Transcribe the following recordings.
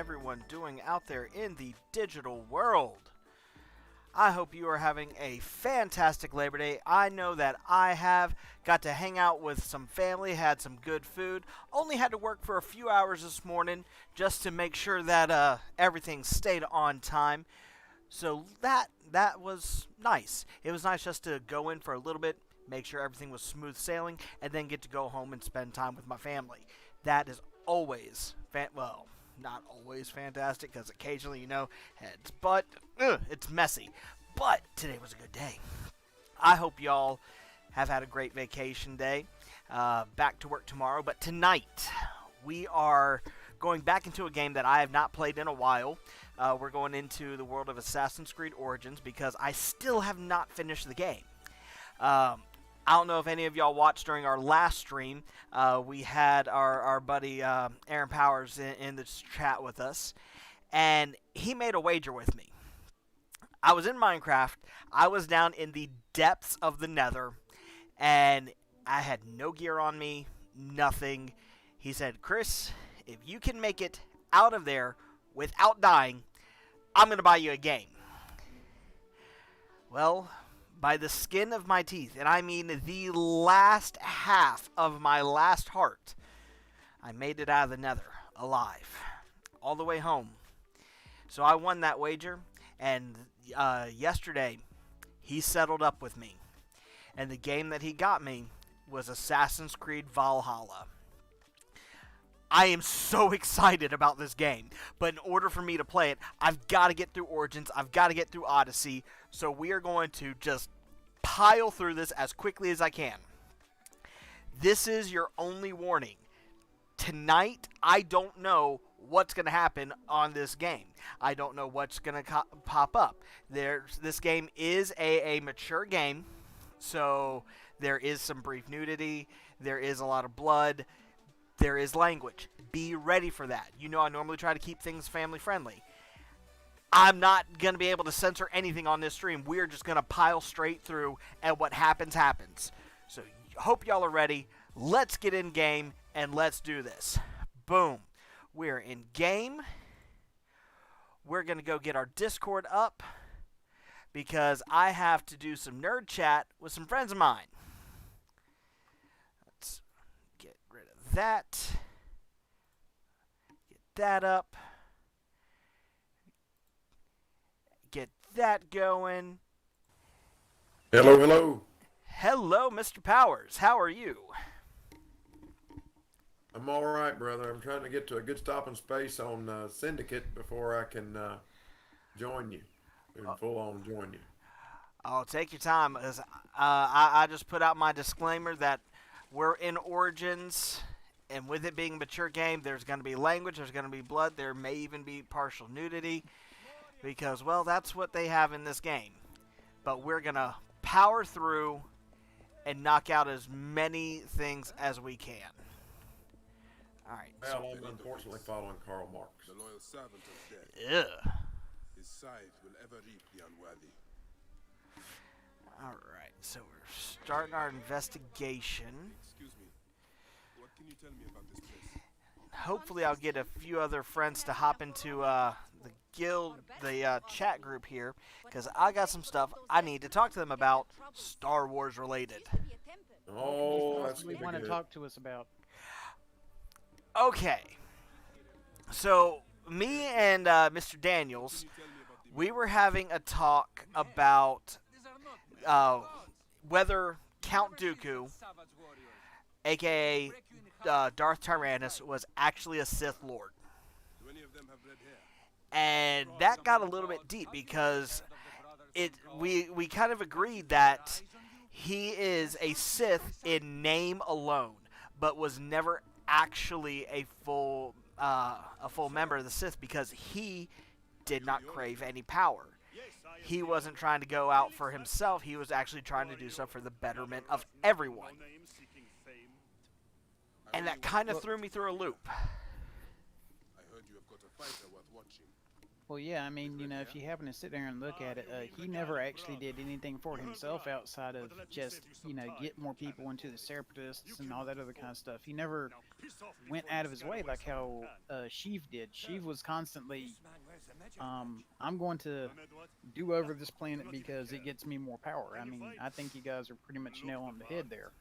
everyone doing out there in the digital world? I hope you are having a fantastic Labor Day. I know that I have got to hang out with some family, had some good food. Only had to work for a few hours this morning just to make sure that everything stayed on time. So that was nice. It was nice just to go in for a little bit, make sure everything was smooth sailing, and then get to go home and spend time with my family. That is always, not always fantastic, because occasionally, heads, but it's messy. But today was a good day. I hope y'all have had a great vacation day. Back to work tomorrow, but tonight we are going back into a game that I have not played in a while. We're going into the world of Assassin's Creed Origins because I still have not finished the game. I don't know if any of y'all watched during our last stream. We had our buddy Aaron Powers in this chat with us, and he made a wager with me. I was in Minecraft. I was down in the depths of the Nether, and I had no gear on me, nothing. He said, "Chris, if you can make it out of there without dying, I'm going to buy you a game." Well, by the skin of my teeth, and I mean the last half of my last heart, I made it out of the Nether alive, all the way home. So I won that wager, and yesterday he settled up with me, and the game that he got me was Assassin's Creed Valhalla. I am so excited about this game, but in order for me to play it, I've got to get through Origins, I've got to get through Odyssey, so we are going to just pile through this as quickly as I can. This is your only warning. Tonight, I don't know what's going to happen on this game. I don't know what's going to pop up. This game is a mature game, so there is some brief nudity, there is a lot of blood, there is language. Be ready for that. I normally try to keep things family friendly. I'm not going to be able to censor anything on this stream. We're just going to pile straight through, and what happens, happens. So, hope y'all are ready. Let's get in game, and let's do this. Boom. We're in game. We're going to go get our Discord up, because I have to do some nerd chat with some friends of mine. Let's get rid of that. Get that up. Get that going. Hello, hello. Hello, Mr. Powers. How are you? I'm all right, brother. I'm trying to get to a good stopping space on Syndicate before I can join you, and full on join you. Oh, take your time. I just put out my disclaimer that we're in Origins, and with it being a mature game, there's going to be language, there's going to be blood, there may even be partial nudity, because, well, that's what they have in this game. But we're going to power through and knock out as many things as we can. All right. Well, I'm unfortunately following Karl Marx. The loyal servant of death. Ugh. His scythe will ever reap the unworthy. All right. So we're starting our investigation. Excuse me. What can you tell me about this place? Hopefully, I'll get a few other friends to hop into the guild, the chat group here, because I got some stuff I need to talk to them about, Star Wars related. Oh, that's we gonna be want to good. talk to us about. Okay. So, me and Mr. Daniels, we were having a talk about whether Count Dooku, a.k.a. Darth Tyrannus, was actually a Sith Lord. Do any of them have red hair? And that got a little bit deep, because we kind of agreed that he is a Sith in name alone, but was never actually a full member of the Sith, because he did not crave any power. He wasn't trying to go out for himself. He was actually trying to do so for the betterment of everyone. And that kind of threw me through a loop. I heard you have got a fighter worth watching. Well, yeah, I mean, if you happen to sit there and look at it, he never actually did anything for himself outside of just, get more people into the separatists and all that other kind of stuff. He never went out of his way like how Sheev did. Sheev was constantly, I'm going to do over this planet because it gets me more power. I mean, I think you guys are pretty much nail on the head there.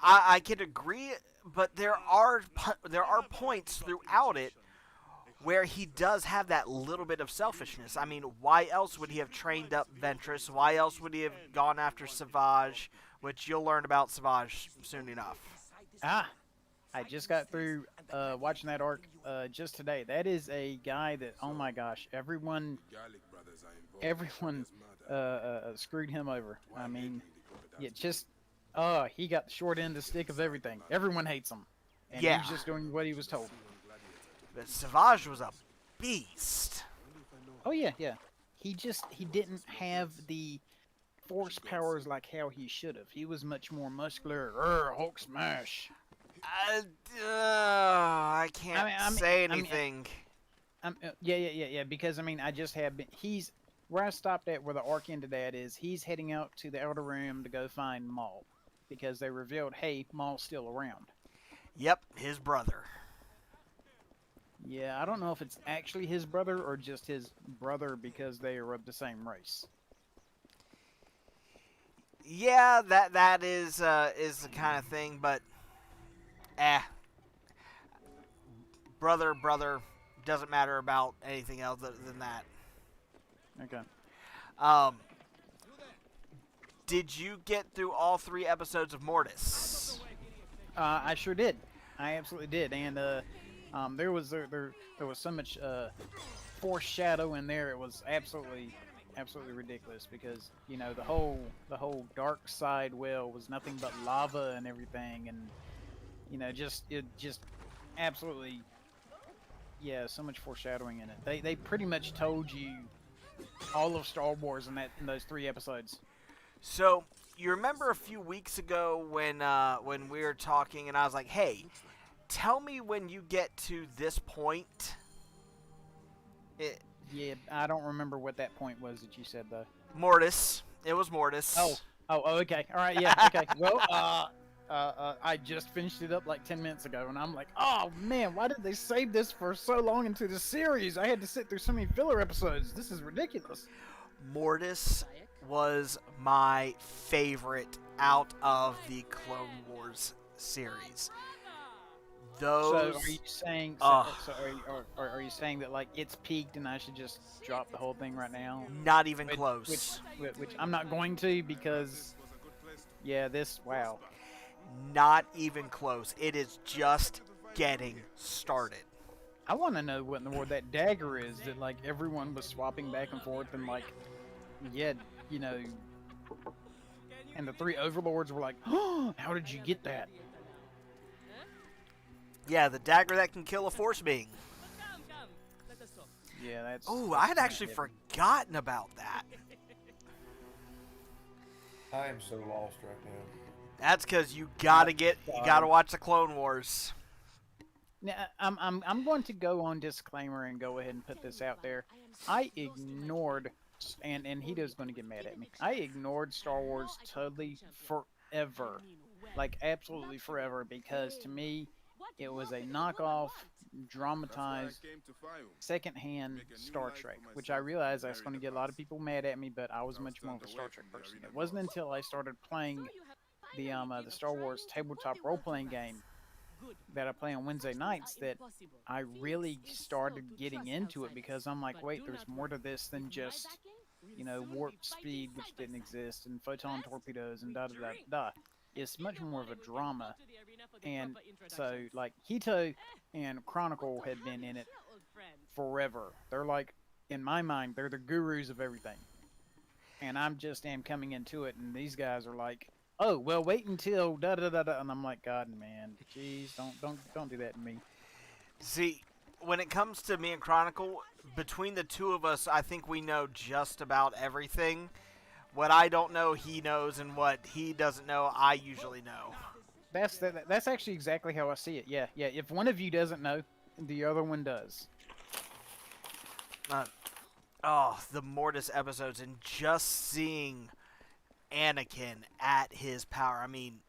I can agree, but there are points throughout it where he does have that little bit of selfishness. I mean, why else would he have trained up Ventress? Why else would he have gone after Savage, which you'll learn about Savage soon enough. Ah, I just got through watching that arc just today. That is a guy that, oh my gosh, everyone screwed him over. I mean, he got the short end of the stick of everything. Everyone hates him, and Yeah. he's just doing what he was told. But Savage was a beast. Oh yeah, yeah. He didn't have the force powers like how he should have. He was much more muscular. Hulk smash. I can't say anything. Yeah. Because I mean, I just have been. He's where I stopped at. Where the arc ended at is he's heading out to the Outer Rim to go find Maul, because they revealed, hey, Maul's still around. Yep, his brother. Yeah, I don't know if it's actually his brother or just his brother because they are of the same race. Yeah, that is the kind of thing, but brother doesn't matter about anything else than that. Okay. Did you get through all 3 episodes of Mortis? I sure did. I absolutely did, and there was so much foreshadowing there. It was absolutely ridiculous because the whole dark side well was nothing but lava and everything, and just absolutely, yeah, so much foreshadowing in it. They pretty much told you all of Star Wars in those 3 episodes. So you remember a few weeks ago when we were talking and I was like, hey, tell me when you get to this point. Yeah, I don't remember what that point was that you said though. Mortis. It was Mortis. Oh, okay. All right, yeah, okay. Well, I just finished it up like 10 minutes ago, and I'm like, oh man, why did they save this for so long into the series? I had to sit through so many filler episodes. This is ridiculous. Mortis was my favorite out of the Clone Wars series. So are you saying? Are you saying that like it's peaked and I should just drop the whole thing right now? Not even close. Which I'm not going to because, yeah, wow. Not even close. It is just getting started. I want to know what in the world that dagger is that like everyone was swapping back and forth and like, yeah, and the 3 overlords were like, oh, how did you get that? Yeah, the dagger that can kill a force being. Yeah, that's. Oh, I had actually forgotten about that. I am so lost right now. That's because you gotta watch the Clone Wars. Now, I'm going to go on disclaimer and go ahead and put this out there. I ignored, and Hito's going to get mad at me. I ignored Star Wars totally forever, like absolutely forever, because to me, it was a knockoff, dramatized, secondhand Star Trek, which I realized I was going to get a lot of people mad at me, but I was much more of a Star Trek person. It wasn't until I started playing the Star Wars tabletop role-playing game that I play on Wednesday nights that I really started getting into it, because I'm like, wait, there's more to this than just, warp speed, which didn't exist, and photon torpedoes, and da-da-da-da. It's much more of a drama. And so, like, Hito and Chronicle had been in it forever. They're like, in my mind, they're the gurus of everything. And I'm coming into it, and these guys are like, oh, well, wait until da-da-da-da. And I'm like, God, man, jeez, don't do that to me. See, when it comes to me and Chronicle, between the two of us, I think we know just about everything. What I don't know, he knows, and what he doesn't know, I usually know. That's actually exactly how I see it. Yeah. If one of you doesn't know, the other one does. uh, the Mortis episodes and just seeing Anakin at his power. I mean,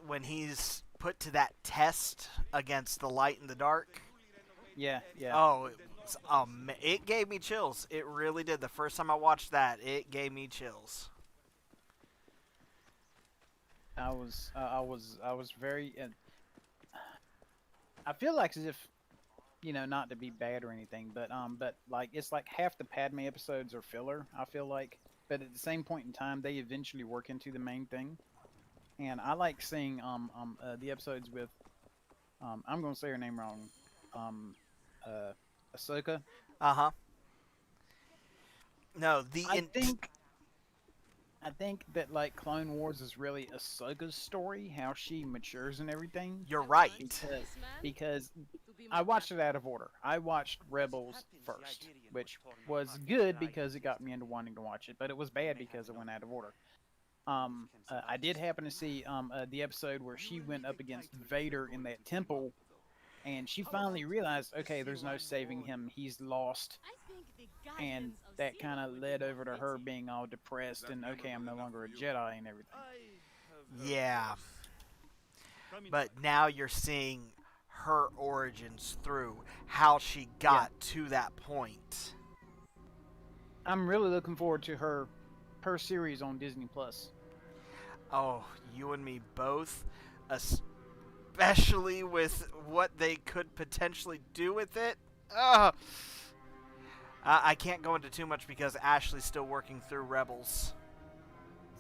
when he's put to that test against the light and the dark. Yeah, yeah. Oh, it gave me chills. It really did. The first time I watched that, it gave me chills. I was very. I feel like as if, not to be bad or anything, but like it's like half the Padme episodes are filler. I feel like, but at the same point in time, they eventually work into the main thing. And I like seeing the episodes with I'm gonna say her name wrong, Ahsoka. Uh-huh. No, I think that like Clone Wars is really Ahsoka's story, how she matures and everything. You're right. Because I watched it out of order. I watched Rebels first, which was good because it got me into wanting to watch it, but it was bad because it went out of order. I did happen to see the episode where she went up against Vader in that temple, and she finally realized, okay, there's no saving him. He's lost. And that kind of led over to her being all depressed and, okay, I'm no longer a Jedi and everything. Yeah. But now you're seeing her origins through how she got to that point. I'm really looking forward to her series on Disney Plus. Oh, you and me both, especially with what they could potentially do with it. I can't go into too much because Ashley's still working through Rebels.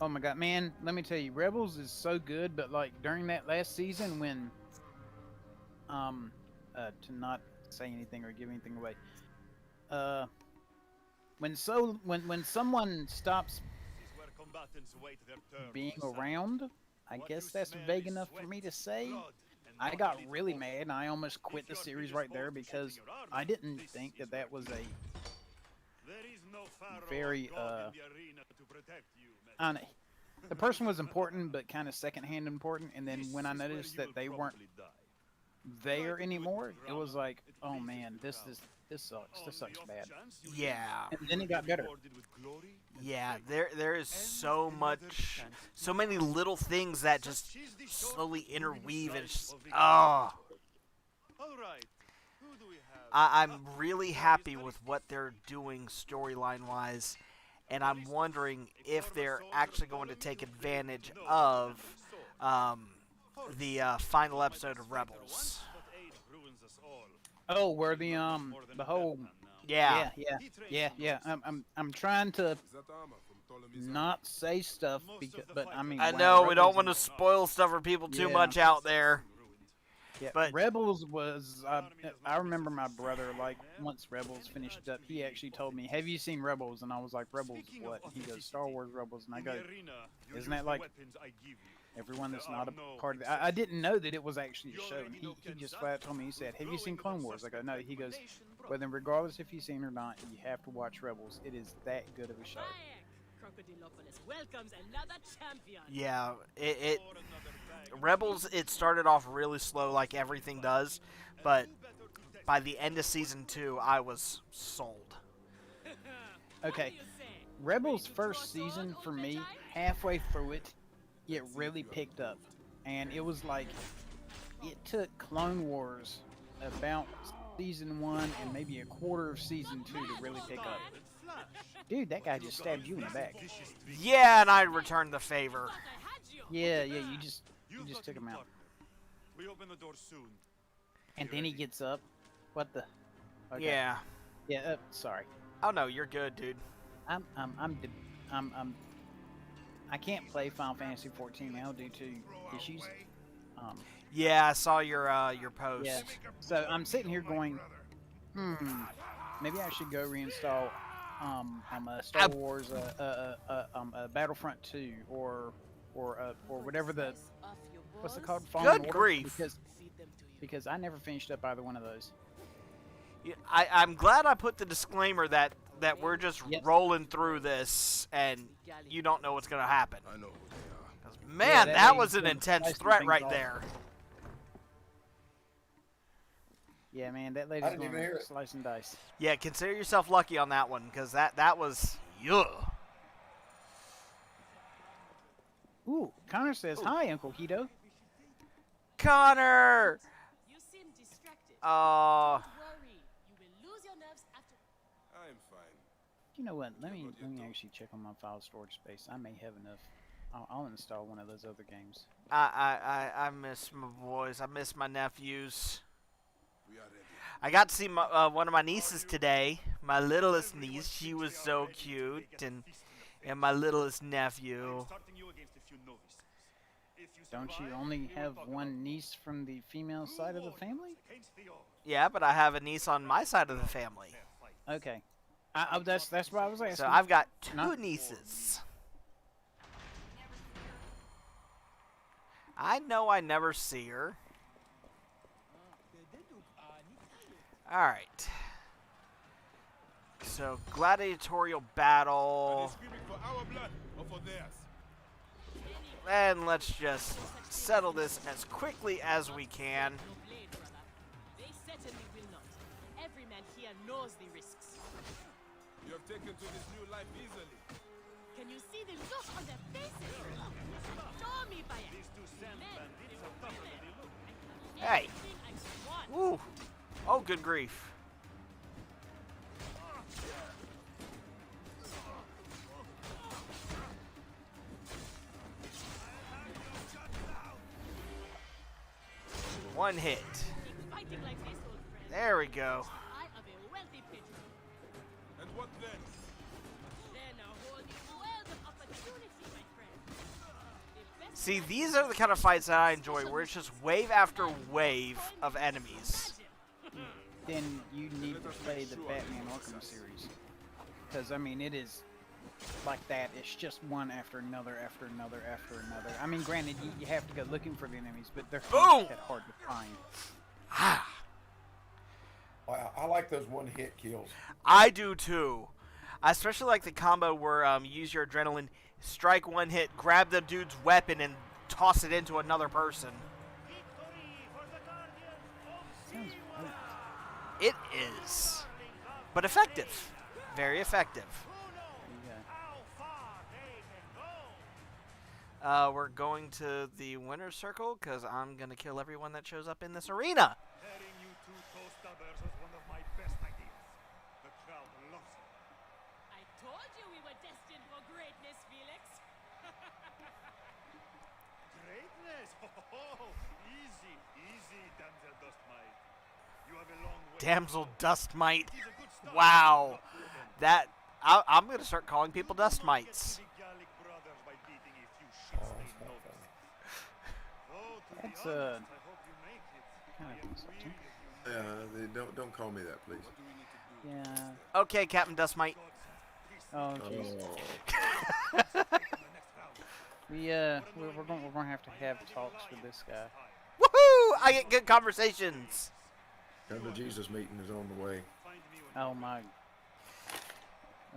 Oh my god, man, let me tell you, Rebels is so good, but like during that last season when to not say anything or give anything away. When someone stops being around, I guess that's vague enough for me to say. I got really mad and I almost quit the series right there because I didn't think that was a very the person was important but kind of secondhand important, and then when I noticed that they weren't there anymore, it was like, oh man, this sucks. This sucks bad. Yeah. And then it got better. Yeah, there is so many little things that just slowly interweave and I'm really happy with what they're doing storyline-wise, and I'm wondering if they're actually going to take advantage of the final episode of Rebels. Oh, where the whole Yeah. I'm trying to not say stuff but I mean, I wow, know we don't Rebels want to is- spoil stuff for people too Yeah. much out there. Yeah, But Rebels was. I remember my brother, like, once Rebels finished up, he actually told me, "Have you seen Rebels?" And I was like, "Rebels what?" He goes, "Star Wars Rebels." And I go, "Isn't that like everyone that's not a part of it?" I didn't know that it was actually a show. And he just flat out told me, he said, "Have you seen Clone Wars?" I go, "No." He goes, "Well, then regardless if you've seen it or not, you have to watch Rebels. It is that good of a show." yeah, it Rebels, it started off really slow like everything does, but by the end of season 2, I was sold. Okay, Rebels' first season for me, halfway through it, it really picked up, and it was like it took Clone Wars about season 1 and maybe a quarter of season 2 to really pick up. Dude, that guy just stabbed you in the back. Yeah, and I returned the favor. Yeah, you just took him out. We open the door soon. And then he gets up. What the? Okay. Yeah. Yeah. Sorry. Oh no, you're good, dude. I can't play Final Fantasy 14 now due to issues. Yeah, I saw your post. Yeah. So I'm sitting here going, maybe I should go reinstall Star Wars Battlefront 2 or whatever the what's it called? Fallen Good Order? grief. Because I never finished up either one of those. Yeah, I'm glad I put the disclaimer that we're just Yep. rolling through this and you don't know what's gonna happen. I know who they are. 'Cause, man, that that means was an them intense slicing threat things right off. there. Yeah, man, that I lady's didn't even going hear to it. slice and dice. Yeah, consider yourself lucky on that one, because that was Ooh, Connor says, "Hi, Uncle Hito." Connor. You seem distracted. Oh, Don't worry. You will lose your nerves after. I'm fine. You know what? Let me actually check on my file storage space. I may have enough. I'll install one of those other games. I miss my boys. I miss my nephews. We are ready. I got to see one of my nieces today. My littlest niece. She was so cute, and my littlest nephew. Don't you only have one niece from the female side of the family? Yeah, but I have a niece on my side of the family. Okay. That's what I was asking. So I've got two Not- nieces. I know I never see her. Alright. So, gladiatorial Are battle. they screaming for our blood or for theirs? And let's just settle this as quickly as we can. No blade, brother. They certainly will not. Every man here knows the risks. You have taken to this new life easily. Can you see the look on their faces? Show me by it. Men, they were women. Hey. Everything I want. Ooh. Oh, good grief. One hit. Keep fighting like this, old friend. There we go. I have a wealthy patron. And what then? Then a whole new world of opportunity, my friend. The best See, these are the kind of fights that I enjoy, where it's just wave after wave of enemies. Then you need to play the Batman Arkham series. Because, I mean, it is like that. It's just one after another, after another, after another. I mean, granted, you have to go looking for the enemies, but they're Boom! not that hard to find. Wow, I like those one-hit kills. I do too. I especially like the combo where you use your adrenaline, strike one hit, grab the dude's weapon, and toss it into another person. Sounds fun. It is. But effective. Very effective. Yeah. We're going to the winner's circle because I'm going to kill everyone that shows up in this arena. Pairing you two toe-stubbers was one of my best ideas. The crowd loves it. I told you we were destined for greatness, Felix. Greatness! Oh, easy, easy, damsel dust mite. You have a long way. Damsel Dust Mite. It is a good start. Wow. I'm going to start calling people Dust Mites. Get to the Gallic brothers by beating a few shit-stained that's not nobles. funny. Oh, to be That's, honest, I hope you make it. kind I of am insulting. really Don't call me that, please. Yeah. Okay, Captain Dust Mite. Oh, jeez. Oh, We're gonna have to have talks with this guy. Woohoo! I get good conversations. come to Jesus meeting is on the way. Oh my.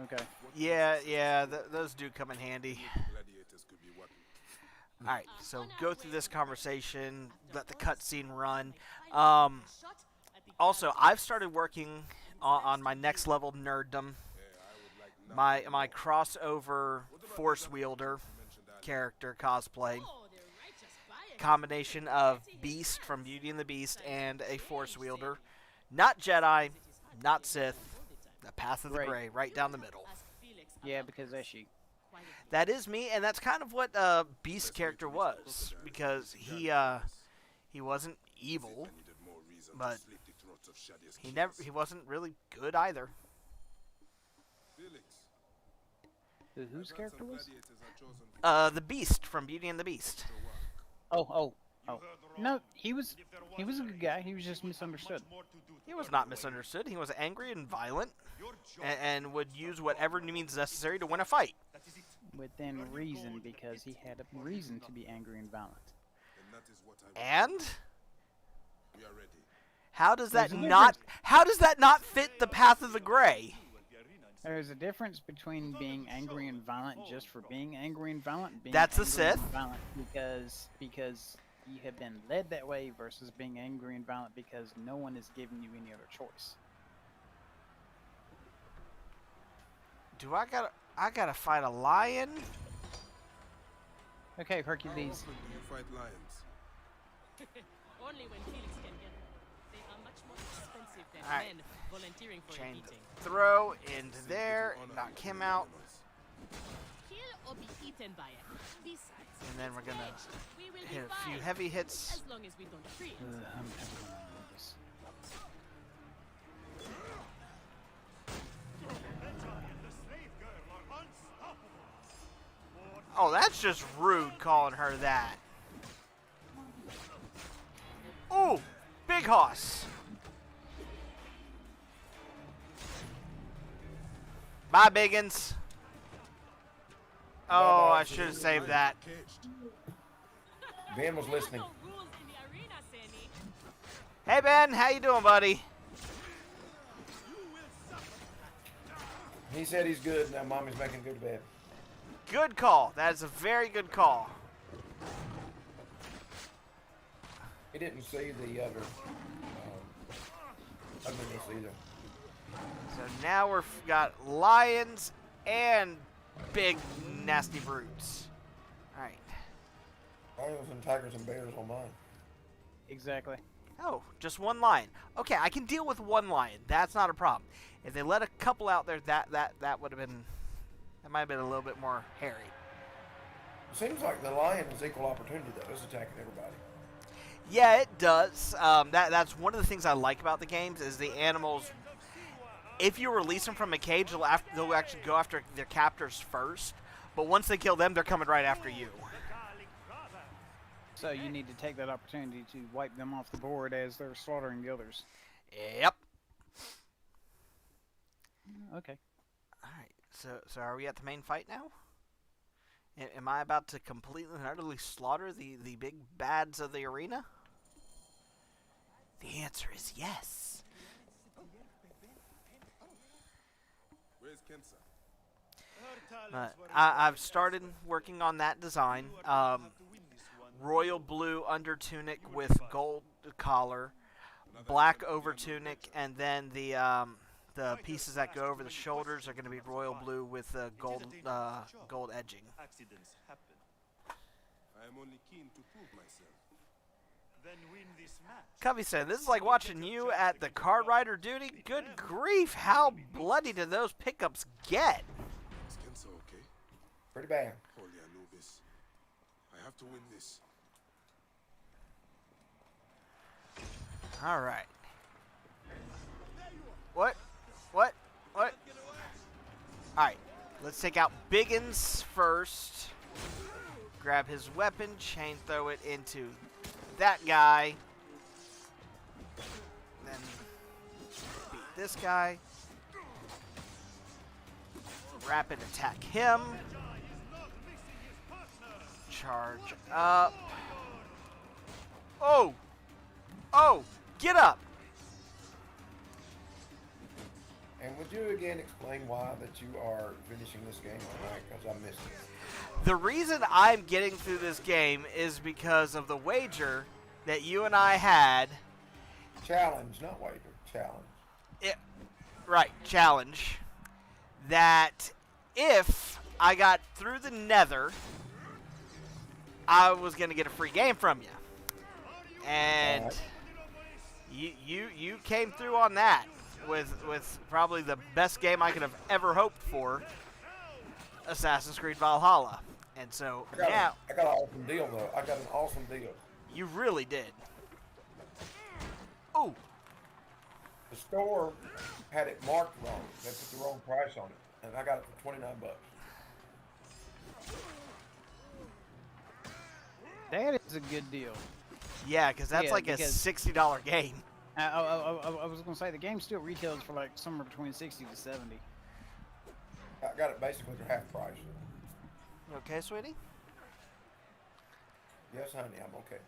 Okay. Yeah, those do come in handy. Gladiators could be working. All right, so go through this conversation, let the cutscene run. Also, I've started working on my next level nerddom. My crossover force wielder character cosplay. Combination of Beast from Beauty and the Beast and a force wielder. Not Jedi, not Sith. The Path of the Right. Grey, right down the middle. Yeah, because that's she. That is me, and that's kind of what Beast's character was, because he wasn't evil, I needed more reason but to slit the throats of Shadia's he wasn't really good either. Felix, Whose character was? gladiators are chosen The Beast from Beauty and the Beast. Oh. No, he was a good guy. He was just misunderstood. He was not misunderstood. He was angry and violent, and would use whatever means necessary to win a fight. Within reason, because he had a reason to be angry and violent. and that is what I want. And We are ready. how does that There's a not fit the Path of the Grey? There's a difference between being angry and violent just for being angry and violent. And being That's a angry and Sith. Violent because You have been led that way versus being angry and violent because no one is giving you any other choice. Do I gotta fight a lion? Okay, How Hercules. often do you fight lions? Only when Felix can get them. They are much more expensive than Alright. men volunteering for a Chain meeting. throw into there, Honor knock from him the out, animals. Kill or be eaten by it. Besides, and then we're it's gonna veg. We will hit be a few fine, heavy hits. as long as we don't freeze. I'm never gonna do this. The slave girl are unstoppable. Oh, that's just rude calling her that. Ooh, big hoss. Bye, Biggins. Oh, I should have saved that. Caged. Ben was listening. No rules in the arena, Sandy. Hey, Ben, how you doing, buddy? He said he's good. Now Mommy's making a good bed. Good call. That is a very good call. He didn't see the other ugliness either. So now we've got lions and big nasty brutes. All right. Lions and tigers and bears on mine. Exactly. Oh, just one lion. Okay, I can deal with one lion. That's not a problem. If they let a couple out there, that would have been, that might have been a little bit more hairy. It seems like the lion is equal opportunity though. It's attacking everybody. Yeah, it does. That's one of the things I like about the games is the animals. If you release them from a cage, they'll actually go after their captors first. But once they kill them, they're coming right after you. So you need to take that opportunity to wipe them off the board as they're slaughtering the others. Yep. Okay. All right. So are we at the main fight now? Am I about to completely and utterly slaughter the big bads of the arena? The answer is yes. Where's Kensa? I've started working on that design. Royal blue under tunic with gold collar, black over tunic, and then the pieces that go over the shoulders are going to be royal blue with gold gold edging. Accidents happen. I am only keen to prove myself. Then win this match. Covey said, "This is like watching you at the card rider duty. Good grief, how bloody do those pickups get?" Is Kensa okay? Pretty bad. Holy Anubis. I have to win this. All right. What? What? What? All right. Let's take out Biggins first. Grab his weapon, chain throw it into that guy. Then beat this guy. Rapid attack him. Charge up. Oh! Oh! Get up! And would you again explain why that you are finishing this game tonight? Because I missed it. The reason I'm getting through this game is because of the wager that you and I had. Challenge, not wager. Challenge. Challenge. That if I got through the Nether, I was going to get a free game from you. And you came through on that with probably the best game I could have ever hoped for, Assassin's Creed Valhalla. And so now I got an awesome deal though. I got an awesome deal. you really did. Oh, The store had it marked wrong. They put the wrong price on it, and I got it for $29. That is a good deal. yeah, because that's Yeah, like because- a $60 game. I was gonna say the game still retails for like somewhere between 60 to 70. I got it basically for half price. Okay, sweetie? Yes, honey, I'm okay.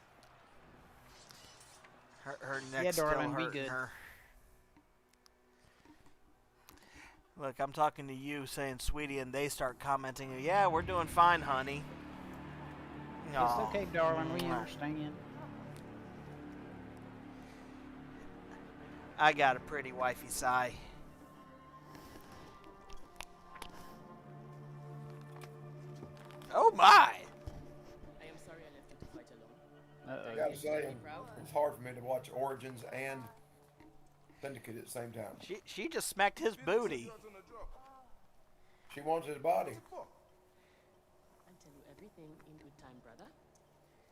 Her neck's darling, still be hurting good. her. Look, I'm talking to you saying sweetie, and they start commenting, yeah, we're doing fine, honey. It's Aw. okay, darling. We Mwah. understand. I got a pretty wifey, Sai. Oh my! I am sorry I left you to fight alone. I Uh-oh. gotta say, Be proud. it's hard for me to watch Origins and Syndicate at the same time. She just smacked his booty. She wants his body. I'll tell you everything in good time, brother.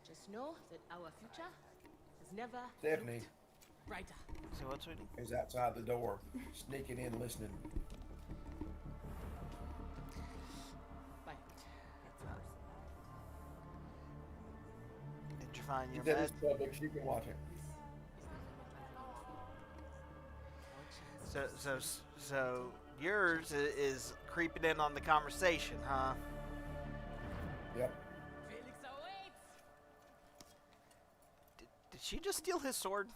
Just know that our future has never Stephanie looked brighter. So what's we do? is outside the door, sneaking in, listening. Bye. Did you find your She's in med? this public, she can watch it. So yours is creeping in on the conversation, huh? Yep. Felix awaits. Did she just steal his sword?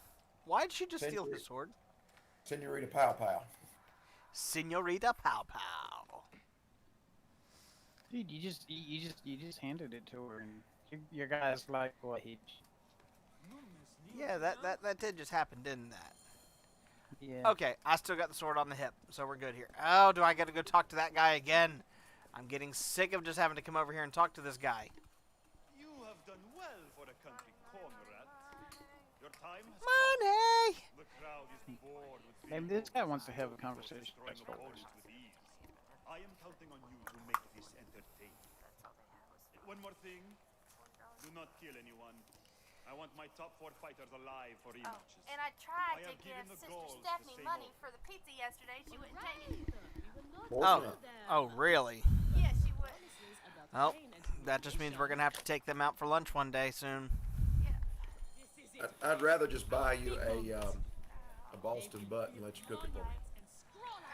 Why did she just steal Century. his sword? Senorita Pow Pow. Senorita Pow Pow. Dude, you just handed it to her, and your guy's like, what? Yeah, that did just happen, didn't that? Yeah. Okay, I still got the sword on the hip, so we're good here. Oh, do I got to go talk to that guy again? I'm getting sick of just having to come over here and talk to this guy. You have done well for a country comrade. Your time has Money! come. The crowd is bored with Maybe being this guy focused wants to have a on conversation destroying about Star Wars. opponents with ease. I am counting on you to make this entertaining. One more thing. Do not kill anyone. I want my top 4 fighters alive for Oh, rematches. and I tried I to have give given the Sister goals the Stephanie same money order. for the pizza yesterday. She wouldn't take it. Oh, really? Yeah, she wouldn't. Well, that just means we're going to have to take them out for lunch one day soon. Yeah. I'd rather just buy you a Boston butt and let you cook it for me.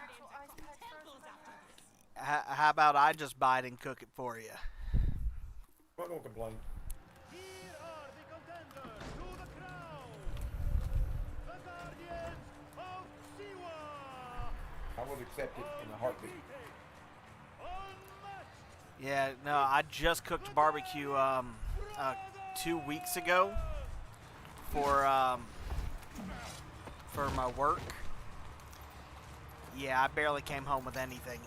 Actual ice pack frozen. How about I just buy it and cook it for you? I'm not gonna complain. Here are the contenders to the crown. The Guardians of Siwa. I would accept it in a heartbeat. Unmatched. Yeah, no, I just cooked barbecue 2 weeks ago for my work. Yeah, I barely came home with anything.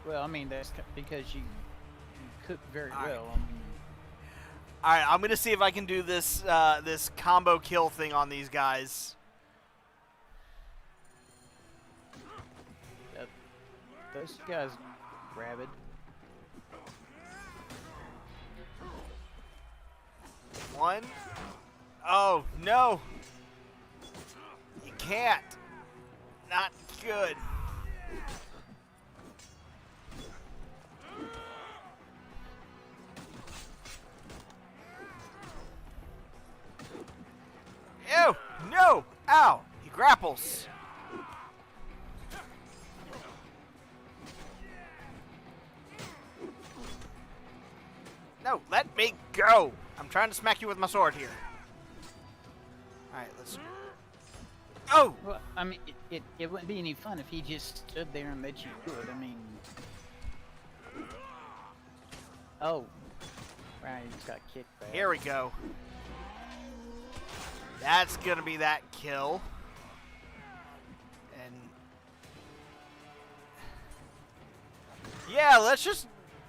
Well, I mean, that's because you cook very All right. well. I mean, All right, I'm gonna see if I can do this this combo kill thing on these guys. those guys rabid. One. Oh no! You can't. Not good. Ew! No! Ow! He grapples. No, let me go! I'm trying to smack you with my sword here. Alright, let's... Oh! Well, I mean, it wouldn't be any fun if he just stood there and let you do it. I mean, oh, right, he just got kicked back. Here we go. That's gonna be that kill. And... yeah, let's just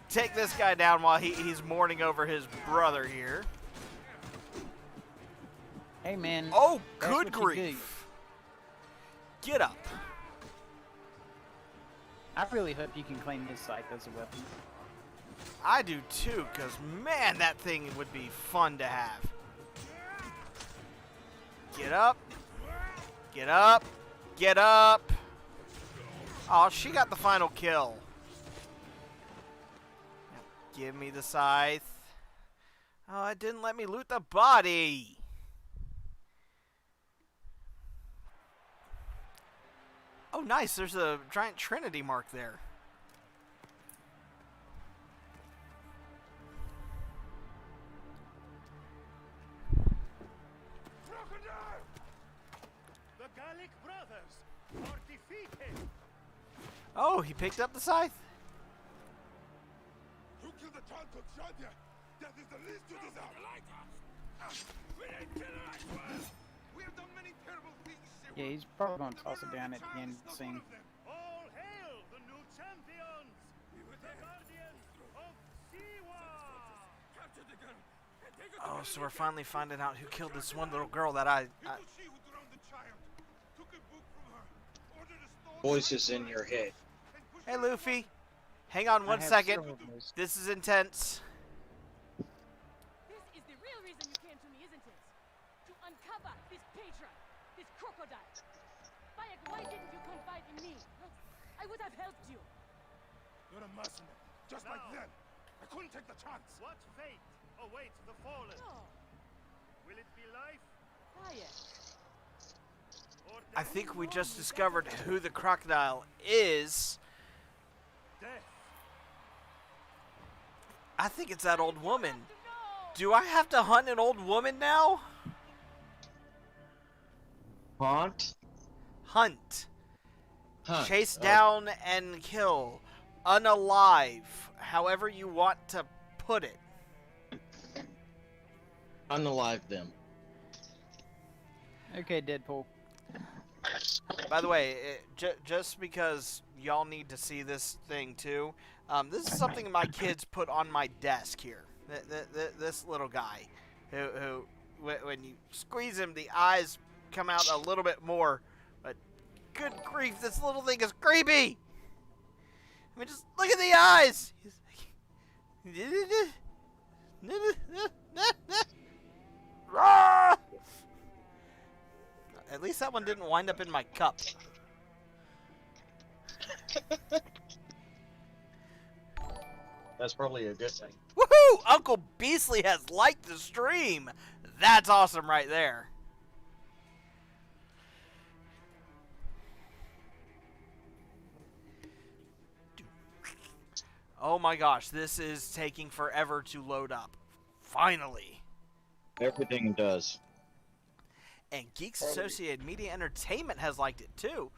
take this guy down while he's mourning over his brother here. Hey, man. Oh, that's good what you do. grief. Get up. I really hope you can claim his scythe as a weapon. I do too, because man, that thing would be fun to have. Get up. Get up. Get up. Oh, she got the final kill. Give me the scythe. Oh, it didn't let me loot the body. Oh, nice. There's a giant Trinity mark there. Crocodile! The Gallic brothers are defeated. Oh, he picked up the scythe. Who killed the child took Shadia? That is the least you deserve. We ain't killing, I swear. We have done many terrible things. Yeah, he's probably gonna toss it down at the end of the scene. All hail the new champions! The guardians of Siwa! Capture the girl. And take her Oh, to so we're finally finding out who killed this one little girl that I It was she who drowned the child. Took a book from her. Ordered a stone. Voices in your head. Hey, Luffy. Hang on I one have second. several of those. This is intense. This is the real reason you came to me, isn't it? To uncover this patron, this crocodile. Bayek, why didn't you confide in me? I would have helped you. You're a mercenary. Just like No. then. I couldn't take the chance. What fate awaits the fallen? No, Will it be life Bayek. or I death? think we just discovered who the crocodile is. Death. I think it's that old woman. No! Do I have to hunt an old woman now? Haunt? Hunt. Huh. Chase Oh, down and kill. Unalive. However you want to put it. unalive them. Okay, Deadpool. By the way, just because y'all need to see this thing too, this is something my kids put on my desk here. This little guy, who when you squeeze him, the eyes come out a little bit more. But good grief, this little thing is creepy. I mean, just look at the eyes. Ah! At least that one didn't wind up in my cup. That's probably a good thing. Woohoo! Uncle Beastly has liked the stream. That's awesome right there. Oh my gosh, this is taking forever to load up. Finally. Everything does. And Geeks Associated Media Entertainment has liked it too.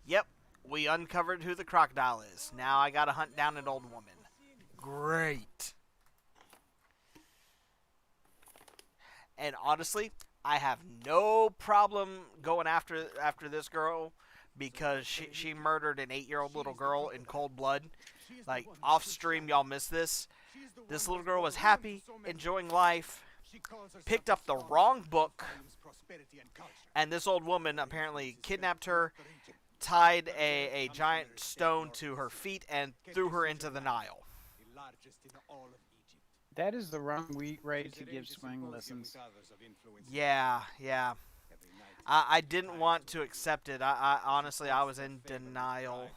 Yep, we uncovered who the crocodile is. Now I gotta hunt down an old woman. Great. And honestly, I have no problem going after this girl because she murdered an 8-year-old little girl in cold blood. Like, off stream, y'all missed this. This little girl was happy, enjoying life, picked up the wrong book, and this old woman apparently kidnapped her, tied a giant stone to her feet, and threw her into the Nile. That is the wrong way to give swing lessons. Yeah. I didn't want to accept it. I honestly, I was in denial.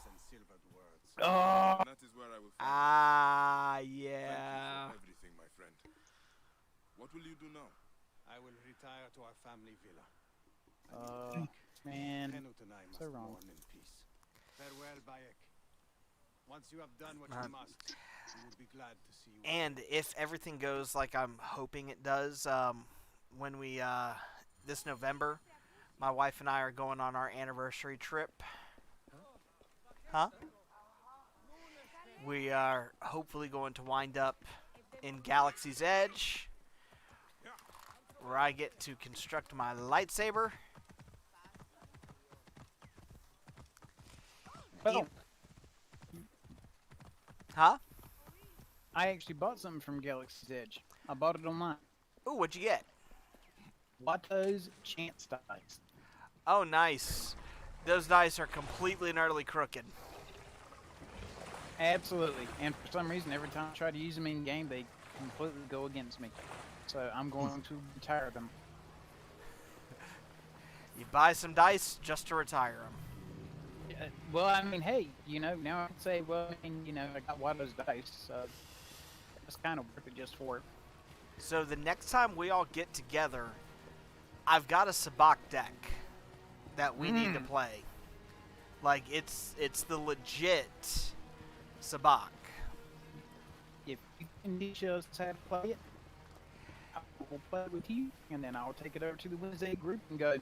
Oh, That is where I will find you. Yeah. Thank you for everything, my friend. What will you do now? I will retire to our family villa. man. Henut and I must So wrong. mourn in peace. Farewell, Bayek. Once you have done what Man. you must, we will be glad to see you. And if everything goes like I'm hoping it does, when we, this November, my wife and I are going on our anniversary trip. Huh? We are hopefully going to wind up in Galaxy's Edge, where I get to construct my lightsaber. Well, Huh? I actually bought something from Galaxy's Edge. I bought it online. Ooh, what'd you get? Watto's Chance Dice. Oh, nice. Those dice are completely and utterly crooked. Absolutely. And for some reason, every time I try to use them in game, they completely go against me. So I'm going to retire them. You buy some dice just to retire them. Well, I mean, hey, now I can say, well, I mean, I got Watto's dice, so it's kind of worth it just for it. So the next time we all get together, I've got a Sabak deck that we need to play. Like, it's the legit Sabak. If you can teach us how to play it, I will play it with you, and then I'll take it over to the Wednesday group and go,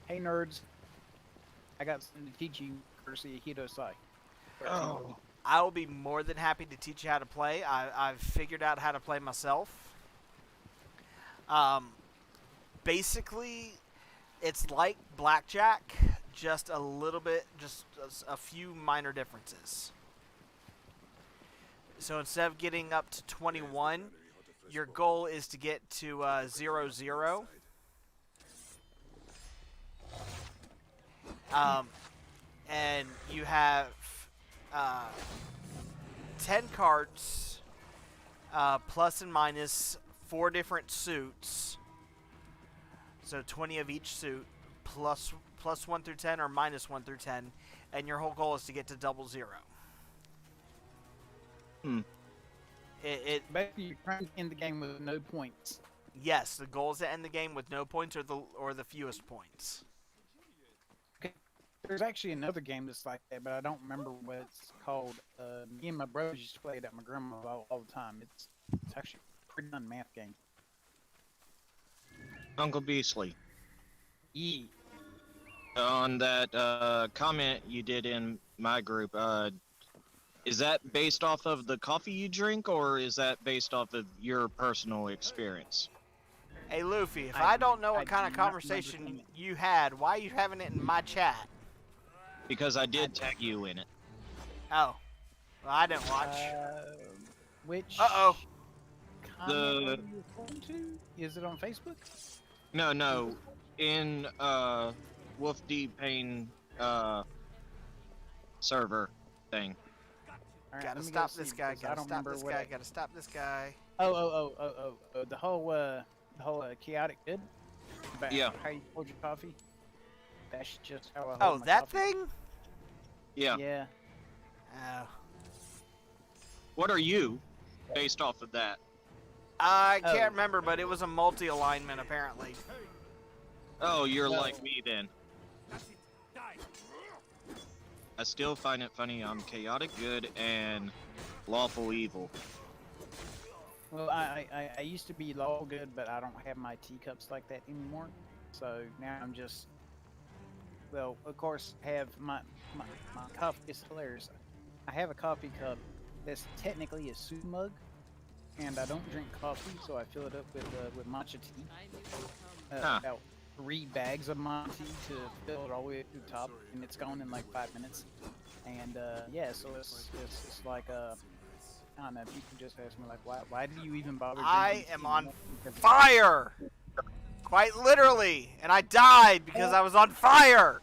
hey, nerds, I got something to teach you, courtesy of Hidosai. Oh. I will be more than happy to teach you how to play. I've figured out how to play myself. Basically, it's like blackjack, just a little bit, just a few minor differences. So instead of getting up to 21, your goal is to get to 0-0. And you have 10 cards, plus and minus 4 different suits. So 20 of each suit, plus 1 through 10 or minus 1 through 10, and your whole goal is to get to 0-0. Basically, you're trying to end the game with no points. Yes, the goal is to end the game with no points or the fewest points. Okay. There's actually another game that's like that, but I don't remember what it's called. Me and my brothers used to play it at my grandma's all the time. It's actually a pretty fun math game. Uncle Beasley, Yeah. on that comment you did in my group, is that based off of the coffee you drink, or is that based off of your personal experience? Hey, Luffy, if I don't know what kind of do not conversation remember you had, why are you having it in my chat? Because I did tag you in it. Oh. Well, I didn't watch. Which Uh-oh. comment are you referring to? Is it on Facebook? No, in Wolf D Pain server thing. All right, Gotta let me go stop see, this guy, because I gotta don't stop remember this what guy, I- gotta stop this guy. The whole chaotic good. About Yeah. How you hold your coffee. That's just how I hold Oh, my that coffee. thing? Yeah. Yeah. Oh. What are you, based off of that? I can't Oh. remember, but it was a multi-alignment, apparently. Oh, you're No. like me then. I still find it funny I'm chaotic good and lawful evil. Well, I used to be law good, but I don't have my teacups like that anymore. So now I'm just, well, of course, have my coffee. It's hilarious. I have a coffee cup that's technically a soup mug, and I don't drink coffee, so I fill it up with matcha tea. Huh. About 3 bags of matcha tea to fill it all the way to the top, and it's gone in like 5 minutes. And yeah, so it's like I don't know. People just ask me like, why do you even bother? I drinking am tea? on Because- fire! Quite literally! And I died because I was on fire!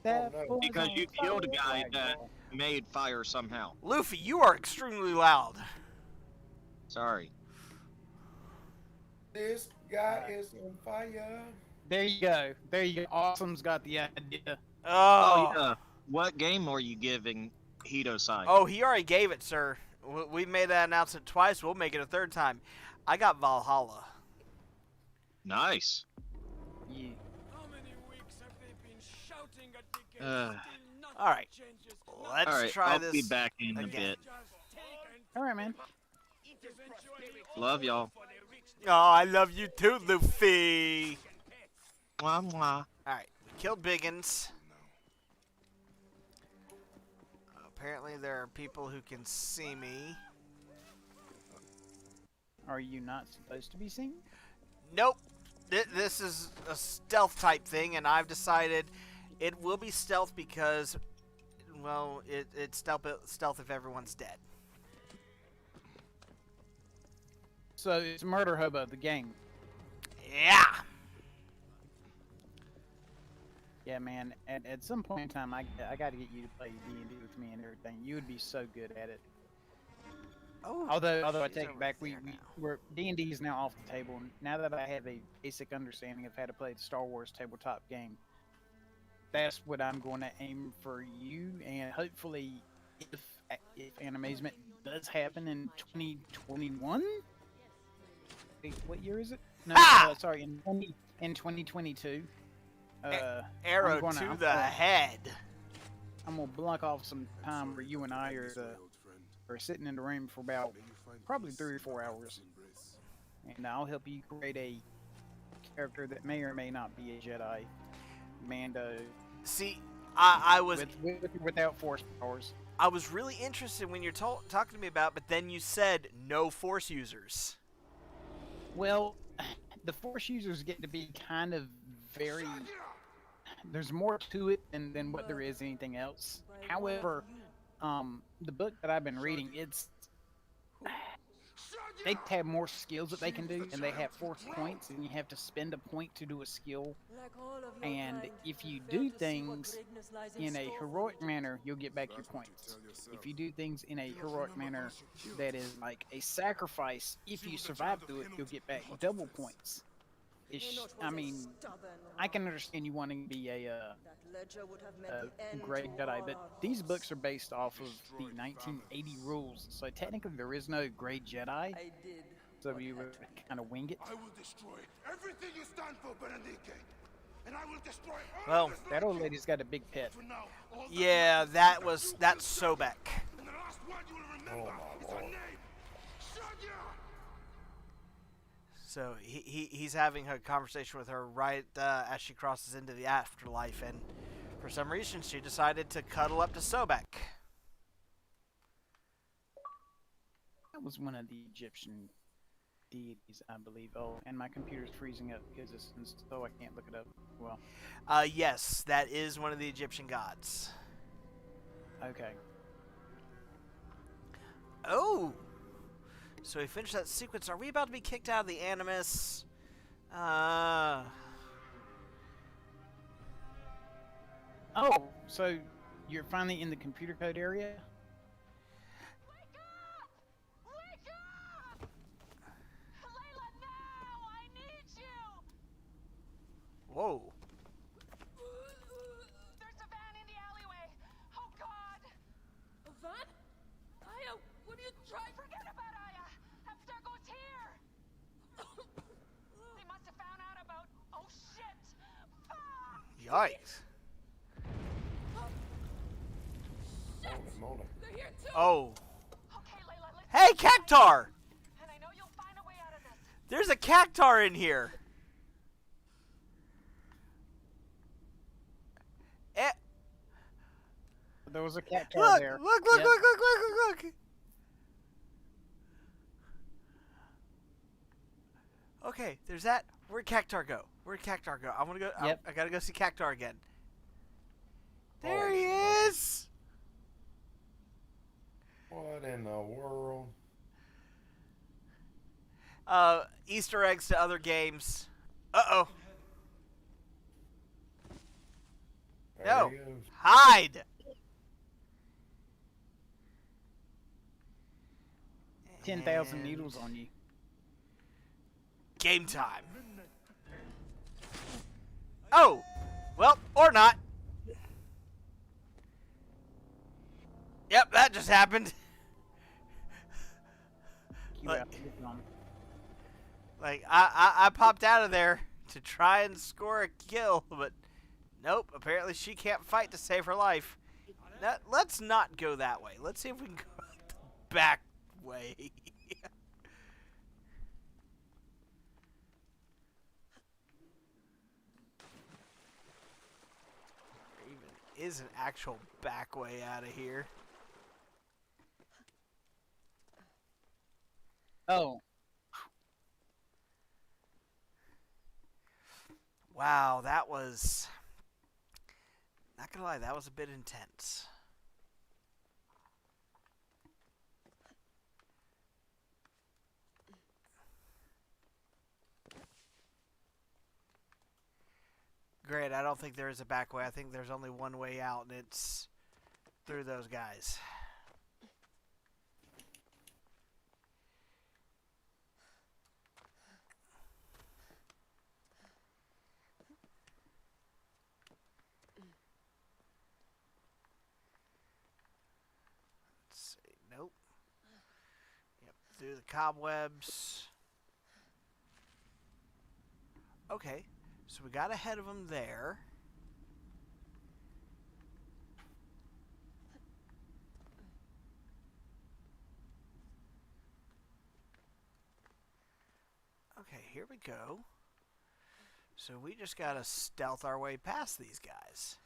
That Oh, no. was Because on you killed a guy fire. that made fire somehow. Luffy, you are extremely loud. Sorry. This guy is on fire. There you go. There you go. Awesome's got the idea. Oh, Yeah. What game are you giving Hito side? Oh, he already gave it, sir. We made that announcement twice. We'll make it a third time. I got Valhalla. Nice. Yeah. How many weeks have they been shouting at the gate? Uh, Still nothing Alright. changes. Let's Alright, try I'll this. be back in a again. bit. Just take and All right, man. eventually Love y'all. for the rich Oh, I love you too, Luffy. Mwah, mwah. Alright, we killed Biggins. Apparently there are people who can see me. Are you not supposed to be seen? Nope. This is a stealth type thing, and I've decided it will be stealth because, well, it's stealth if everyone's dead. So it's Murder Hobo, the game. Yeah. Yeah, man. At some point in time, I got to get you to play D&D with me and everything. You would be so good at it. Oh. Although I she's take over it back, there now. we're D&D is now off the table. Now that I have a basic understanding of how to play the Star Wars tabletop game, that's what I'm going to aim for you. And hopefully, if an amazement does happen in 2021, wait, what year is it? No, Ah! Sorry, in 2022. Arrow I'm gonna- to I'm the gonna- head. I'm gonna block off some time where you and I are sitting in the room for about probably 3 or 4 hours, and I'll help you create a character that may or may not be a Jedi, Mando, See, I was without force powers. I was really interested when you're talking to me about, but then you said no Force users. Well, the Force users get to be kind of very. There's more to it than what there is anything else. However, the book that I've been reading, they have more skills that they can do, and they have force points, and you have to spend a point to do a skill. And if you do things in a heroic manner, you'll get back your points. If you do things in a heroic manner that is like a sacrifice, if you survive through it, you'll get back double points. I mean, I can understand you wanting to be a great Jedi, but these books are based off of the 1980 rules, so technically there is no great Jedi. So you would kind of wing it. I will destroy everything you stand for, Benedict. And I will destroy all Well, others that like old you. lady's got a big pet. For now, all that Yeah, matters is that's you Sobek. And the last one you will remember is her name. Shadia! So he's having a conversation with her right as she crosses into the afterlife, and for some reason she decided to cuddle up to Sobek. That was one of the Egyptian deities, I believe. Oh, and my computer's freezing up because it's so I can't look it up. Well, Yes, that is one of the Egyptian gods. okay. Oh! So we finished that sequence. Are we about to be kicked out of the Animus? Oh, so you're finally in the computer code area? Wake up! Wake up! Layla, now! I need you! Whoa. There's a van in the alleyway. Oh, God! A van? Aya, what are you trying? Forget about Aya. Abstergo's here. They must have found out about. Oh, shit! Fuck! Yikes. Moly. They're here too. Oh. Okay, Layla, listen. Hey, Cactar! And I know you'll find a way out of this. There's a Cactar in here. Eh. There was a cat car Look, there. look. Okay, there's that. Where'd Cactar go? I want to go. Yep. I gotta go see Cactar again. There Oh, he okay. is. What in the world? Easter eggs to other games. Uh-oh. There No. he goes. Hide. 10,000 And needles on you. Game time. Oh. Well, or not. Yep, that just happened. You Like- out to get them. Like, I popped out of there to try and score a kill, but nope, apparently she can't fight to save her life. Now, let's not go that way. Let's see if we can go the back way. There even is an actual back way out of here. Oh, Wow, that was... Not gonna lie, that was a bit intense. Great, I don't think there is a back way. I think there's only one way out, and it's through those guys. Let's see. Nope. Yep, through the cobwebs. Okay, so we got ahead of them there. Okay, here we go. So we just gotta stealth our way past these guys.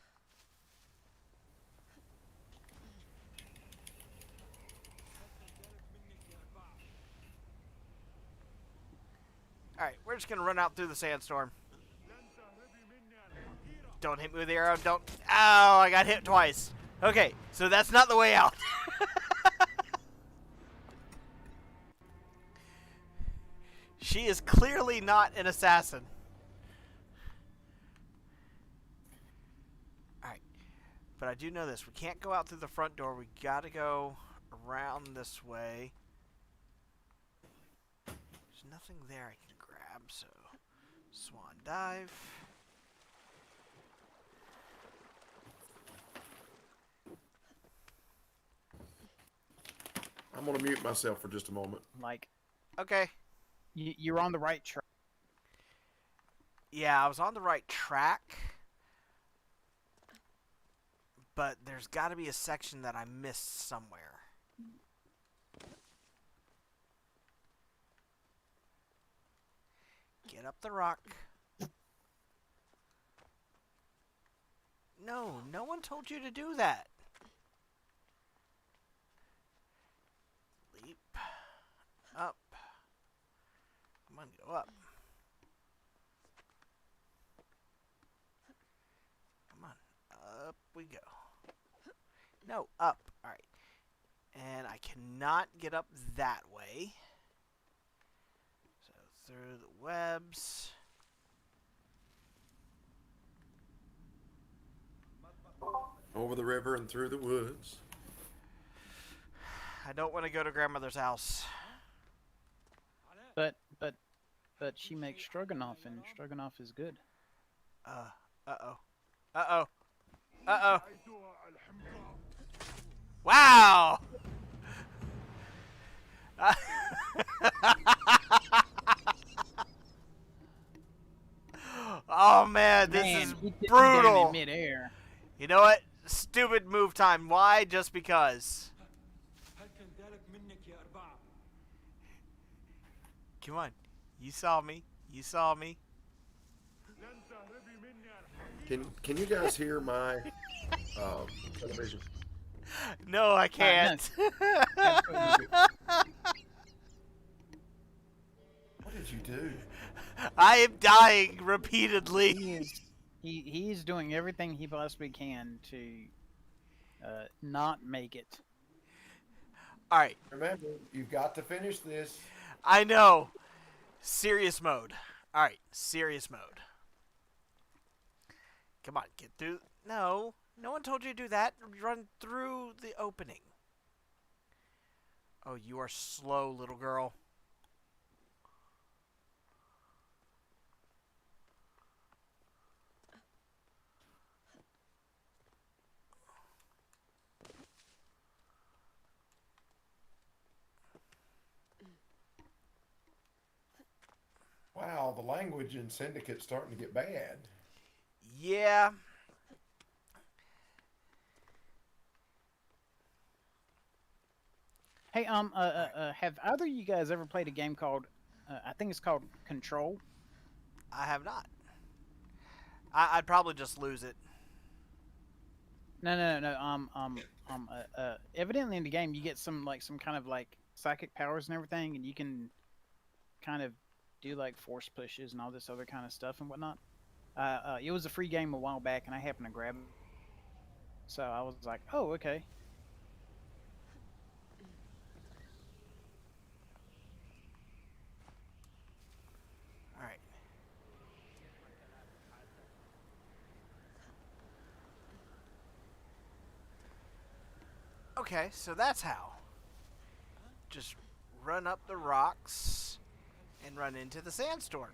Alright, we're just gonna run out through the sandstorm. Don't hit me with the arrow. Don't. Ow, I got hit twice. Okay, so that's not the way out. She is clearly not an assassin. Alright. But I do know this. We can't go out through the front door. We gotta go around this way. There's nothing there I can grab, so swan dive. I'm gonna mute myself for just a moment. Like, Okay. you're on the right track. Yeah, I was on the right track. But there's got to be a section that I missed somewhere. Get up the rock. No, no one told you to do that. Leap. Up. Come on, go up. Come on. Up we go. No, up. Alright. And I cannot get up that way. So through the webs. Over the river and through the woods. I don't want to go to grandmother's house. But she makes stroganoff, and stroganoff is good. Uh-oh. Uh-oh. Uh-oh. Wow! Oh man, this is he did brutal. In midair. You know what? Stupid move time. Why? Just because. Come on. You saw me. You saw me. Can you guys hear my television? No, I can't. What did you do? I am dying repeatedly. He's doing everything he possibly can to not make it. All right. Remember, you've got to finish this. I know. Serious mode. All right. Serious mode. Come on. Get through. No. No one told you to do that. Run through the opening. Oh, you are slow, little girl. Wow, the language in Syndicate's starting to get bad. Yeah. Hey, have either of you guys ever played a game called, I think it's called Control? I have not. I'd probably just lose it. No. Evidently in the game you get some kind of like psychic powers and everything, and you can kind of do like force pushes and all this other kind of stuff and whatnot. It was a free game a while back, and I happened to grab it. So I was like, oh, okay. All right. Okay, so that's how. Just run up the rocks and run into the sandstorm.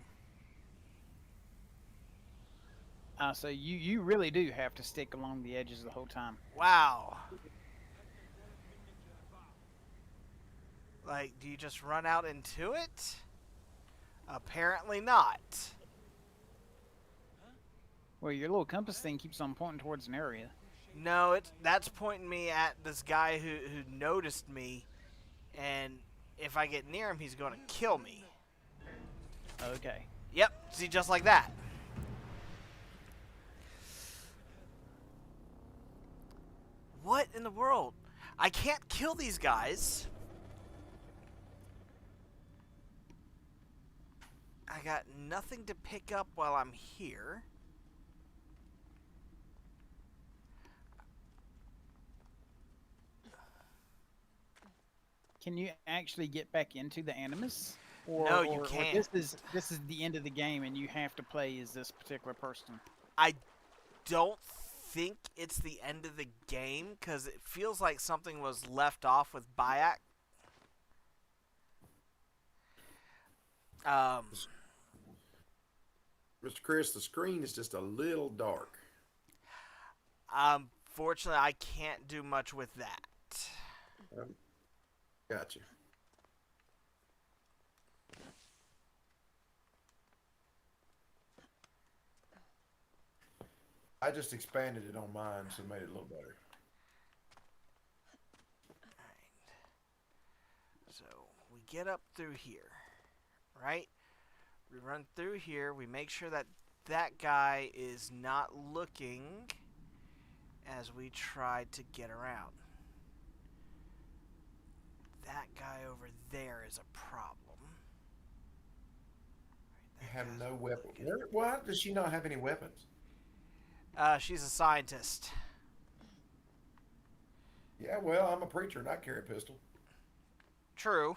So you really do have to stick along the edges the whole time. Wow. Like, do you just run out into it? Apparently not. Well, your little compass thing keeps on pointing towards an area. No, that's pointing me at this guy who noticed me, and if I get near him, he's going to kill me. Okay. Yep, see, just like that. What in the world? I can't kill these guys. I got nothing to pick up while I'm here. Can you actually get back into the Animus? No, you Or can't. this is the end of the game and you have to play as this particular person. I don't think it's the end of the game because it feels like something was left off with Bayek. Mr. Chris, the screen is just a little dark. Fortunately, I can't do much with that. Gotcha. I just expanded it on mine, so it made it a little better. So we get up through here, right? We run through here. We make sure that that guy is not looking as we try to get around. That guy over there is a problem. You have no weapon. Why does she not have any weapons? She's a scientist. Yeah, well, I'm a preacher and I carry a pistol. True.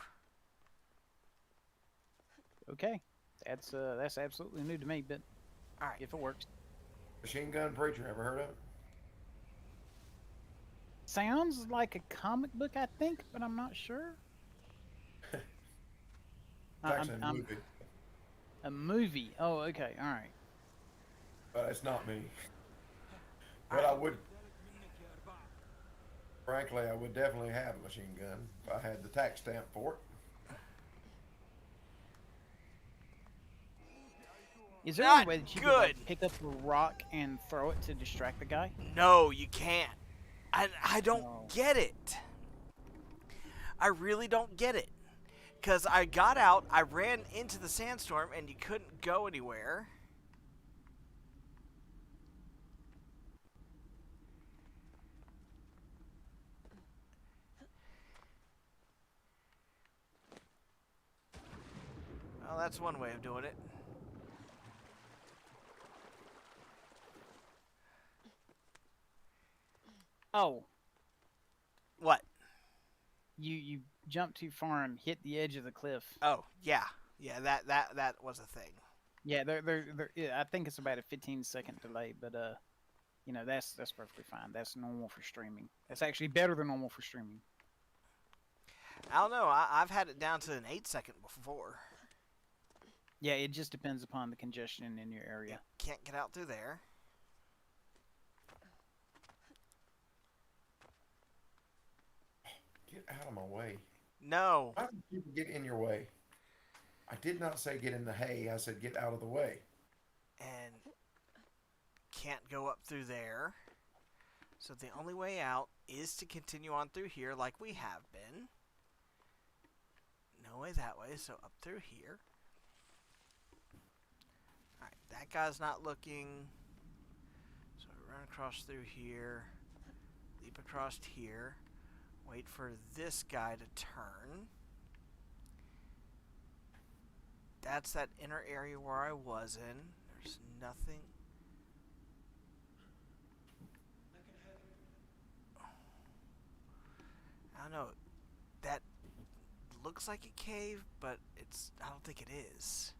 Okay. That's absolutely new to me, but All right. if it works. Machine gun preacher, ever heard of it? Sounds like a comic book, I think, but I'm not sure. It's actually a movie, A movie. Oh, okay. All right. but it's not me. But I would, frankly, I would definitely have a machine gun if I had the tax stamp for it. Is there Not any way that you could good. like, pick up a rock and throw it to distract the guy? No, you can't. I don't No. get it. I really don't get it. Because I got out, I ran into the sandstorm, and you couldn't go anywhere. Well, that's one way of doing it. Oh, What? you jumped too far and hit the edge of the cliff. Oh, yeah. Yeah, that was a thing. Yeah, I think it's about a 15-second delay, but you know, that's perfectly fine. That's normal for streaming. That's actually better than normal for streaming. I don't know. I've had it down to an 8-second before. Yeah, it just depends upon the congestion in your area. Can't get out through there. Get out of my way. No. Why did people get in your way? I did not say get in the hay. I said get out of the way. And can't go up through there. So the only way out is to continue on through here like we have been. No way that way, so up through here. Alright, that guy's not looking. So we run across through here. Leap across here. Wait for this guy to turn. That's that inner area where I was in. There's nothing. I don't know. That looks like a cave, but I don't think it is.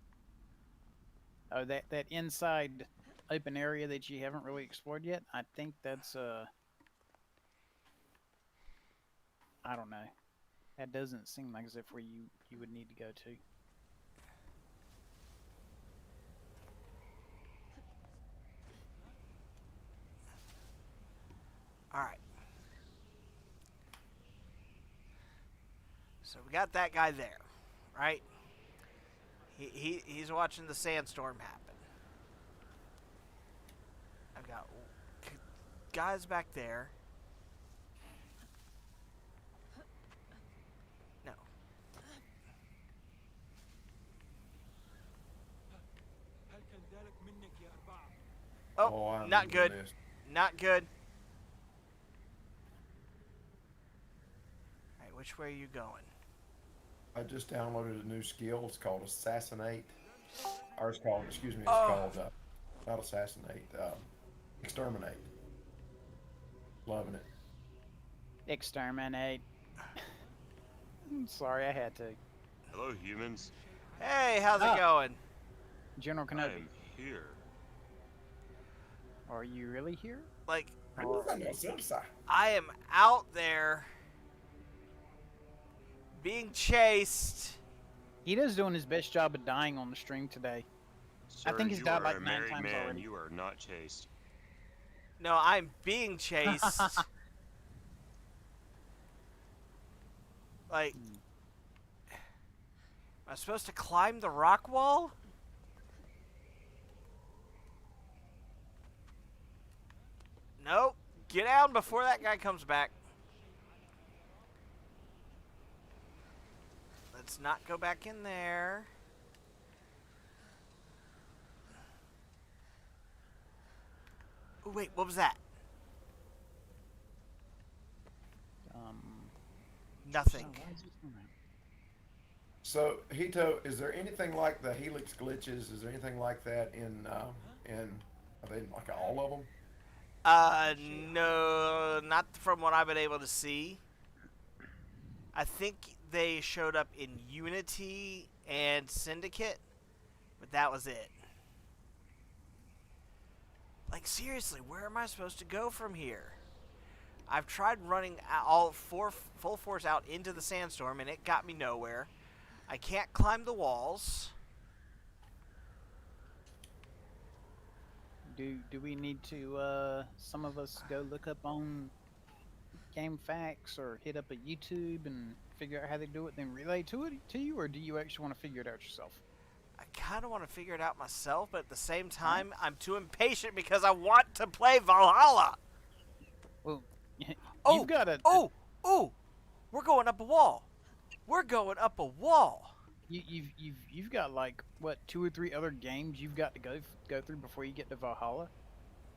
Oh, that inside open area that you haven't really explored yet. I think that's I don't know. That doesn't seem like as if where you would need to go to. Alright. So we got that guy there, right? He's watching the sandstorm happen. I've got guys back there. No. Oh, I'm not doing good. this. Not good. Alright, which way are you going? I just downloaded a new skill. It's called Assassinate. Or it's called, excuse me, it's Oh. called not assassinate, exterminate. Loving it. Exterminate. I'm sorry, I had to. Hello, humans. Hey, how's it going? General I Kenobi, am here. are you really here? Like, Oh. I am out there being chased. He does doing his best job of dying on the stream today. Sir, think he's you died are like a 9 married times man. already. You are not chased. No, I'm being chased. Like, am I supposed to climb the rock wall? Nope. Get down before that guy comes back. Let's not go back in there. Oh, wait, what was that? Nothing. Oh, why is this doing that? So, Hito, is there anything like the helix glitches? Is there anything like that in are they like all of them? No, not from what I've been able to see. I think they showed up in Unity and Syndicate, but that was it. Like, seriously, where am I supposed to go from here? I've tried running full force out into the sandstorm, and it got me nowhere. I can't climb the walls. Do we need to some of us go look up on Game Facts or hit up a YouTube and figure out how they do it, then relay to you, or do you actually want to figure it out yourself? I kind of want to figure it out myself, but at the same time, I'm too impatient because I want to play Valhalla. Well, Oh, you've got to. Oh! We're going up a wall. We're going up a wall. You've got like what 2 or 3 other games you've got to go through before you get to Valhalla,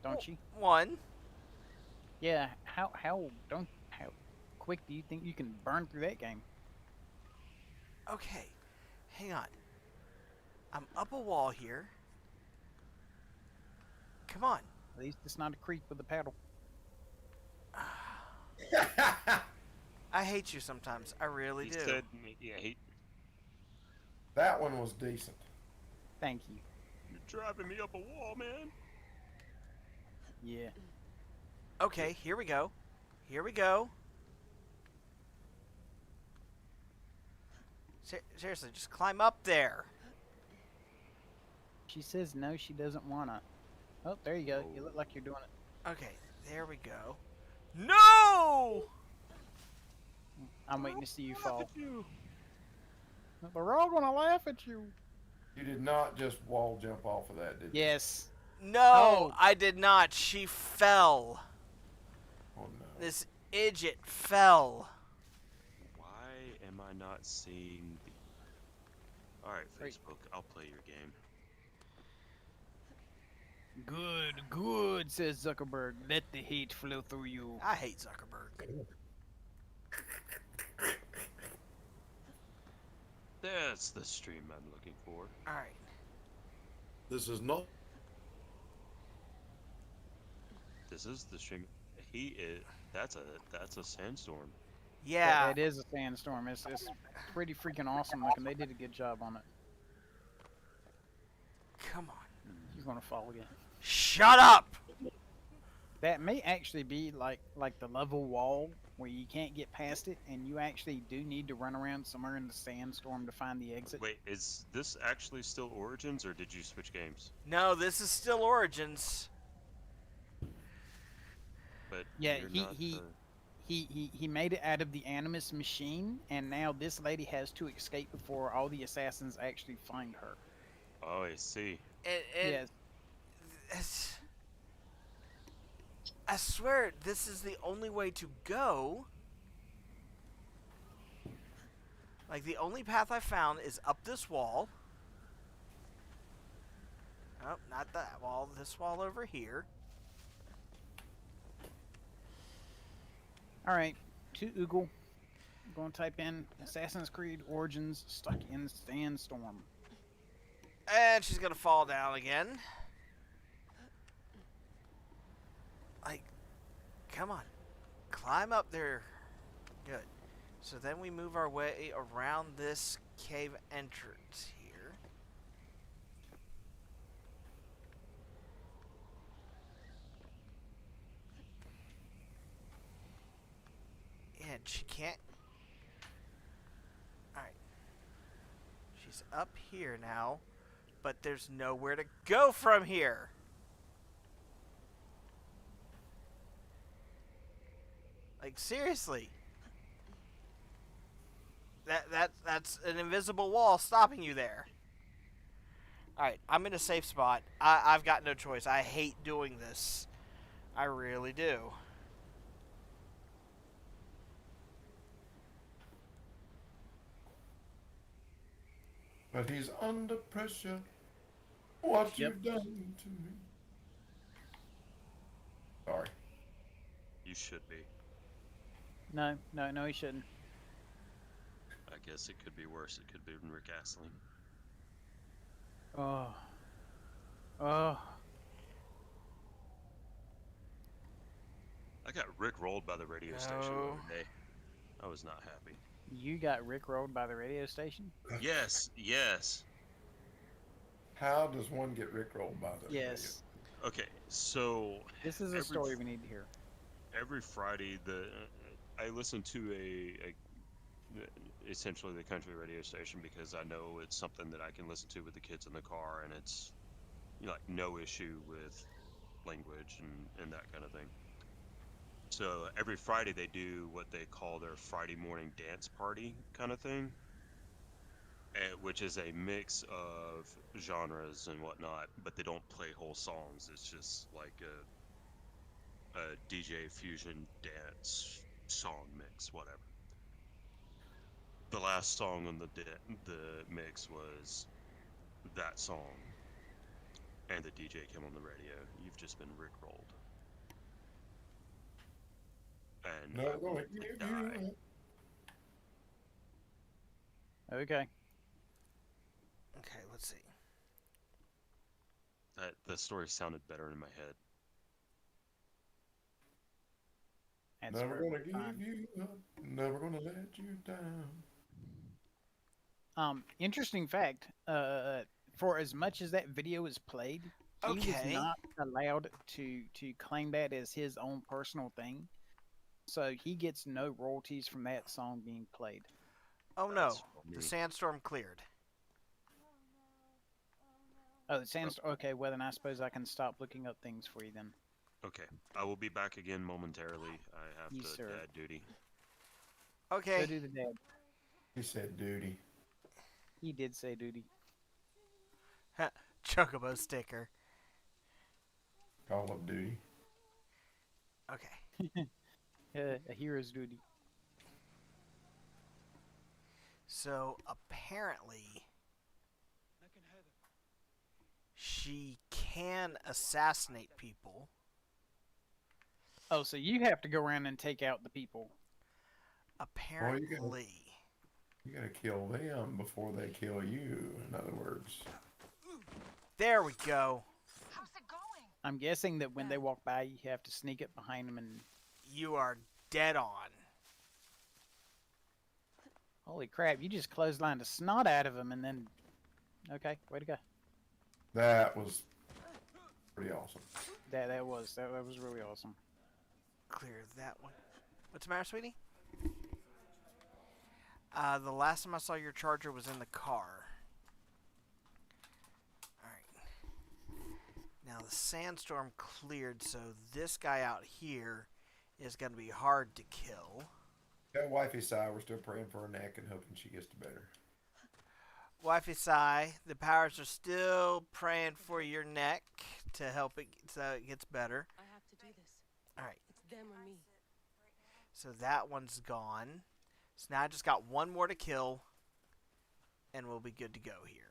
don't you? One. Yeah. How quick do you think you can burn through that game? Okay, hang on. I'm up a wall here. Come on. At least it's not a creek with a paddle. I hate you sometimes. I really He do. said, yeah, That one was decent. Thank you. you're driving me up a wall, man. Yeah. Okay, here we go. Here we go. Seriously, just climb up there. She says no, she doesn't wanna. Oh, there you go. You look like you're doing it. Okay, there we go. No! I'm waiting to see you fall. They're all gonna laugh at you. You did not just wall jump off of that, did you? Yes. No, Oh. I did not. She fell. Oh no. This idiot fell. Why am I not seeing the... Alright, Facebook, I'll play your game. Good, says Zuckerberg. Let the hate flow through you. I hate Zuckerberg. That's the stream I'm looking for. Alright. This is not. This is the stream. He is... That's a sandstorm. Yeah. It is a sandstorm. It's pretty freaking awesome looking. They did a good job on it. Come on. You're gonna fall again. Shut up! That may actually be like the level wall where you can't get past it, and you actually do need to run around somewhere in the sandstorm to find the exit. Wait, is this actually still Origins, or did you switch games? No, this is still Origins. But Yeah, you're he not he, the... he made it out of the Animus machine, and now this lady has to escape before all the assassins actually find her. Oh, I see. Yes. I swear, this is the only way to go. Like, the only path I found is up this wall. Oh, not that wall. This wall over here. Alright, to Oogle. I'm going to type in Assassin's Creed Origins stuck in sandstorm. And she's gonna fall down again. Like, come on. Climb up there. Good. So then we move our way around this cave entrance here. And she can't. Alright. She's up here now. But there's nowhere to go from here. Like, seriously. That's an invisible wall stopping you there. Alright, I'm in a safe spot. I've got no choice. I hate doing this. I really do. But he's under pressure. What Yep. you've done to me. Sorry. You should be. No, he shouldn't. I guess it could be worse. It could be Rick Astley. Oh. Oh. I got Rick rolled by the radio station the other day. I was not happy. You got rickrolled by the radio station? Yes, yes. How does one get rickrolled by the Yes. Okay, so This is a story we need to hear. every Friday, I listen to essentially the country radio station because I know it's something that I can listen to with the kids in the car, and it's like no issue with language and that kind of thing. So every Friday they do what they call their Friday morning dance party kind of thing, which is a mix of genres and whatnot, but they don't play whole songs. It's just like a DJ fusion dance song mix, whatever. The last song on the mix was that song, and the DJ came on the radio. You've just been rickrolled. And No, I go will ahead. die. Okay. Okay, let's see. The story sounded better in my head. That's Never where gonna we're fine. give you up. Never gonna let you down. Interesting fact. For as much as that video is played, he was Okay. not allowed to claim that as his own personal thing. So he gets no royalties from that song being played. Oh no, That's the me. sandstorm cleared. Oh, it sounds okay. Well, then I suppose I can stop looking up things for you then. Okay, I will be back again momentarily. I have Yes, to sir. dad duty. Go Okay. do the dad. He said duty. He did say duty. Chocobo sticker. Call of Duty. Okay. A hero's duty. So apparently she can assassinate people. Oh, so you have to go around and take out the people. Apparently. You gotta kill them before they kill you, in other words. There we go. How's it going? I'm guessing that when they walk by, you have to sneak up behind them and... You are dead on. Holy crap, you just clotheslined the snot out of them and then... Okay, way to go. That was pretty awesome. That was really awesome. Clear that one. What's the matter, sweetie? The last time I saw your charger was in the car. Alright. Now the sandstorm cleared, so this guy out here is going to be hard to kill. Tell Wifey Sai we're still praying for her neck and hoping she gets to better. Wifey Sai, the powers are still praying for your neck to help it so it gets better. I have to do this. Alright, It's them or me. so that one's gone. So now I just got one more to kill, and we'll be good to go here.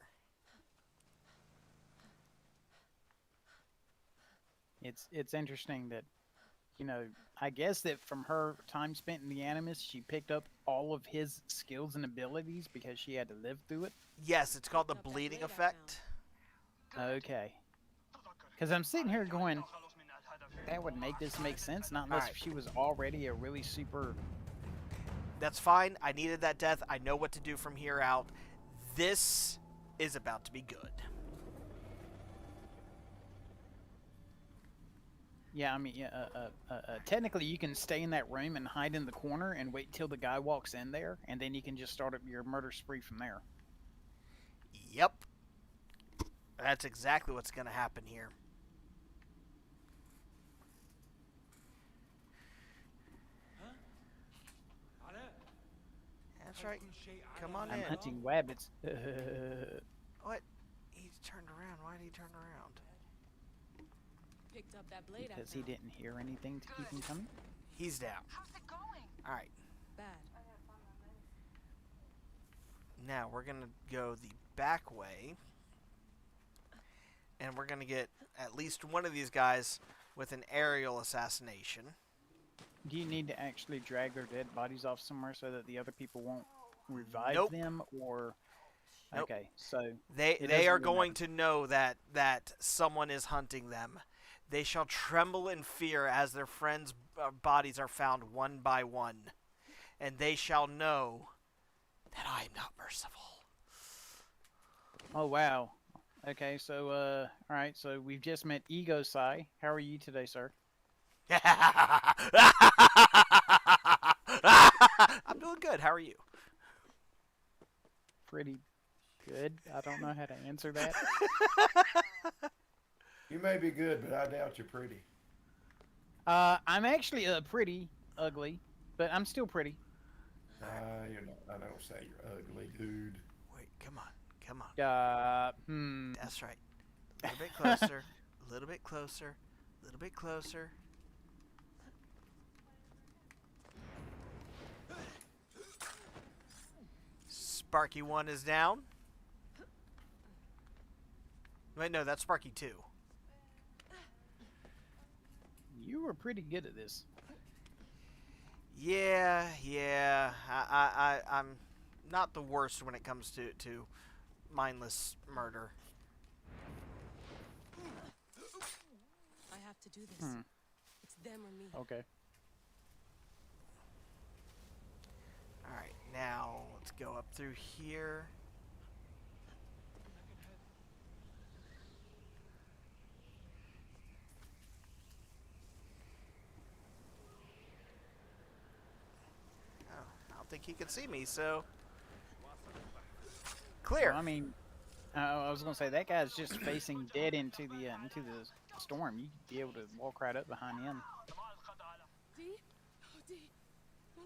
It's interesting that, you know, I guess that from her time spent in the Animus, she picked up all of his skills and abilities because she had to live through it. Yes, it's called the Up that bleeding blade I effect. Okay. Because I'm sitting here going, that would make this make sense, not unless Alright. she was already a really super. That's fine. I needed that death. I know what to do from here out. This is about to be good. Yeah, I mean, technically you can stay in that room and hide in the corner and wait till the guy walks in there, and then you can just start up your murder spree from there. Yep. That's exactly what's going to happen here. That's right. Come on I'm in. hunting rabbits. What? He's turned around. Why did he turn around? Picked up that blade Because he didn't hear anything to keep him coming. He's down. How's it going? All right. Bad. Now we're going to go the back way. And we're going to get at least one of these guys with an aerial assassination. Do you need to actually drag their dead bodies off somewhere so that the other people won't revive Nope. them, or? Nope. Okay, so They it are doesn't going matter. to know that someone is hunting them. They shall tremble in fear as their friends' bodies are found one by one. And they shall know that I am not merciful. Oh wow. Okay, so all right, so we've just met Ego Sai. How are you today, sir? I'm doing good. How are you? Pretty good. I don't know how to answer that. You may be good, but I doubt you're pretty. I'm actually pretty ugly, but I'm still pretty. You're not. I don't say you're ugly, dude. Wait, come on. Come on. That's right. A little bit closer. A little bit closer. A little bit closer. Sparky 1 is down. Wait, no, that's Sparky 2. You were pretty good at this. Yeah. I'm not the worst when it comes to mindless murder. I have to do this. It's them or me. Okay. Alright, now let's go up through here. Oh, I don't think he can see me, so... Clear! Well, I mean, I was gonna say that guy's just facing dead into the storm. You'd be able to walk right up behind him. D? Oh, D. No.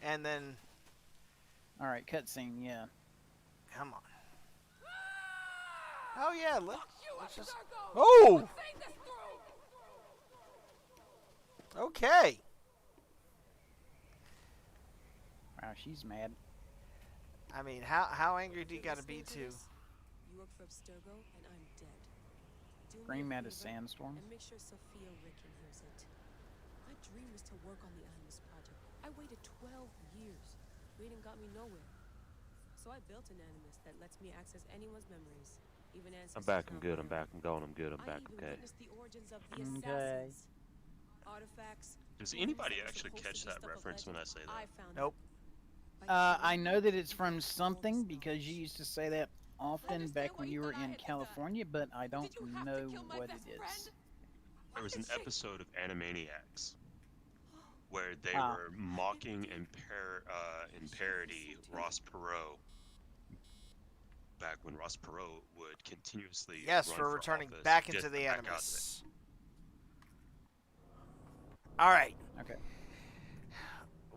And then... All right, cutscene. Yeah. Come on. Oh yeah, let's just... Oh! Okay! Wow, she's mad. I mean, how angry do you gotta be to... You work for Abstergo, and I'm dead. Do me Green a Mad favor is Sandstorm. And make sure Sophia Ricken hears it. My dream was to work on the Animus project. I waited 12 years. Waiting got me nowhere. So I built an Animus that lets me access anyone's memories, even ancestors. I'm back. I'm not good. I'm mine. back. I'm gone. I'm good. I'm back. I even Okay. witnessed the origins of the Okay. assassins. Artifacts. Does memories anybody that was actually supposed to catch be that stuff of reference when I legend. say I that? found Nope. it. By I know that it's from all the something stuff. because you used to say that often back when you were in California, but I don't you have to know kill my what best it is. friend? There was an Fucking shit. episode of Animaniacs where they Ah. were mocking and parody Ross Perot. Back when Ross Perot would continuously Yes, run for returning office back just into to the back out of it. Animus. Alright. Okay.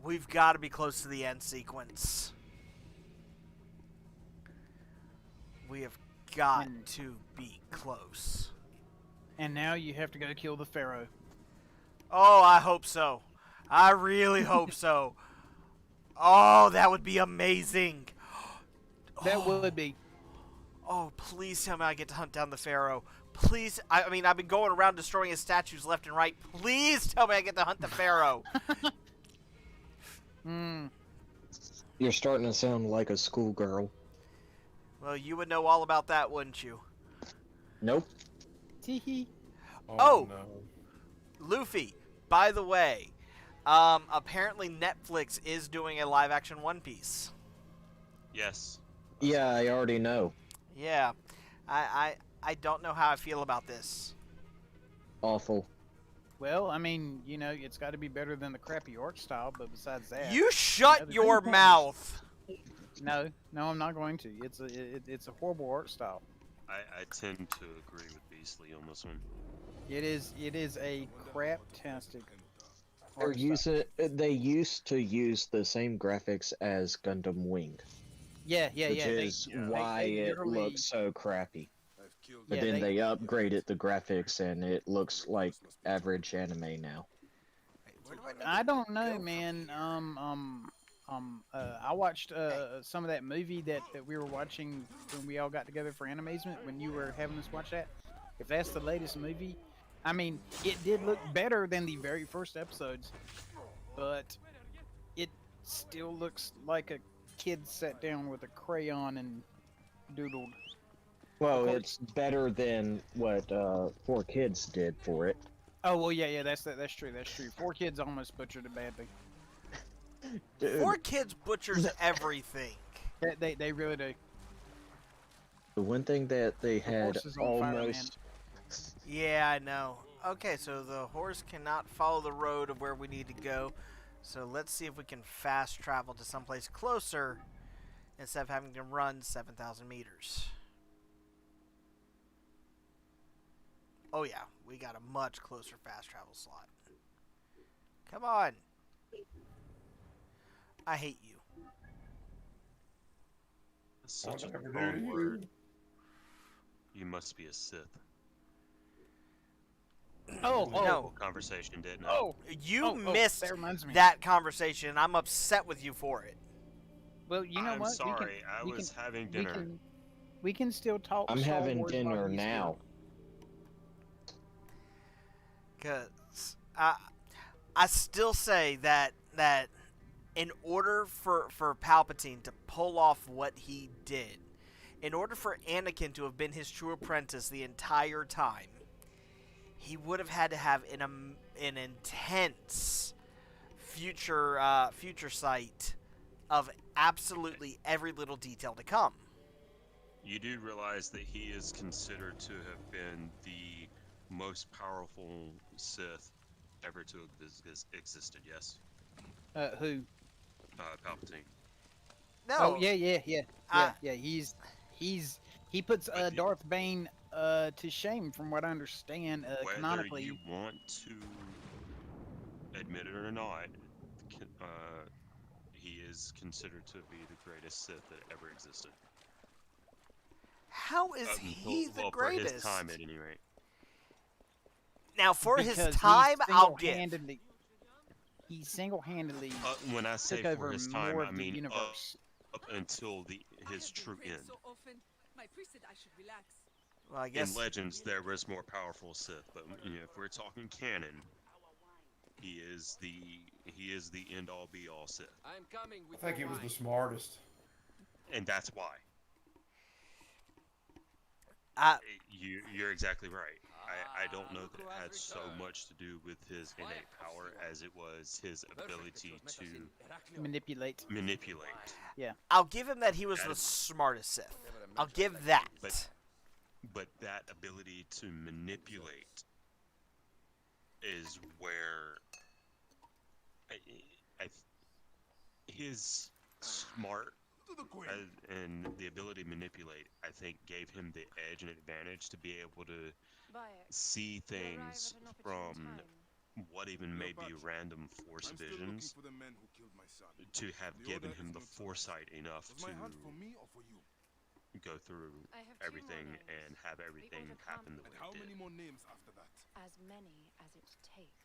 We've got to be close to the end sequence. We have got And- to be close. And now you have to go kill the Pharaoh. Oh, I hope so. I really hope so. Oh, that would be amazing. That would be. Oh, please tell me I get to hunt down the Pharaoh. Please, I mean, I've been going around destroying his statues left and right. Please tell me I get to hunt the Pharaoh. Hmm. You're starting to sound like a schoolgirl. Well, you would know all about that, wouldn't you? Nope. Teehee. Oh! No. Luffy, by the way, apparently Netflix is doing a live-action One Piece. Yes. Yeah, I already know. Yeah, I don't know how I feel about this. Awful. Well, I mean, you know, it's got to be better than the crappy art style, but besides that, You shut the your thing- mouth. No, I'm not going to. It's a horrible art style. I tend to agree with Beastly on this one. It is a craptastic They're art style. they used to use the same graphics as Gundam Wing, Yeah, which is why they it literally- looks so crappy. But Yeah, then they upgraded the graphics and it looks like average anime now. I don't know, man. I watched some of that movie that we were watching when we all got together for Animazement when you were having us watch that. If that's the latest movie, I mean, it did look better than the very first episodes, but it still looks like a kid sat down with a crayon and doodled. Well, it's better than what 4Kids did for it. Oh well, yeah, that's true. 4Kids almost butchered it badly. Dude, 4Kids butchers everything. They really do. the one thing that they had horse is on fire, man. almost Yeah, I know. Okay, so the horse cannot follow the road of where we need to go. So let's see if we can fast travel to someplace closer instead of having to run 7,000 meters. Oh yeah, we got a much closer fast travel slot. Come on. I hate you. That's such a Whatever, strong dude. word. You must be a Sith. Oh, We had no. a whole conversation, didn't I? Oh, You oh, missed that reminds me. that conversation, and I'm upset with you for it. Well, you know I'm what? sorry. I was having dinner. We can still talk. I'm Star having Wars dinner while we now. Because I still say that in order for Palpatine to pull off what he did, in order for Anakin to have been his true apprentice the entire time, he would have had to have an intense future sight of absolutely every little detail to come. You do realize that he is considered to have been the most powerful Sith ever to have existed, yes? Who? Palpatine. No. Oh yeah. I- He puts But the- Darth Bane to shame, from what I understand. Whether Canonically, you want to admit it or not, he is considered to be the greatest Sith that ever existed. How is he the well, greatest? For his time, at any rate. Now, for because his he time, I'll give. He single-handedly When I say took for over his more time, of I the mean universe. up until his true end. Well, I guess In Legends, there was more powerful Sith, but if we're talking canon, he is the end-all be-all Sith, I think he was the smartest. and that's why. You're exactly right. I don't know that it had so much to do with his innate power as it was his ability to manipulate. I'll give him that he was the smartest Sith. I'll give that. But that ability to manipulate is where his smart and the ability to manipulate, I think, gave him the edge and advantage to be able to see things from what even may be random force visions, to have given him the foresight enough to go through everything and have everything happen the way How it many did. more names after that? As many as it takes.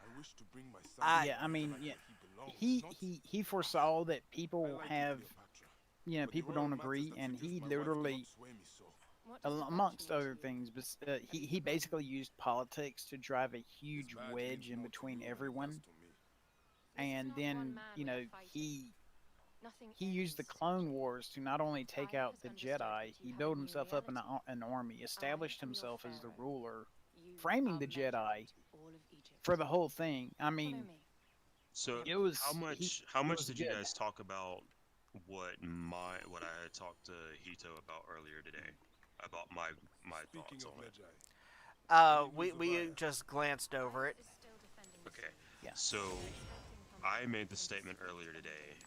I wish to bring my son. Yeah, I mean, back yeah, where he belongs, he foresaw that I people like have, Cleopatra, but people the royal don't matters agree, that and seduce he my wife do literally, not sway me so. What does the amongst watch other need? things, but he basically used politics to drive a huge This badge wedge means in more to between you than it everyone. does to me. And not one then, man with a fighter. he he used the Clone Wars to not only take out the Jedi, he built himself up an army, established himself as the ruler, framing the Jedi for the whole thing. I mean, So it was how it much was did you good. guys talk about what I had talked to Hito about earlier today about my thoughts on it? We just glanced over it. Okay. Yeah. So I made the statement earlier today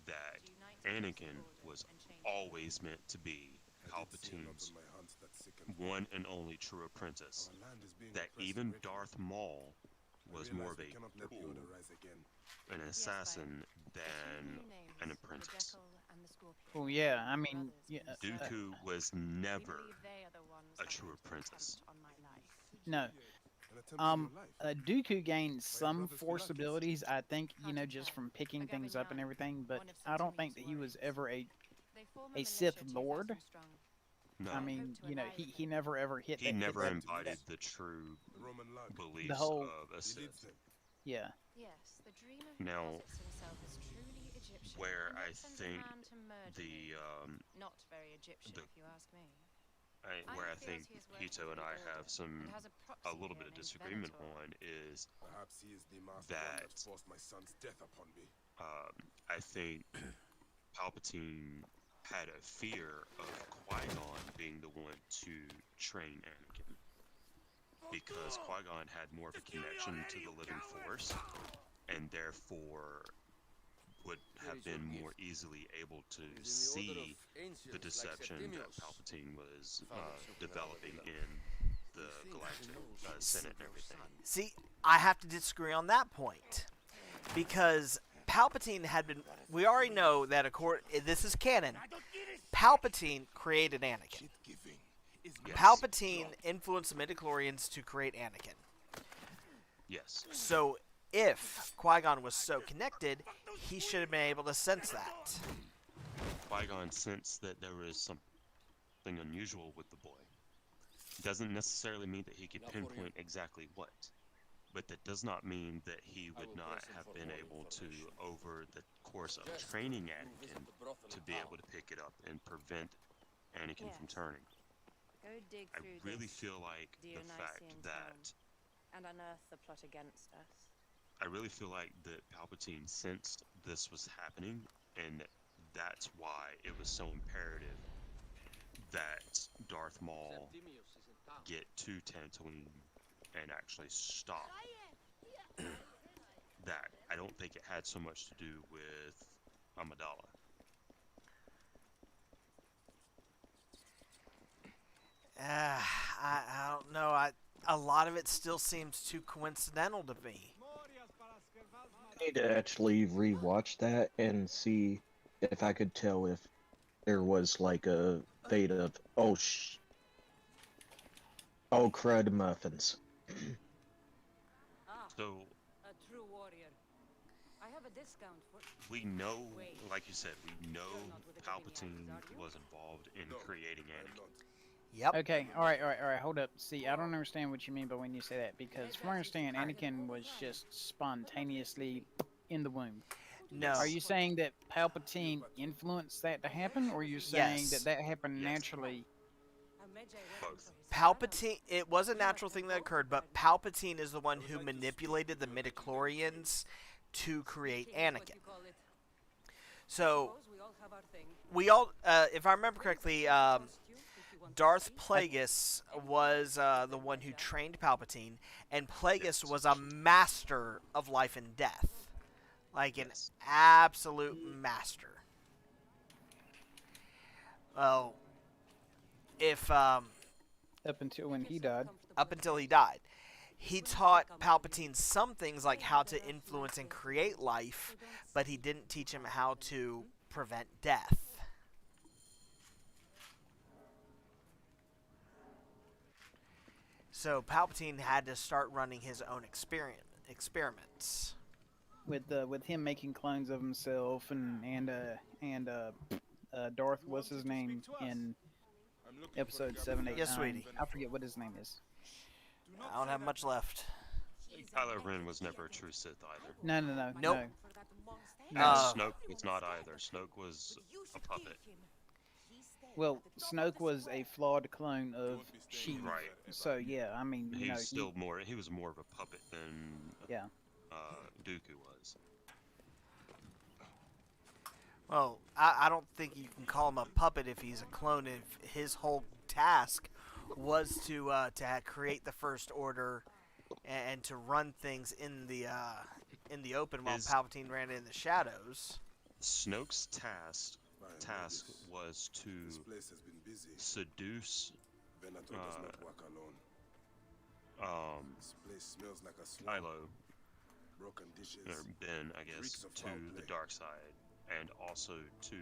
that Anakin was always meant to be Palpatine's one and only true apprentice. That even Darth Maul was more of a tool, an assassin, than an apprentice. Well, yeah. I mean, yeah, Dooku was never a true apprentice. no. Dooku gained some Force abilities, I think, just from picking things up and everything, but I don't think that he was ever a Sith Lord. No. I mean, he never ever hit He that. never hit embodied that, the true the beliefs whole, of a Sith. yeah. Now, where I think the where I think Hito and I have a little bit of disagreement on is that I think Palpatine had a fear of Qui-Gon being the one to train Anakin, because Qui-Gon had more of a connection to the living Force, and therefore would have been more easily able to see the deception that Palpatine was developing in the Galactic Senate and everything. See, I have to disagree on that point because Palpatine had been. We already know that this is canon. Palpatine created Anakin. Yes. Palpatine influenced the midichlorians to create Anakin. Yes. So if Qui-Gon was so connected, he should have been able to sense that. Qui-Gon sensed that there was something unusual with the boy. Doesn't necessarily mean that he could pinpoint exactly what, but that does not mean that he would not have been able to, over the course of training Anakin, to be able to pick it up and prevent Anakin from turning. I really feel like the fact that and unearth the plot against us. I really feel like that Palpatine sensed this was happening, and that's why it was so imperative that Darth Maul get to Tatooine and actually stop. That I don't think it had so much to do with Amidala. I don't know. A lot of it still seems too coincidental to me. I need to actually rewatch that and see if I could tell if there was like a fate of oh crud muffins. So A true warrior. I have a discount for. we know, like you said, we know Palpatine was involved in creating Anakin. Yep. Okay, all right, hold up. See, I don't understand what you mean by when you say that, because from what I understand, Anakin was just spontaneously in the womb. No. Are you saying that Palpatine influenced that to happen, or are you saying Yes. that happened naturally? Both. Palpatine, it was a natural thing that occurred, but Palpatine is the one who manipulated the midichlorians to create Anakin. So, if I remember correctly, Darth Plagueis was the one who trained Palpatine, and Plagueis was a master of life and death. Like an absolute master. Well, if Up until when he died. up until he died, he taught Palpatine some things like how to influence and create life, but he didn't teach him how to prevent death. So Palpatine had to start running his own experiments. With him making clones of himself and Darth, what's his name in episode 7, 8, Yes, 9? sweetie. I forget what his name is. I don't have much left. Kylo Ren was never a true Sith either. No, no, no, Nope. no. And No. Snoke was not either. Snoke was a puppet. Well, Snoke was a flawed clone of Sheev. Right. So yeah, I mean, you know, He's still more. He was more of a puppet than yeah. Dooku was. Well, I don't think you can call him a puppet if he's a clone. If his whole task was to create the First Order and to run things in the open while Palpatine ran in the shadows. Snoke's task was to seduce Kylo, or Ben, I guess, to the dark side, and also to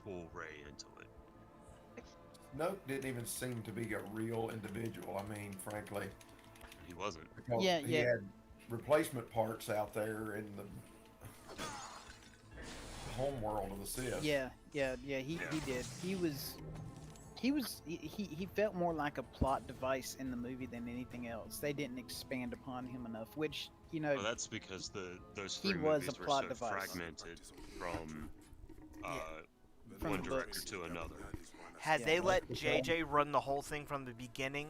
pull Rey into it. Snoke didn't even seem to be a real individual. I mean, frankly, he wasn't. Yeah, he had replacement parts out there in the home world of the Sith. Yeah. He did. He felt more like a plot device in the movie than anything else. They didn't expand upon him enough, which, you know. Well, that's because those he three was movies a were plot so device. fragmented from From one the director books. to another. Had they let JJ run the whole thing from the beginning,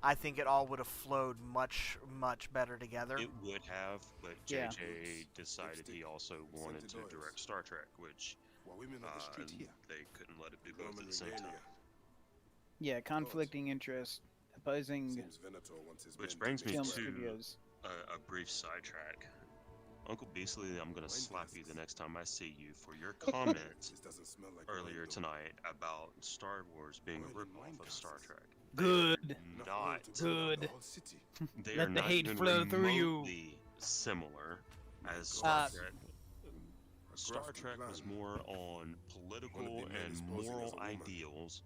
I think it all would have flowed much, much better together. It would have, but Yeah. JJ decided he also wanted to direct Star Trek, which they couldn't let him do both at the same time. Yeah, conflicting interest, opposing Which brings me film to studios. a brief sidetrack. Uncle Beasley, I'm gonna slap you the next time I see you for your comment earlier tonight about Star Wars being a ripoff of Star Trek. Good. Not Good. They Let are the not hate even flow through you. remotely similar as Star Trek. Star Trek was more on political and moral ideals,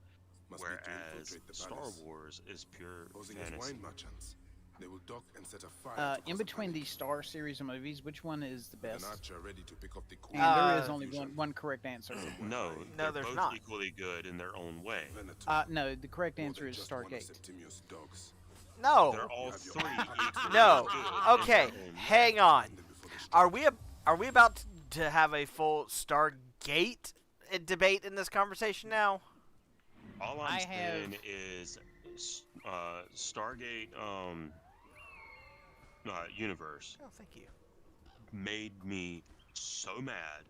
whereas Star Wars is pure fantasy. They will dock and set a fire to In between the Star series of movies, which one is the best? ready to pick up the And there is only one correct answer. No, No, they're there's both not. equally good in their own way. No, the correct answer is Stargate. No. They're all three equally No. good. Okay, hang on. Are we about to have a full Stargate debate in this conversation now? All I'm saying is Stargate universe Oh, thank you. made me so mad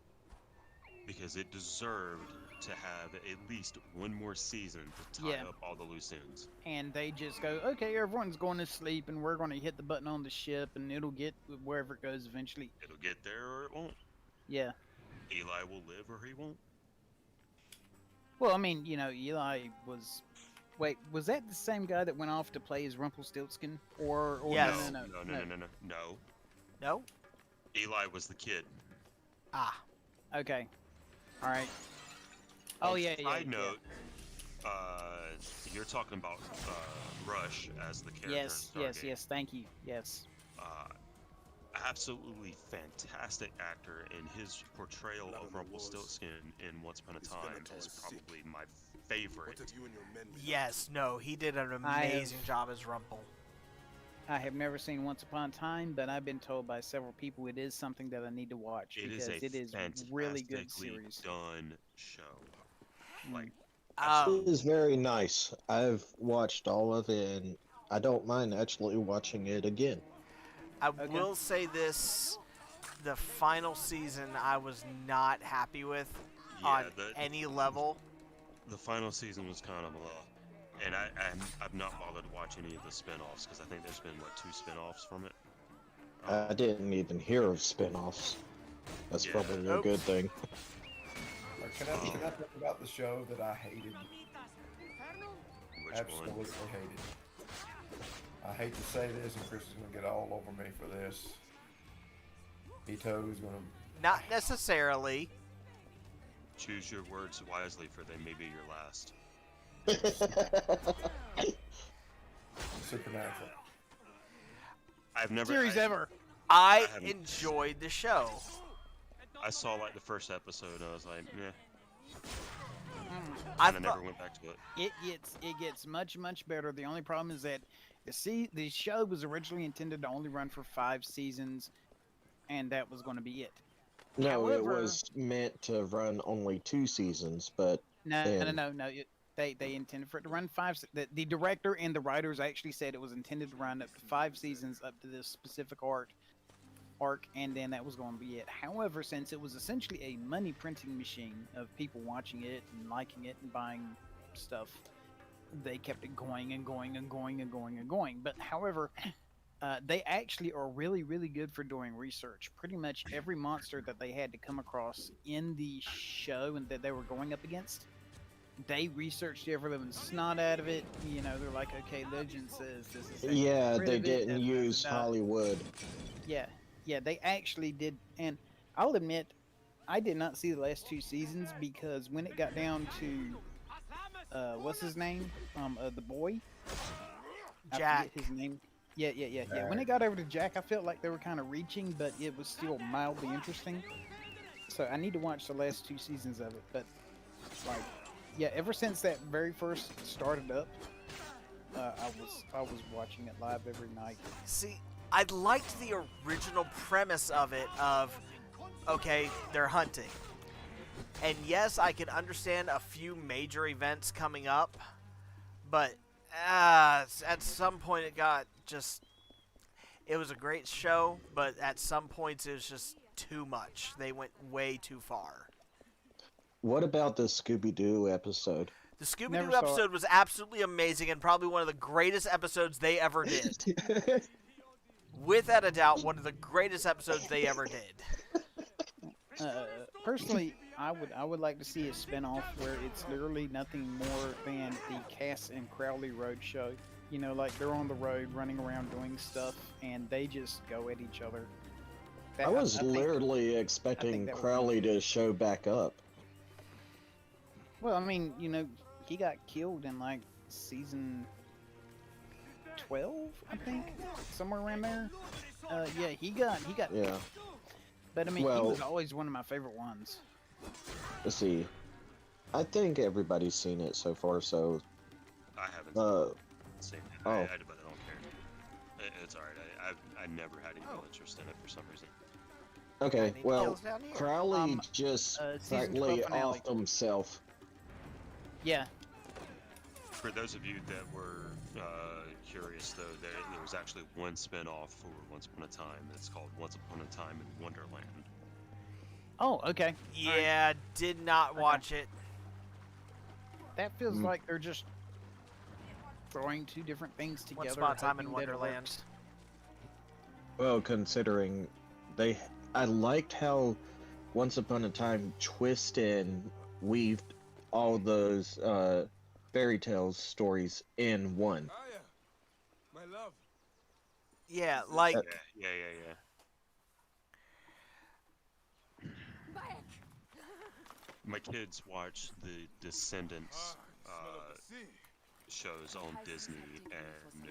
because it deserved to have at least one more season to tie Yeah. up all the loose ends. And they just go, okay, everyone's going to sleep, and we're going to hit the button on the ship, and it'll get wherever it goes eventually. It'll get there or it won't. Yeah. Eli will live or he won't. Well, I mean, you know, Eli was. Wait, was that the same guy that went off to play as Rumpelstiltskin? Or Yes. No. No? Eli was the kid. Ah. Okay. All right. Oh yeah. Side note, you're talking about Rush as the character. Yes. in Yes. Stargate. Yes. Thank you. Yes. Absolutely fantastic actor, and his portrayal of Rumpelstiltskin in Once Upon a Time is probably my favorite. Yes. No. He did an amazing job as Rumpel. I have never seen Once Upon a Time, but I've been told by several people it is something that I need to watch because it is really good series. Done show. Like It is very nice. I've watched all of it, and I don't mind actually watching it again. I will say this: the final season I was not happy with on any level. The final season was kind of and I've not bothered to watch any of the spin-offs because I think there's been what 2 spin-offs from it. I didn't even hear of spin-offs. That's probably a good thing. Can I talk about the show that I hated? Which Absolutely one? hated. I hate to say this, and Chris is going to get all over me for this. Ito is going to... Not necessarily. Choose your words wisely, for they may be your last. Supernatural. I've never... Series ever. I enjoyed the show. I saw like the first episode and I was like, meh. I And I never went back to it. It gets much better. The only problem is that The show was originally intended to only run for 5 seasons, and that was going to be it. No, it However, was meant to run only 2 seasons, but then no. They intended for it to run the director and the writers actually said it was intended to run up to 5 seasons up to this specific arc, and then that was going to be it. However, since it was essentially a money printing machine of people watching it and liking it and buying stuff, they kept it going and going and going and going and going. But however, they actually are really, really good for doing research. Pretty much every monster that they had to come across in the show and that they were going up against, they researched every living snot out of it. You know, they're like, okay, legend says this is. yeah, they didn't use Hollywood. Yeah, they actually did. And I'll admit, I did not see the last 2 seasons because when it got down to, what's his name? The boy? Jack. I forget his name. Yeah. When it got over to Jack, I felt like they were kind of reaching, but it was still mildly interesting. So I need to watch the last 2 seasons of it. But, like, yeah, ever since that very first started up, I was watching it live every night. See, I liked the original premise of it of, okay, they're hunting. And yes, I could understand a few major events coming up, but at some point it got just, it was a great show, but at some points it was just too much. They went way too far. What about the Scooby-Doo episode? The Scooby-Doo episode was absolutely amazing and probably one of the greatest episodes they ever did. Without a doubt, one of the greatest episodes they ever did. Personally, I would like to see a spin-off where it's literally nothing more than the Cass and Crowley Road show. You know, like they're on the road running around doing stuff and they just go at each other. I was literally expecting Crowley to show back up. Well, I mean, you know, he got killed in like season 12, I think, somewhere around there. Yeah, he got. Yeah. But I mean, he was always one of my favorite ones. Let's see. I think everybody's seen it so far, so. I haven't seen it. Oh. I but I don't care. It's alright. I never had any real interest in it for some reason. Okay, well, Crowley just practically finale. offed himself. Yeah. For those of you that were curious, though, there was actually one spin-off for Once Upon a Time. It's called Once Upon a Time in Wonderland. Oh, okay. Yeah, did not watch it. That feels like they're just throwing two different things together. Once Upon a Time in hoping that it Wonderland. works. Well, considering I liked how Once Upon a Time twisted and weaved all those fairy tales stories in one. My love. Yeah, like Yeah. My kids watch the Descendants shows on Disney, and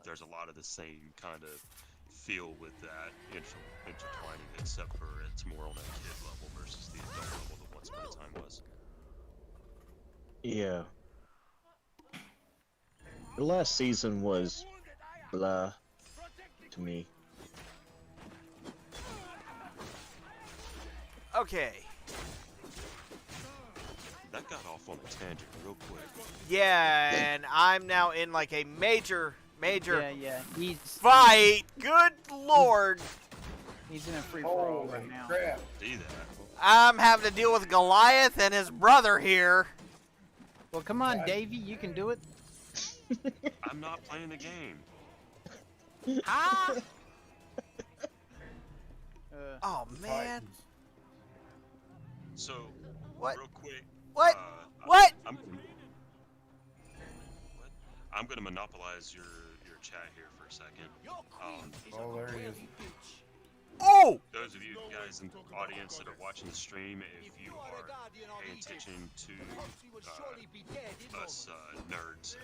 there's a lot of the same kind of feel with that intertwining, except for it's more on a kid level versus the adult level that Once Upon a Time was. Yeah. The last season was blah to me. okay. That got off on a tangent real quick. Yeah, and I'm now in like a major Yeah. fight. Good lord. He's in a free-for-all right now. Crap. See that? I'm having to deal with Goliath and his brother here. Well, come on, Davey, you can do it. I'm not playing the game. Ah! Oh man. So, What? real quick. What? What? I'm gonna monopolize your chat here for a second. Oh, there he is. Oh! Those of you guys in the audience that are watching the stream, if you are paying attention to us nerds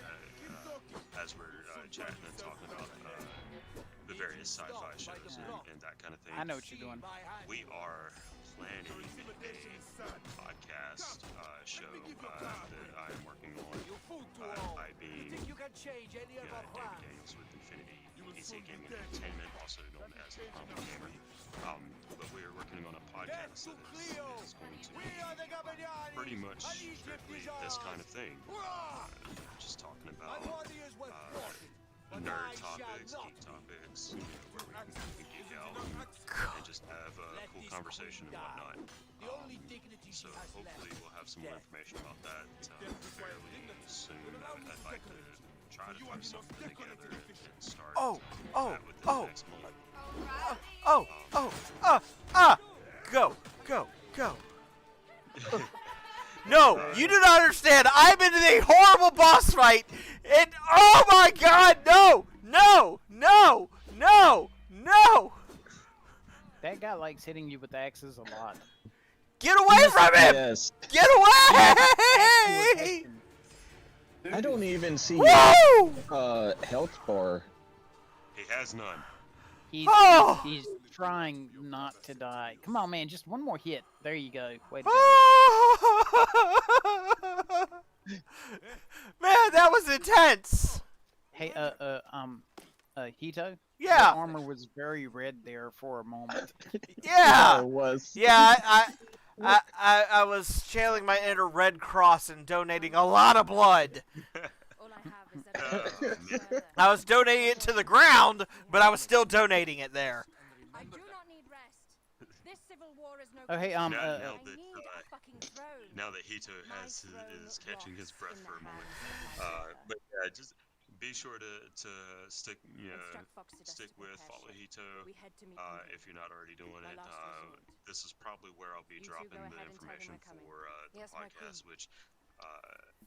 as we're chatting and talking about the various sci-fi shows and that kind of thing, I know what you're doing. we are planning a podcast show that I am working on. I being David Games with Infinity PC Gaming Entertainment, also known as the Humble Gamer. But we are working on a podcast that is going to be pretty much strictly this kind of thing. Just talking about nerd topics, geek topics, where we can geek out and just have a cool conversation and whatnot. So hopefully we'll have some more information about that fairly soon. I'd like to try to put something together and start that within the next month. Go. No, you do not understand. I'm in a horrible boss fight, and oh my god, no! That guy likes hitting you with axes a lot. Get away from him! Yes. Get away! I don't even see health bar. He has none. He's trying not to die. Come on, man, just one more hit. There you go. Way to go. Man, that was intense. Hey, Hito? Yeah. Your armor was very red there for a moment. Yeah. It was. Yeah, I was channeling my inner Red Cross and donating a lot of blood. I was donating it to the ground, but I was still donating it there. I do not need rest. This civil war is no Oh, hey, now that Hito is catching his breath for a moment, but yeah, just be sure to stick with follow Hito if you're not already doing it. This is probably where I'll be dropping the information for the podcast, which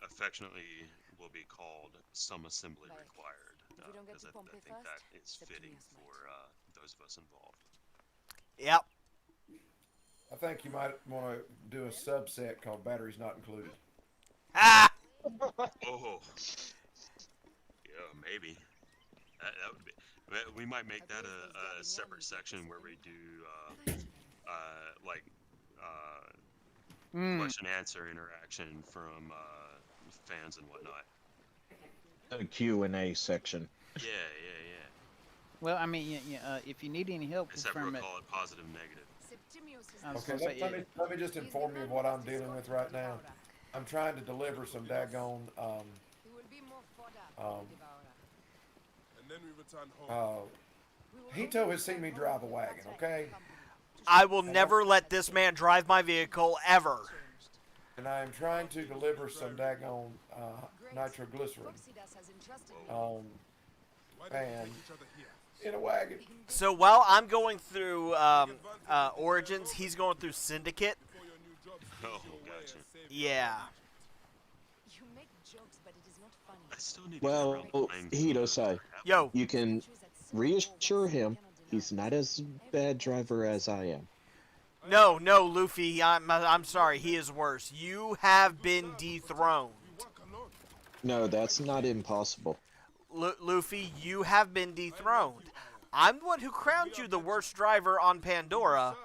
affectionately will be called Some Assembly Required, because I think that is fitting for those of us involved. Yep. I think you might want to do a subset called Batteries Not Included. Ah! Oh. Yeah, maybe. That would be. We might make that a separate section where we do question answer interaction from fans and whatnot. A Q&A section. Yeah. Well, I mean, if you need any help Except from we'll call it positive negative. Okay, let me just inform you of what I'm dealing with right now. I'm trying to deliver some daggone Hito has seen me drive a wagon, okay? I will never let this man drive my vehicle ever. And I am trying to deliver some daggone nitroglycerin. And in a wagon. So while I'm going through Origins, he's going through Syndicate. Oh, gotcha. Yeah. You make jokes, but it is not funny. I still need Well, Hito-sai, Yo. you can reassure him he's not as bad driver as I am. No, Luffy, I'm sorry, he is worse. You have been dethroned. No, that's not impossible. Luffy, you have been dethroned. I'm the one who crowned you the worst driver on Pandora.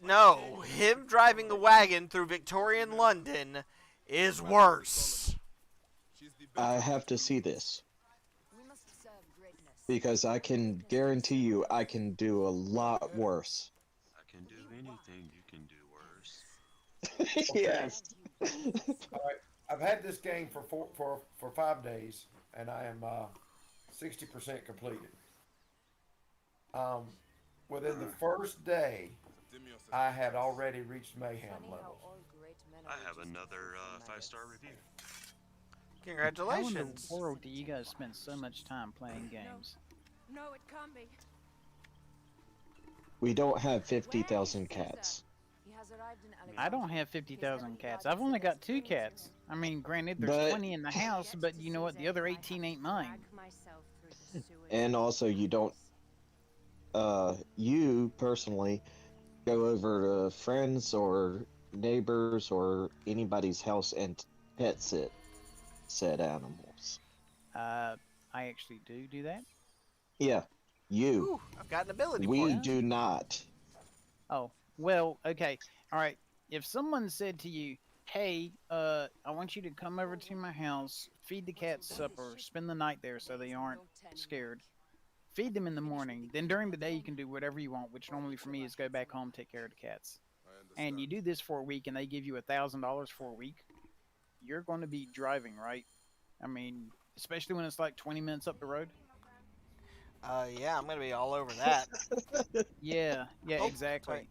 No, him driving a wagon through Victorian London is worse. I have to see this. Because I can guarantee you I can do a lot worse. I can do anything, you can do worse. Yes. All right. I've had this game for 5 days, and I am 60% completed. Within the first day, I had already reached mayhem levels. I have another 5-star review. Congratulations. How in the world do you guys spend so much time playing games? No, it can't be. We don't have 50,000 cats. I don't have 50,000 cats. I've only got 2 cats. I mean, granted, there's 20 in the house, but you know what? The other 18 ain't mine. And also, you don't, you personally go over to friends or neighbors or anybody's house and pet sit said animals. I actually do that. Yeah, you. Ooh, I've got an ability We point. do not. Oh, well, okay. All right. If someone said to you, "Hey, I want you to come over to my house, feed the cats supper, spend the night there so they aren't scared, feed them in the morning, then during the day you can do whatever you want," which normally for me is go back home, take care of the cats. And you do this for a week and they give you $1,000 for a week, you're going to be driving, right? I mean, especially when it's like 20 minutes up the road. Yeah, I'm gonna be all over that. Yeah, yeah, Oh, sorry. exactly.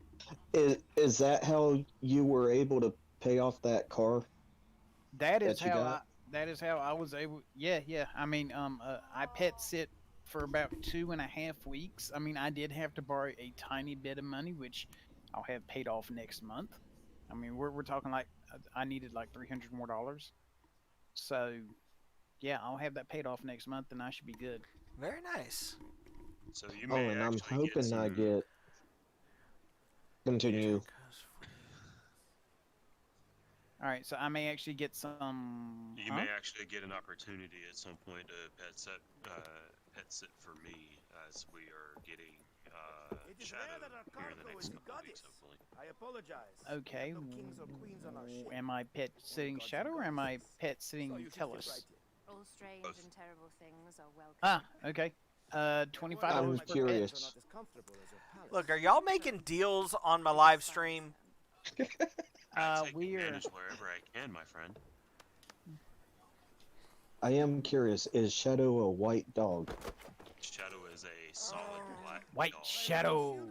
Is that how you were able to pay off that car That is that you how got? I was able. Yeah, yeah. I mean, I pet sit for about 2.5 weeks. I mean, I did have to borrow a tiny bit of money, which I'll have paid off next month. I mean, we're talking like I needed like $300 more. So yeah, I'll have that paid off next month, and I should be good. Very nice. So you Oh, may and I'm actually get hoping I some. get Yeah. continue. All right, so I may actually get some. You Huh? may actually get an opportunity at some point to pet sit for me, as we are getting It is Shadow rare that our here in the cargo next is couple of weeks, goddess. hopefully. I apologize. Okay. No kings or queens on our ship. Am I pet sitting gods and Shadow or am I goddesses. pet So sitting you should fit Tellus? right in. All strange Both. and terrible things are welcome. Ah, okay. $25 I'm per pet. curious. Are not as comfortable as your palace. Look, are y'all making deals on my live stream? I take We're advantage wherever I can, my friend. I am curious. Is Shadow a white dog? Shadow is a solid black White dog. Shadow.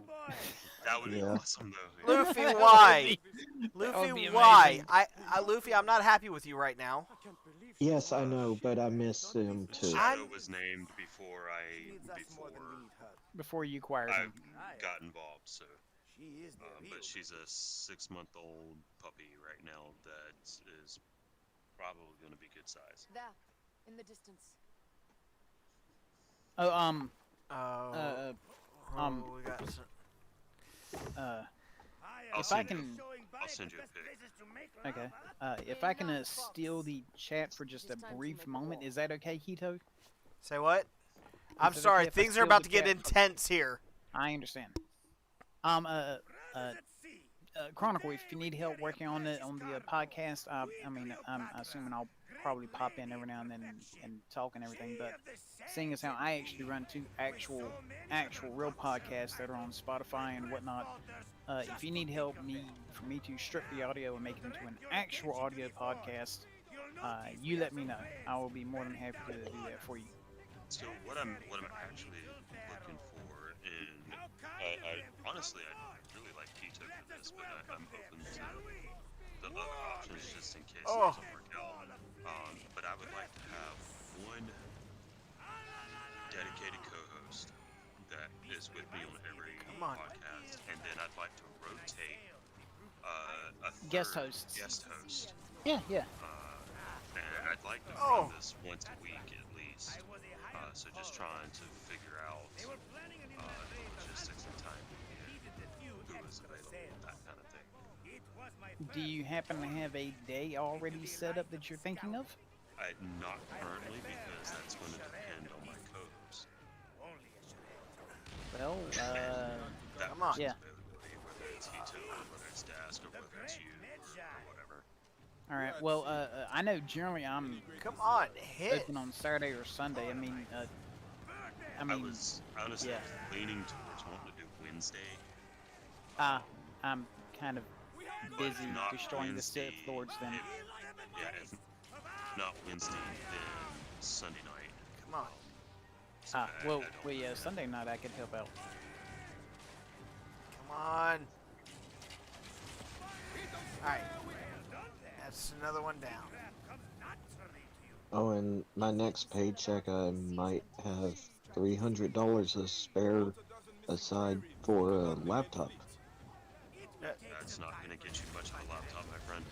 That would be Yeah. awesome, though. Luffy, That would why? be- that Luffy, would be why? amazing. Luffy, I'm not happy with you right now. I can't believe she Yes, I won. know, but I miss him too. Shadow was named before She needs us more than we need her. Before you acquired I him. got involved, so. She is the real But she's a 6-month-old puppy right now that is probably going to be good size. There, in the distance. Oh, Oh, we got some. I'll if I send can, I'll send you a pic. okay. If I can steal the chat for just a brief moment, is that okay, Hito? Say what? I'm Is it sorry, okay if I things are steal about the to get chat? intense here. I understand. Chronicle, if you need help working on the podcast, I mean, I'm assuming I'll probably pop in every now and then and talk and everything. But seeing as how I actually run two actual real podcasts that are on Spotify and whatnot, if you need help for me to strip the audio and make it into an actual audio podcast, you let me know. I will be more than happy to do that for you. So what I'm actually looking for, and I honestly I really like Pito for this, but I'm open to the other options just in case it doesn't work out. But I would like to have one dedicated co-host that is with me on every podcast, and then I'd like to rotate a Guest third hosts. guest host. Yeah, yeah. And I'd like to run this once a week at least. So just trying to figure out the logistics and time, who is available, that kind of thing. Do you happen to have a day already set up that you're thinking of? Not currently, because that's going to depend on my co-host. Well, That come on. Yeah. availability, whether it's Hito, whether it's Dask, or whether it's you, or whatever. All right. Well, I know generally I'm Come on, hit. open on Saturday or Sunday. I mean, I was honestly yeah. leaning towards wanting to do Wednesday. I'm kind of busy not destroying the Sith Wednesday, Lords then. if not Wednesday, then Sunday night. Come on. So I don't Yeah, Sunday night I could help out. Come on. Alright. That's another one down. Oh, and my next paycheck, I might have $300 to spare aside for a laptop. That's not going to get you much of a laptop, my friend.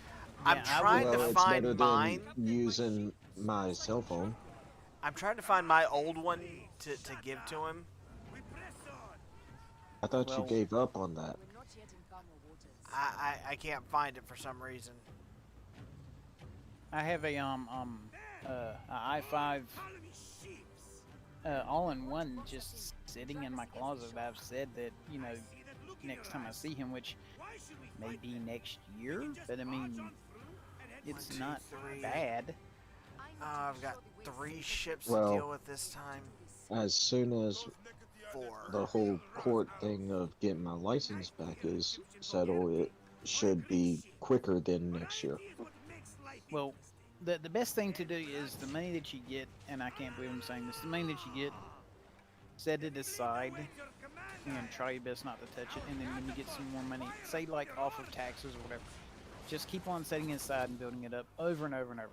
I'm Yeah, I trying Well, to it's find better mine. than using my cell phone. I'm trying to find my old one to give to him. I thought Well- you gave up on that. We're not yet in calmer waters. I can't find it for some reason. I have a i5 all-in-one just sitting in my closet. I've said that next time I see him, which may be next year. But I mean, it's not bad. I've got 3 ships to Well, deal with this time. as soon as 4. the whole court thing of getting my license back is settled, it should be quicker than next year. Well, the best thing to do is the money that you get, and I can't believe I'm saying this, the money that you get, set it aside and try your best not to touch it. And then when you get some more money, say like off of taxes or whatever, just keep on setting it aside and building it up over and over and over.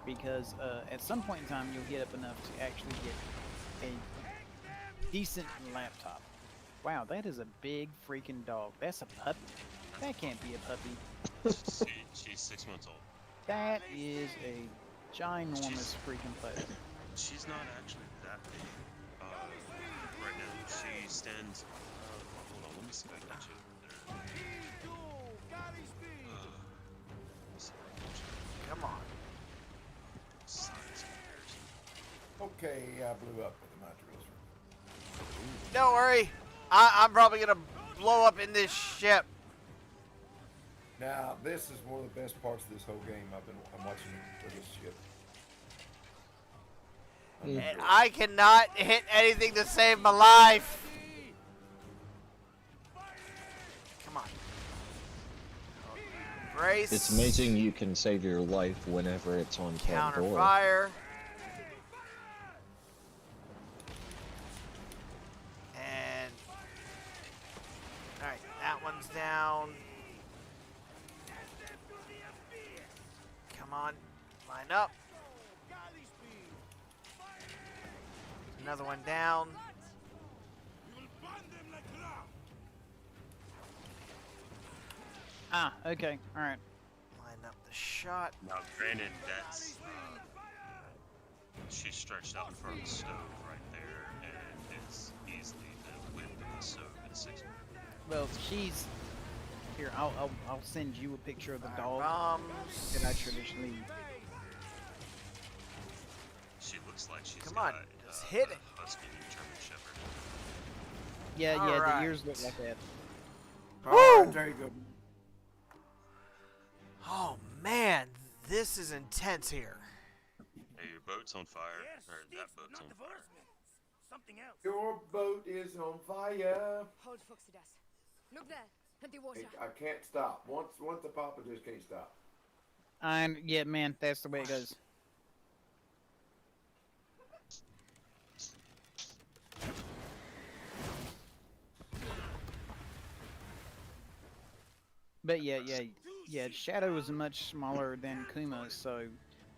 Because at some point in time, you'll get up enough to actually get a decent laptop. Wow, that is a big freaking dog. That's a puppy. That can't be a puppy. She's 6 months old. That is a ginormous freaking puppy. She's not actually that big right now. She stands. Hold on, let me see if I can get you there. Come on. Size Okay, I blew up with the nitrous. Don't worry. I'm probably going to blow up in this ship. Now, this is one of the best parts of this whole game. I'm watching for this ship. And I cannot hit anything to save my life. Come on. Brace. It's amazing you can save your life whenever it's on Counter Pandora. fire. And alright, that one's down. Come on, line up. Another one down. Ah, okay, alright. Line up the shot. Now, granted, that's she's stretched out in front of the stove right there, and it's easily the width of the stove in 6 minutes. Well, she's here. I'll send you a picture of the dog Bombs. that I traditionally. She looks like she's Come on, got, just hit it. a husky German shepherd. Yeah, yeah, Alright. the ears look like that. Alright, there you go. Oh man, this is intense here. Hey, your boat's on fire. Or that boat's on fire. Something else. Your boat is on fire. Hold Foxidas. Look there, at the water. I can't stop. Once I pop, I just can't stop. And yeah, man, that's the way it goes. But yeah. Shadow is much smaller than Kuma, so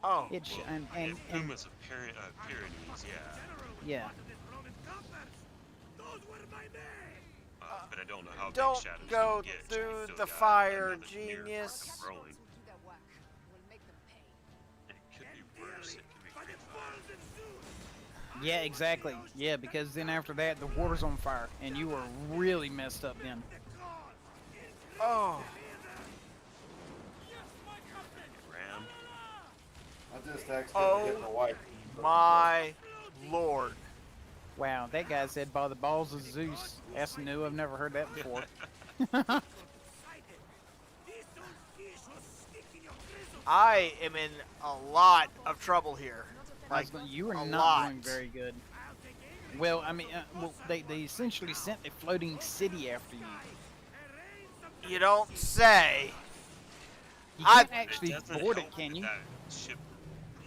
Oh, it sh- and Puma's a Pyrenees, yeah. yeah. But I don't know how don't big Shadow's go gonna get. through She's still the got fire, another year genius. controlling. Do their work. We'll make them pay. It could be worse. It could be great fire. Yeah, exactly. Yeah, because then after that, the water's on fire, and you are really messed up then. Oh, Ram. I just accidentally hit my wife. my lord. Wow, that guy said by the balls of Zeus. That's new. I've never heard that before. I am in a lot of trouble here. I was you are a not lot. doing very good. Well, I mean, they essentially sent a floating city after you. You don't say. You I- can't actually It doesn't board it, help can that you? that ship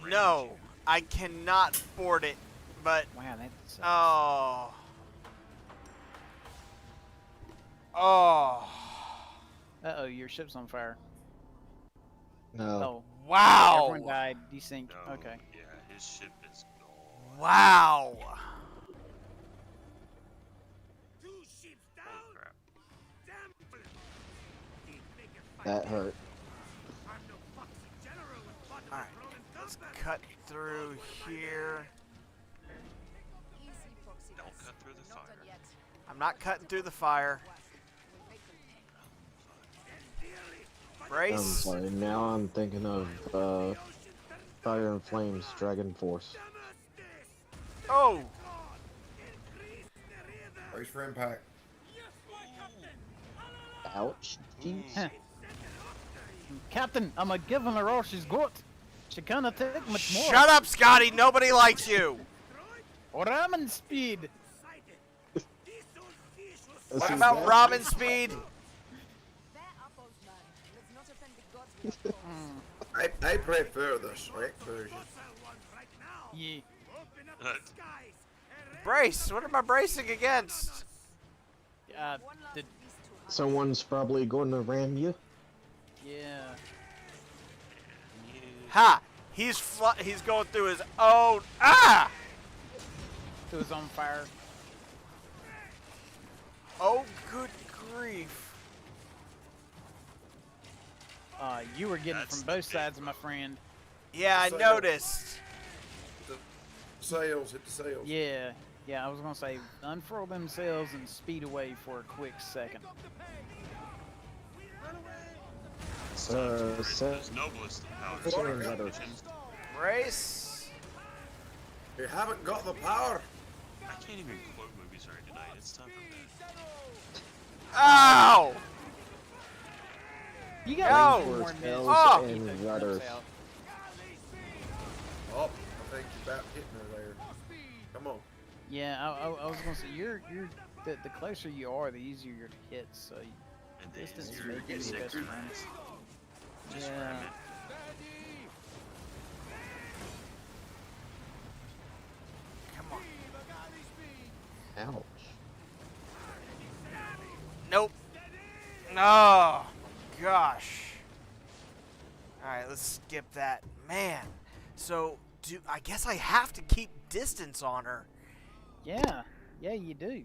rammed No, you. I cannot board it, but Wow, that's. oh. Oh. Uh-oh, your ship's on fire. No. Oh, Wow. everyone died. Desync. No, Okay. Yeah, his ship is gone. Wow. Holy crap. That hurt. Alright, let's cut through here. Easy, Foxidas. Don't cut through the Not fire. done yet. I'm not cutting through the fire. We'll make them pay. I'm Brace. sorry. Now I'm thinking of Fire and Flames Dragon Force. Oh. Brace for impact. Ouch. Jeez. Huh. Captain, I'm a giving her all she's got. She cannot take much more. Shut up, Scotty. Nobody likes you. Ramen speed. What about Robin Speed? I prefer the Shrek version. Yeah. Brace. What am I bracing against? The, Someone's probably going to ram you. yeah. Ha! He's going through his own. Ah! It was on fire. Oh, good grief. You were getting from both sides, my friend. Yeah, I noticed. The sails, hit the sails. Yeah, I was gonna say, unfurl them sails and speed away for a quick second. Those noblest powers. Brace. You haven't got the power. I can't even quote movies right tonight. It's time for bed. Ow! You Yo! got like 4 more minutes. Oh! And Keep those rudders. ropes out. Oh, I think you're about hitting her there. Come on. Yeah, I was gonna say the closer you are, the easier you're to hit. So And then distance is you're making you sick best of friends. it. Just Yeah. ram it. Come on. Ouch. Nope. Oh, gosh. Alright, let's skip that. Man. So, I guess I have to keep distance on her. Yeah, you do.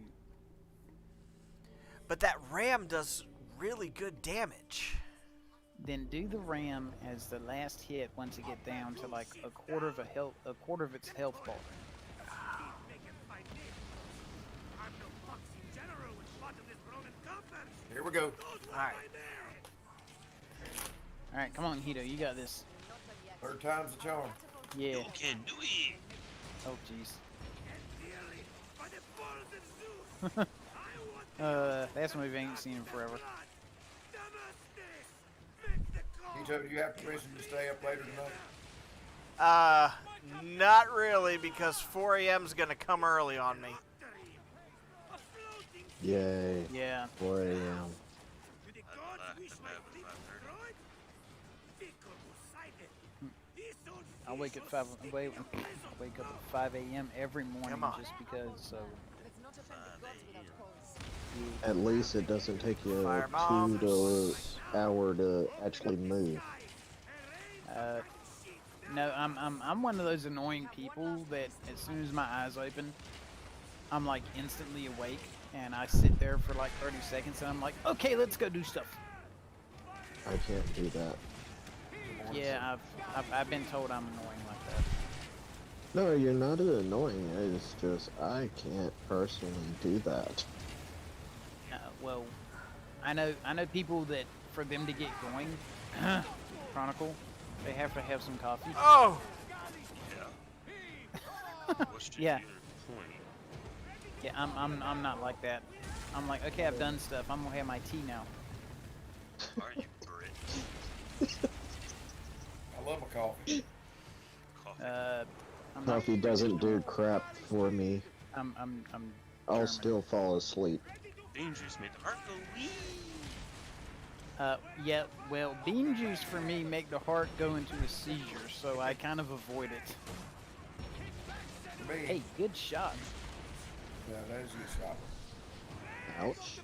But that ram does really good damage. Then do the ram as the last hit once it get down to like a quarter of its health bar. Here we go. Alright. Alright, come on, Hito, you got this. Third time's the charm. Yeah. You can do it. Oh, jeez. That's a movie I ain't seen in forever. Tito, do you have permission to stay up later tonight? Not really, because 4 a.m.'s gonna come early on me. Yay. Yeah. 4 a.m. I wake up wake up at 5 a.m. every morning Come on. just because. So. At least it doesn't take you Fire 2 bombs. hour to actually move. No, I'm one of those annoying people that as soon as my eyes open, I'm like instantly awake, and I sit there for like 30 seconds, and I'm like, okay, let's go do stuff. I can't do that. Yeah, I've been told I'm annoying like that. No, you're not annoying. It's just I can't personally do that. Well, I know people that for them to get going, Chronicle, they have to have some coffee. Oh! Yeah. What's your Yeah. point? Yeah, I'm not like that. I'm like, okay, I've done stuff. I'm gonna have my tea now. Are you Brit? I love my coffee. Coffee. I'm not, Coffee doesn't do crap for me. I'm I'll German. still fall asleep. Bean juice made the heart go wee. Yeah, well, bean juice for me make the heart go into a seizure, so I kind of avoid it. For me, Hey, good shot. yeah, that is a good shot. Ouch.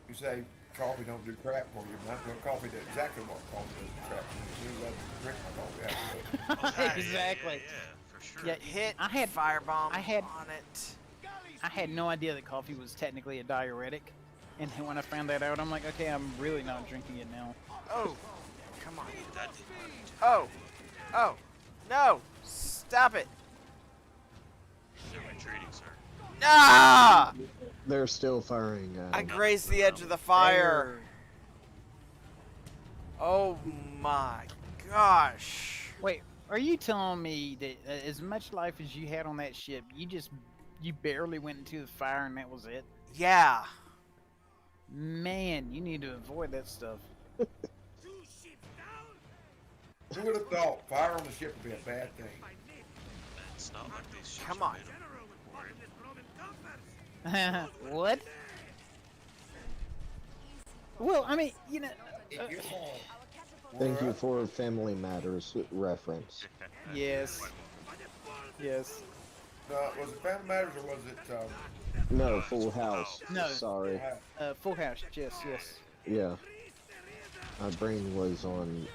You say coffee don't do crap for you, but well, coffee does exactly what coffee does crap for you. As soon as I drink my coffee, I have to Exactly. Yeah, for sure. Yeah, Hit I had firebomb I had- on it. I had no idea that coffee was technically a diuretic, and then when I found that out, I'm like, okay, I'm really not drinking it now. Oh, come on. That did hurt me too. Oh, oh, no! Stop it! They're retreating, sir. Ah! They're still firing. I grazed the edge of the fire. Oh my gosh! Wait, are you telling me that as much life as you had on that ship, you barely went into the fire and that was it? Yeah. Man, you need to avoid that stuff. Two ships down. Who would have thought fire on the ship would be a bad thing? It's not like these ships Come are on. made of General with wood. bottomless coffers. What? Well, I mean, you know. If you fall, Thank you for Family Matters reference. Yes. Yes. was it Family Matters or was it? No, Full House. No. Sorry. Full House. Yes. Yes. Yeah. My brain was on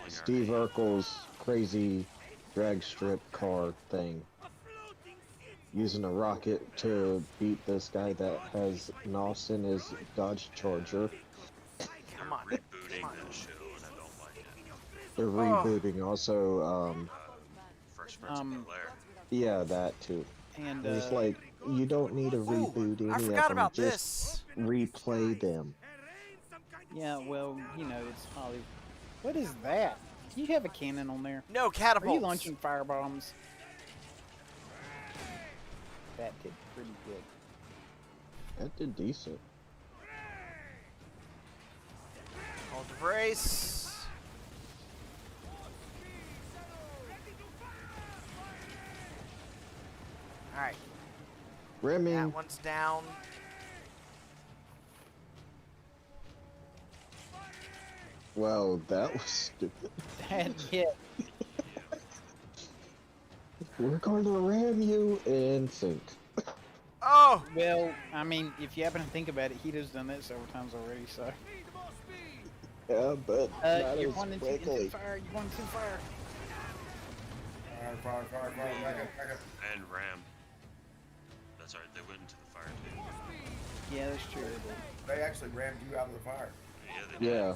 Steve Urkel's crazy drag strip car thing. Using a rocket to beat this guy that has NOS in his Dodge Charger. Come on. Rebooting that show, and I don't like it. They're rebooting also, Fresh Prince of Bel-Air. yeah, that too. And It's like, you don't need to reboot any I of forgot them, about just this. replay them. yeah, well, you know, it's Hollywood. What is that? You have a cannon on there. No, Are catapults. you launching fire bombs? That did pretty good. That did decent. Hold the brace. Alright, Remy, that one's down. well, that was stupid. That hit. We're going to ram you and sink. Oh! Well, I mean, if you happen to think about it, Hito's done that several times already, so. Yeah, but not You're as wanting to quickly. fire. You want to fire. Fire, back up. And Ram. That's right, they went into the fire too. Yeah, that's true. They actually rammed you out of the fire. Yeah, they did. Yeah,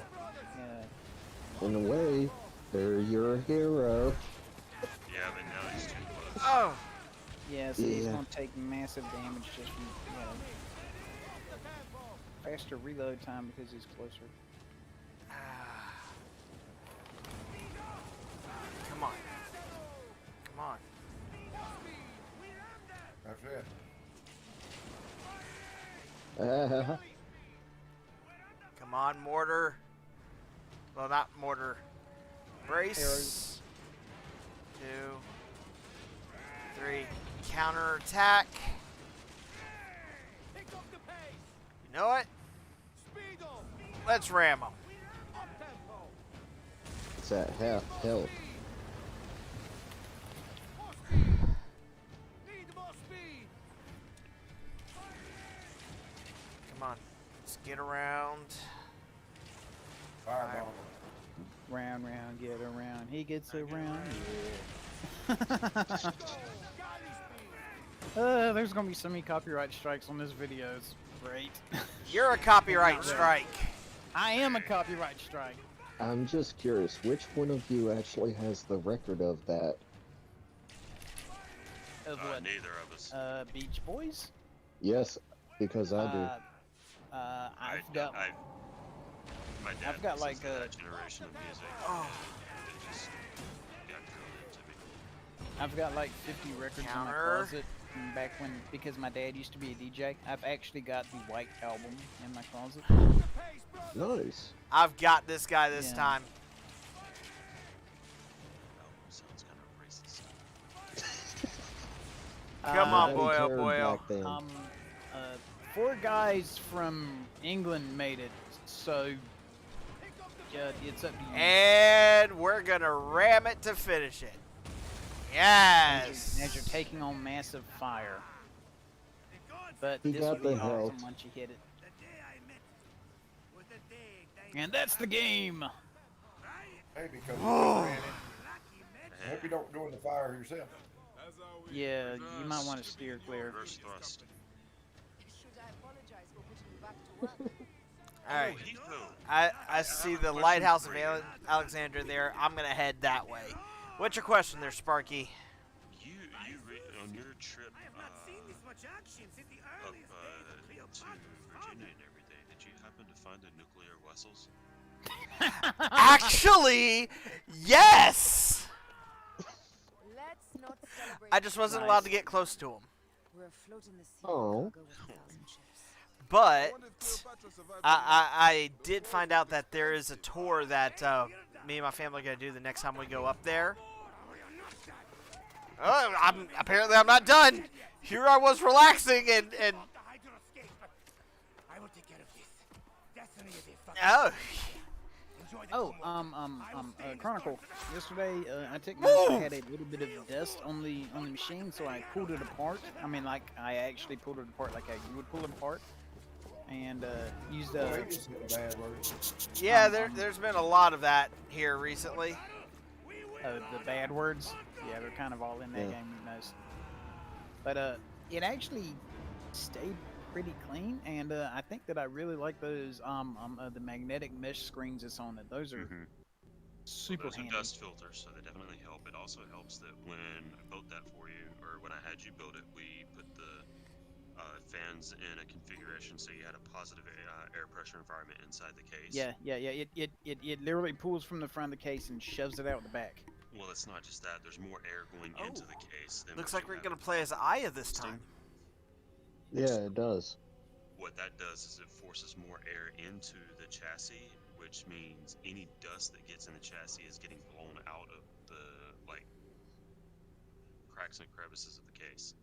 Yeah. in a way, they're your hero. Yeah, but now he's too close. Oh! Yeah, so he's Yeah. gonna take massive damage just from, faster reload time because he's closer. Come on. Come on. That's it. Come on, mortar. Well, not mortar. Brace. 2, 3. Counter attack. You know what? Let's ram them. It's at half health. Come on. Let's get around. Fireball. Round, get around. He gets around. Yeah. There's gonna be so many copyright strikes on this video. It's great. You're a copyright strike. I am a copyright strike. I'm just curious, which one of you actually has the record of that? Of what? Neither of us. Beach Boys? Yes, because I do. I've got. My dad I've got listens like to that generation of music. Oh. It just got drilled into me. I've got like 50 records in my Counter. closet from back when, because my dad used to be a DJ. I've actually got the White Album in my closet. Nice. I've got this guy this Yeah. time. Sounds kind of racist. Come on, That boy, oh turned boy, oh. back then. 4 guys from England made it, so it's up to you. And we're gonna ram it to finish it. Yes. As you're taking on massive fire. But He this got would be the awesome health. once you hit it. And that's the game. Hey, because you ran it. I hope you don't go in the fire yourself. Yeah, you might want to steer clear. Reverse thrust. Should I apologize for putting you back to work? Alright. Hito. I see the lighthouse of Alexandria there. I'm gonna head that way. What's your question there, Sparky? On your trip up to Virginia and everything, did you happen to find the nuclear vessels? Actually, yes. Let's not celebrate. I just wasn't allowed to get close to him. We're afloat in the sea. Oh. Cargo with 1,000 ships. But I did find out that there is a tour that me and my family are going to do the next time we go up there. Apparently I'm not done. Here I was relaxing and oh. Chronicle. Yesterday, I took notice I had a little bit of dust on the machine, so I pulled it apart. I mean, like I actually pulled it apart, like how you would pull it apart, and used Yeah, there's been a lot of that here recently. The bad words. Yeah, they're kind of all in that game, you know. But it actually stayed pretty clean, and I think that I really like those the magnetic mesh screens that's on it. Those are super those handy. are dust filters, so they definitely help. It also helps that when I built that for you, or when I had you build it, we put the fans in a configuration so you had a positive air pressure environment inside the case. Yeah. It literally pulls from the front of the case and shoves it out the back. Well, it's not just that. There's more air going into the case. Than Looks what like we're gonna play as Aya this time. Yeah, it does. What that does is it forces more air into the chassis, which means any dust that gets in the chassis is getting blown out of the cracks and crevices of the case.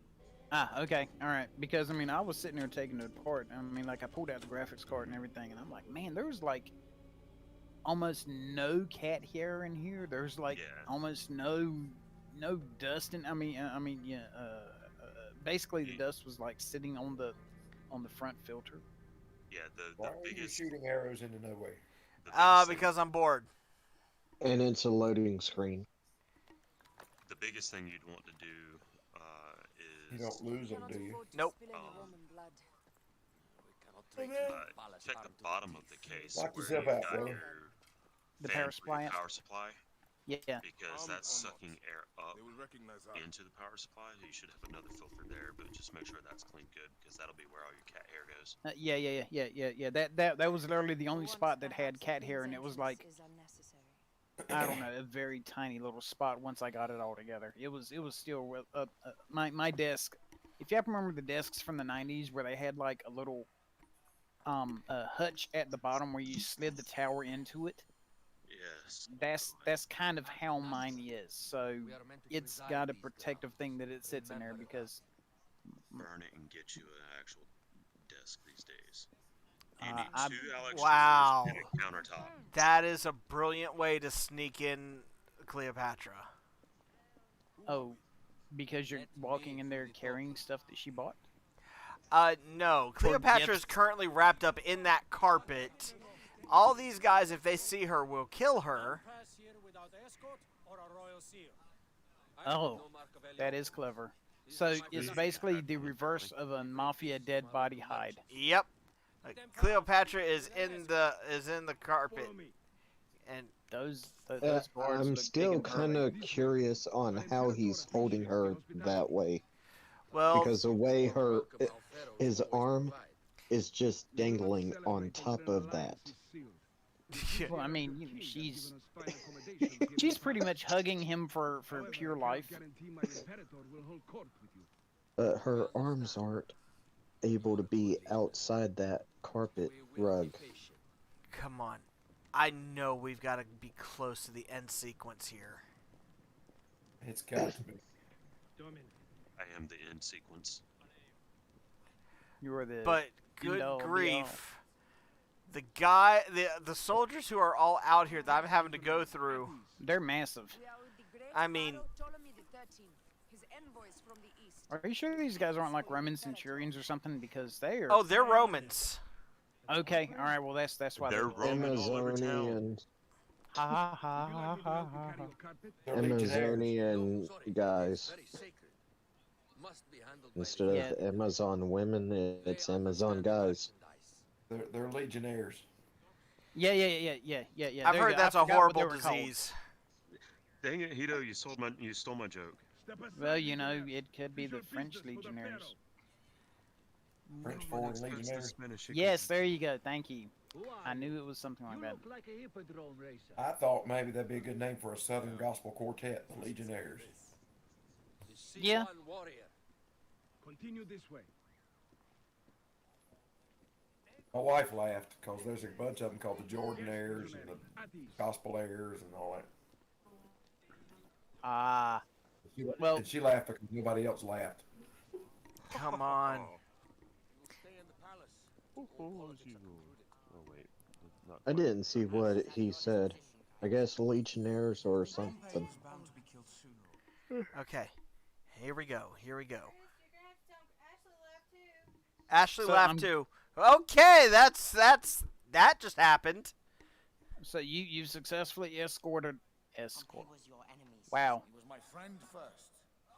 Okay, all right. Because I mean, I was sitting there taking it apart. I mean, like I pulled out the graphics card and everything, and I'm like, man, there's like almost no cat hair in here. There's like almost no dust in. Basically the dust was like sitting on the front filter. Yeah, the Why are you shooting arrows into nowhere? Because I'm bored. And it's a loading screen. The biggest thing you'd want to do You don't lose them, do you? Nope. Check the bottom of the case Lock where yourself you've out, got bro. The fan power for supply. your power supply. Yeah. Because that's sucking air up into the power supply. You should have another filter there, but just make sure that's cleaned good, because that'll be where all your cat hair goes. Yeah. That was literally the only spot that had cat hair, and it was like, I don't know, a very tiny little spot. Once I got it all together, it was still my desk. If you happen to remember the desks from the '90s where they had like a little hutch at the bottom where you slid the tower into it. Yes. That's kind of how mine is. So it's got a protective thing that it sits in there because burn it and get you an actual desk these days. You need two Alex wow. and a countertop. That is a brilliant way to sneak in Cleopatra. Oh, because you're walking in there carrying stuff that she bought? No. Cleopatra is currently wrapped up in that carpet. All these guys, if they see her, will kill her. Oh, that is clever. So it's basically the reverse of a mafia dead body hide. Yep. Cleopatra is in the carpet, and those I'm still kind of curious on how he's holding her that way. Well, because the way his arm is just dangling on top of that. Well, I mean, she's pretty much hugging him for pure life. Her arms aren't able to be outside that carpet rug. Come on. I know we've got to be close to the end sequence here. It's got to be. I am the end sequence. You are the. But good grief. The soldiers who are all out here that I'm having to go through. They're massive. I mean. Are you sure these guys aren't like Roman centurions or something? Because they are. Oh, they're Romans. Okay, all right. Well, that's why they're Roman all over town. Amazonian guys. Instead of Amazon women, it's Amazon guys. They're legionnaires. Yeah. I've heard that's a horrible disease. Dang it, Hito! You stole my joke. Well, you know, it could be the French legionnaires. French foreign legionnaires. Yes, there you go. Thank you. I knew it was something like that. I thought maybe that'd be a good name for a Southern Gospel Quartet, the Legionnaires. Yeah. Continue this way. My wife laughed because there's a bunch of them called the Jordanaires and the Gospelaires and all that. Ah, She, well, and she laughed because nobody else laughed. Come on. Oh wait, not I quite. didn't see what he said. I guess Legionnaires or something. Rampage bound to be killed soon. Okay. Here we go. Here we go. Ashley So laughed too. Okay, that just happened. so you've successfully escorted. Wow. He was my friend first.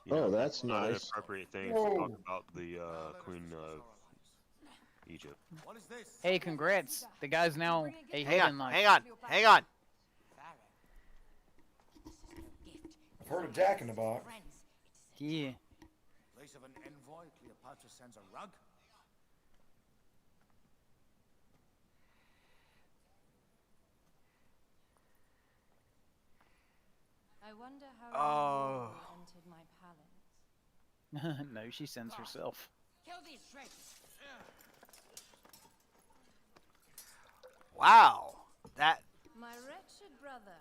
You Oh, know, that's not an nice. appropriate thing to Whoa. talk about the Queen of Egypt. What is this? Hey, congrats. The guy's now a Hang head on. in life. Hang on. Hang on. I've heard of Jack in the Box. Yeah. In place of an envoy, Cleopatra sends a rug. I wonder how Oh. you entered my palace. No, she sends herself. Kill these traitors. Wow. That. My wretched brother.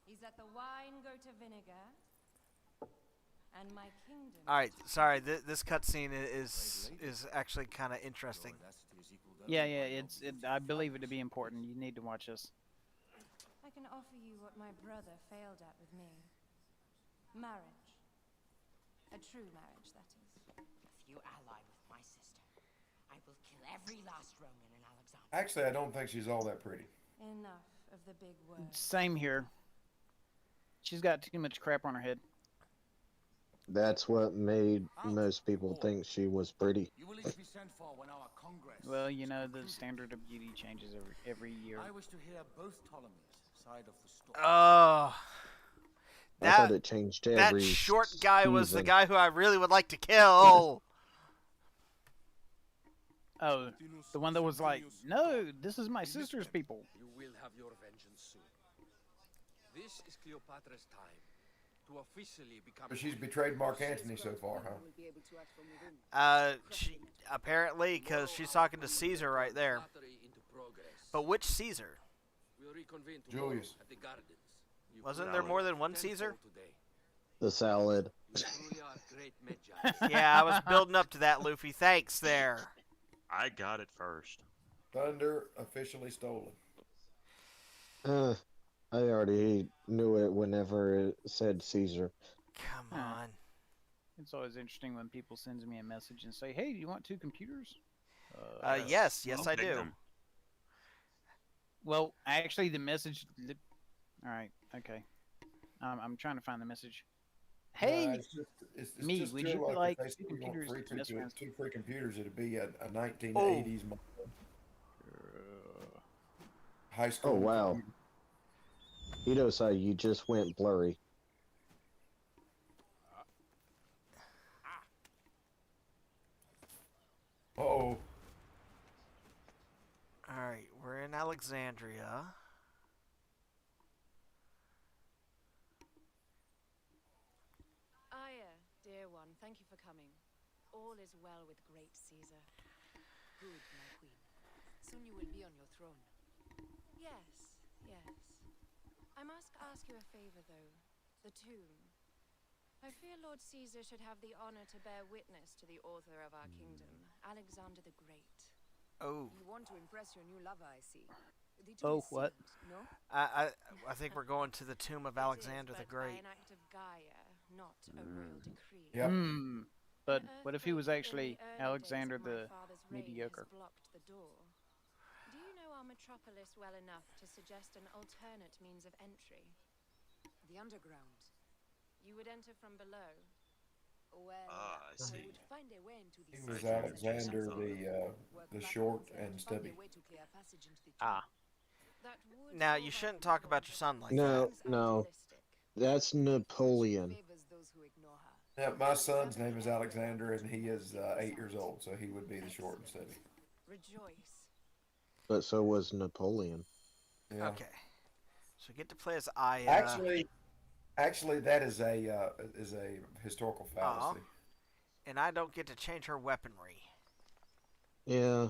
He's at the wine go to vinegar. And my kingdom. All right. Sorry. This cutscene is actually kind of interesting. Yeah, I believe it to be important. You need to watch this. I can offer you what my brother failed at with me. Marriage. A true marriage, that is. If you ally with my sister, I will kill every last Roman in Alexandria. Actually, I don't think she's all that pretty. Enough of the big words. Same here. She's got too much crap on her head. That's what made most people think she was pretty. You will each be sent for when our congress. Well, you know, the standard of beauty changes every year. I wish to hear both Ptolemies' side of the story. Oh. I thought it changed every That short guy was the season. guy who I really would like to kill. Oh, the one that was like, no, this is my sister's people. You will have your vengeance soon. This is Cleopatra's time to officially become. But she's betrayed Mark Antony so far, huh? She apparently, because she's talking to Caesar right there. But which Caesar? We'll reconvene tomorrow Julius. at the gardens. You Wasn't there more than one Caesar? today. The salad. You truly are great Magi. Yeah, I was building up to that, Luffy. Thanks there. I got it first. Thunder officially stolen. I already knew it whenever it said Caesar. Come on. It's always interesting when people sends me a message and say, hey, do you want 2 computers? Yes, I'll I take do. them. Well, actually, the message... All right, okay. I'm trying to find the message. Hey, It's me, just would true, you if like they 2 said we want computers? free Best friends. two free computers, it'd be a 1980s model high school. Oh, wow. computer. Hidosai, you just went blurry. Uh-oh. Alright, we're in Alexandria. Aya, dear one, thank you for coming. All is well with great Caesar. Good, my queen. Soon you will be on your throne. Yes, yes. I must ask you a favor, though. The tomb. I fear Lord Caesar should have the honor to bear witness to the author of our kingdom, Alexander the Great. Oh. You want to impress your new lover, I see. The Oh, tomb is what? sealed, no? I think we're going to the tomb of Alexander It is the but by Great. an act of Gaia, not a royal decree. Yep. But An what if he was earthquake in actually the early days Alexander of my the father's reign has mediocre? blocked the door. Do you know our metropolis well enough to suggest an alternate means of entry? The underground. You would enter from below. Well, I see. would find a way into the He was Right. Alexander the short and stubby. Ah. That would Now, solve you our shouldn't talk problem. about your son like No, that. no. That's Napoleon. Favors those who ignore her. Yeah, my son's name is Alexander, and he is 8 years old, so he would be the short and stubby. Rejoice. But so was Napoleon. Yeah. Okay. So get to play as Aya. Actually, that is a historical fallacy. And I don't get to change her weaponry. Yeah,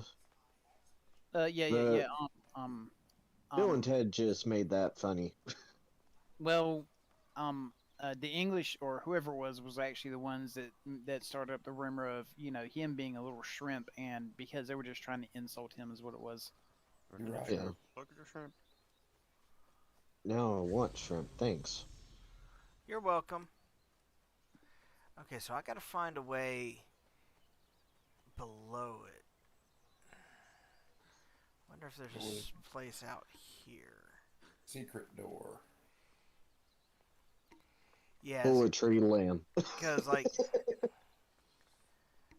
Yeah. the Um, Bill and um, Ted just made that funny. well, the English or whoever it was actually the ones that started up the rumor of him being a little shrimp, and because they were just trying to insult him is what it was. You're right. Yeah. Look at your shrimp. Now I want shrimp. Thanks. You're welcome. Okay, so I gotta find a way below it. Wonder if there's a place out here. Secret door. Yes. Poetry land. Because, like,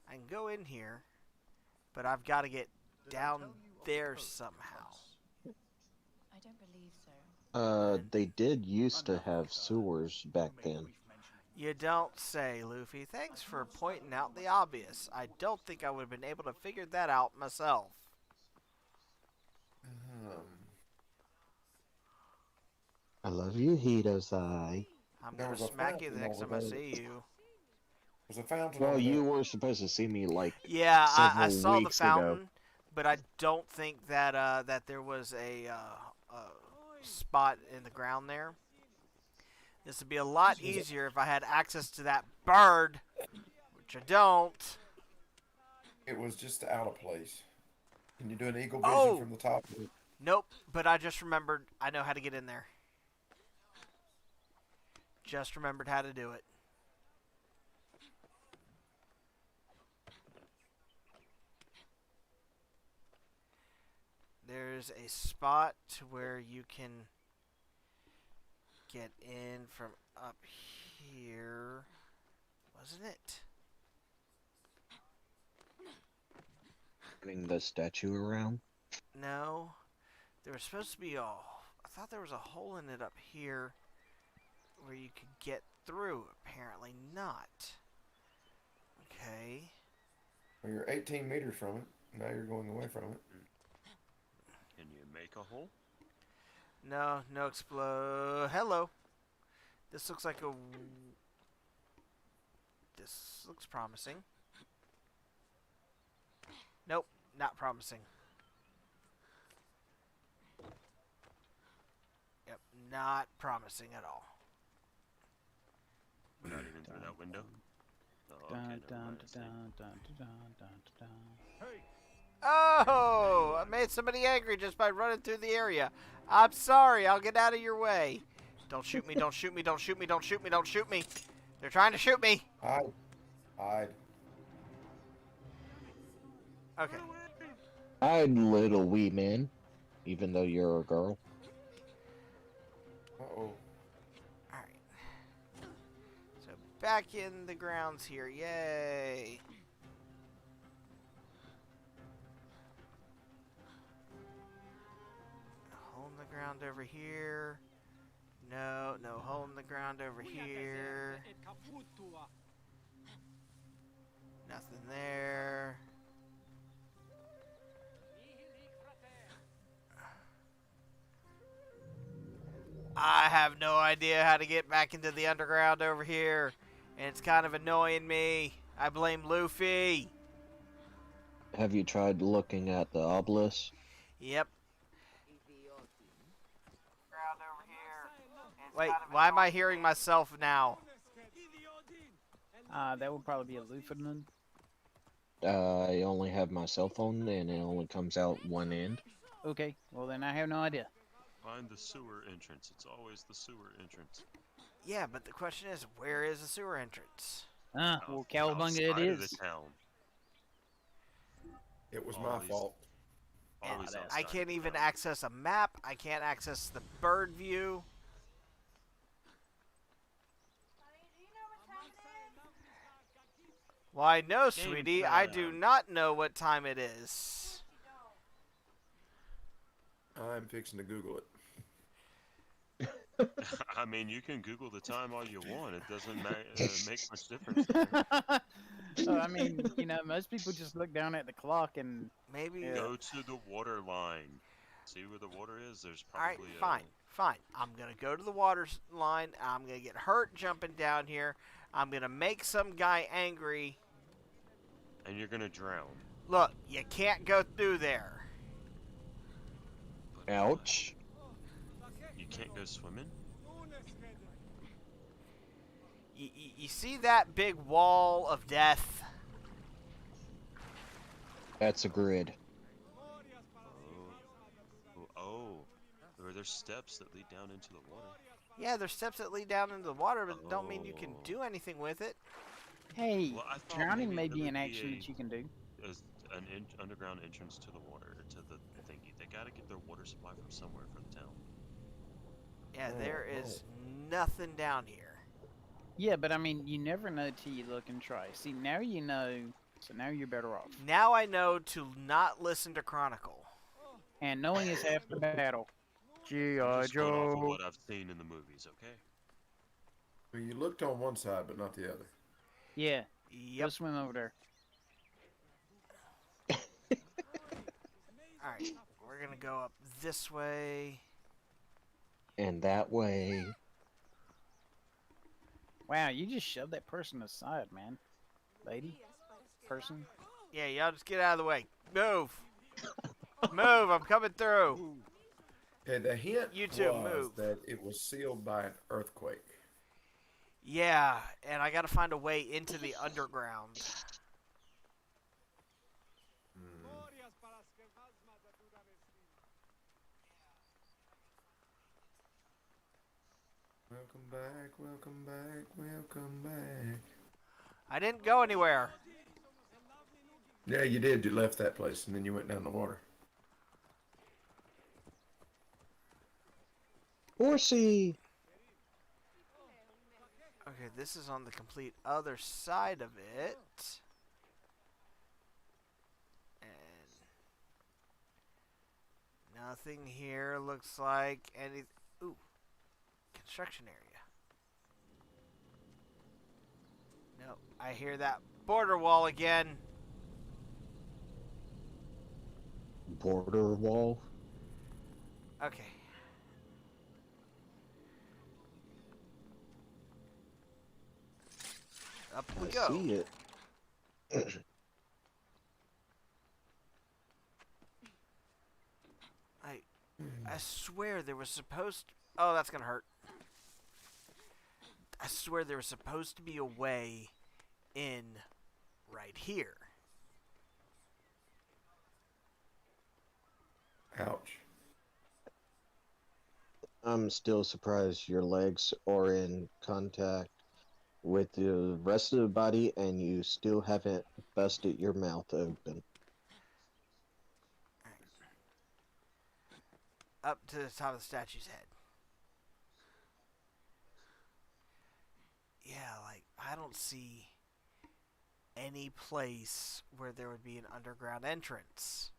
I can go in here, but I've got to get down there somehow. I don't believe so. They did used to have sewers back then. You don't say, Luffy. Thanks for pointing out the obvious. I don't think I would have been able to figure that out myself. I love you, Hitosai. I'm going to smack you the next time I see you. There's a fountain. Well, you were supposed to see me like Yeah, several I saw the weeks fountain, ago. but I don't think that that there was a spot in the ground there. This would be a lot easier if I had access to that bird, which I don't. It was just out of place. Can you do an eagle vision from the top? Nope, but I just remembered I know how to get in there. Just remembered how to do it. There's a spot to where you can get in from up here. Wasn't it? Turning the statue around. No. There was supposed to be a... I thought there was a hole in it up here where you could get through. Apparently not. Okay. Well, you're 18 meters from it. Now you're going away from it. Can you make a hole? No, no explode. Hello. This looks like a... This looks promising. Nope, not promising. Yep, not promising at all. Not even through that window? Oh, okay, never mind, I see. Oh, I made somebody angry just by running through the area. I'm sorry, I'll get out of your way. Don't shoot me, don't shoot me, don't shoot me, don't shoot me, don't shoot me. They're trying to shoot me. Hide. Hide. Okay. Hide, little wee man. Even though you're a girl. Uh-oh. Alright. So back in the grounds here. Yay. Hole in the ground over here. No, no hole in the ground over here. Nothing there. I have no idea how to get back into the underground over here, and it's kind of annoying me. I blame Luffy. Have you tried looking at the obelisk? Yep. Wait, why am I hearing myself now? That would probably be a Luffy. I only have my cell phone, and it only comes out one end. Okay, well then I have no idea. Find the sewer entrance. It's always the sewer entrance. Yeah, but the question is, where is the sewer entrance? Well, Cowabunga it Outside of is. the town. It was Always- my fault. Always I outside can't the even town. access a map. I can't access the bird view. Why, no, sweetie. I do not know what time it is. I'm fixing to Google it. I mean, you can Google the time all you want. It doesn't make much difference. There. So, I mean, most people just look down at the clock and maybe Go to the water line. See where the water is? There's Alright, probably fine, fine. I'm going to go to the water line. I'm going to get hurt jumping down here. I'm going to make some guy angry. And you're gonna drown. Look, you can't go through there. But, Ouch. you can't go swimming? You see that big wall of death? That's a grid. Oh. Or there's steps that lead down into the water. Yeah, there's steps that lead down into the water, but don't mean you can Oh. do anything with it. Hey, Well, I thought drowning maybe may there be would an be action that you can do. an underground entrance to the water, to the thingy. They gotta get their water supply from somewhere for the town. Yeah, there is nothing down here. Yeah, but I mean, you never know till you look and try. See, now you know, so now you're better off. Now I know to not listen to Chronicle. And knowing is half the battle. I'm G.I. just going off of Joe. what I've seen in the movies, okay? Well, you looked on one side, but not the other. Yeah, go Yep. swim over there. Alright, we're gonna go up this way. And that way. Wow, you just shoved that person aside, man. Lady? Person? Yeah, y'all just get out of the way. Move! Move, I'm coming through. Okay, the hint You two, was move. that it was sealed by an earthquake. Yeah, and I gotta find a way into the underground. Welcome back, welcome back, welcome back. I didn't go anywhere. Yeah, you did. You left that place, and then you went down the water. Horsey! Okay, this is on the complete other side of it. And nothing here looks like any... Ooh. Construction area. No, I hear that border wall again. Border wall? Okay. Up we I go. see it. I swear there was supposed... Oh, that's gonna hurt. I swear there was supposed to be a way in right here. Ouch. I'm still surprised your legs are in contact with the rest of the body and you still haven't busted your mouth open. Up to the top of the statue's head. Yeah, like, I don't see any place where there would be an underground entrance.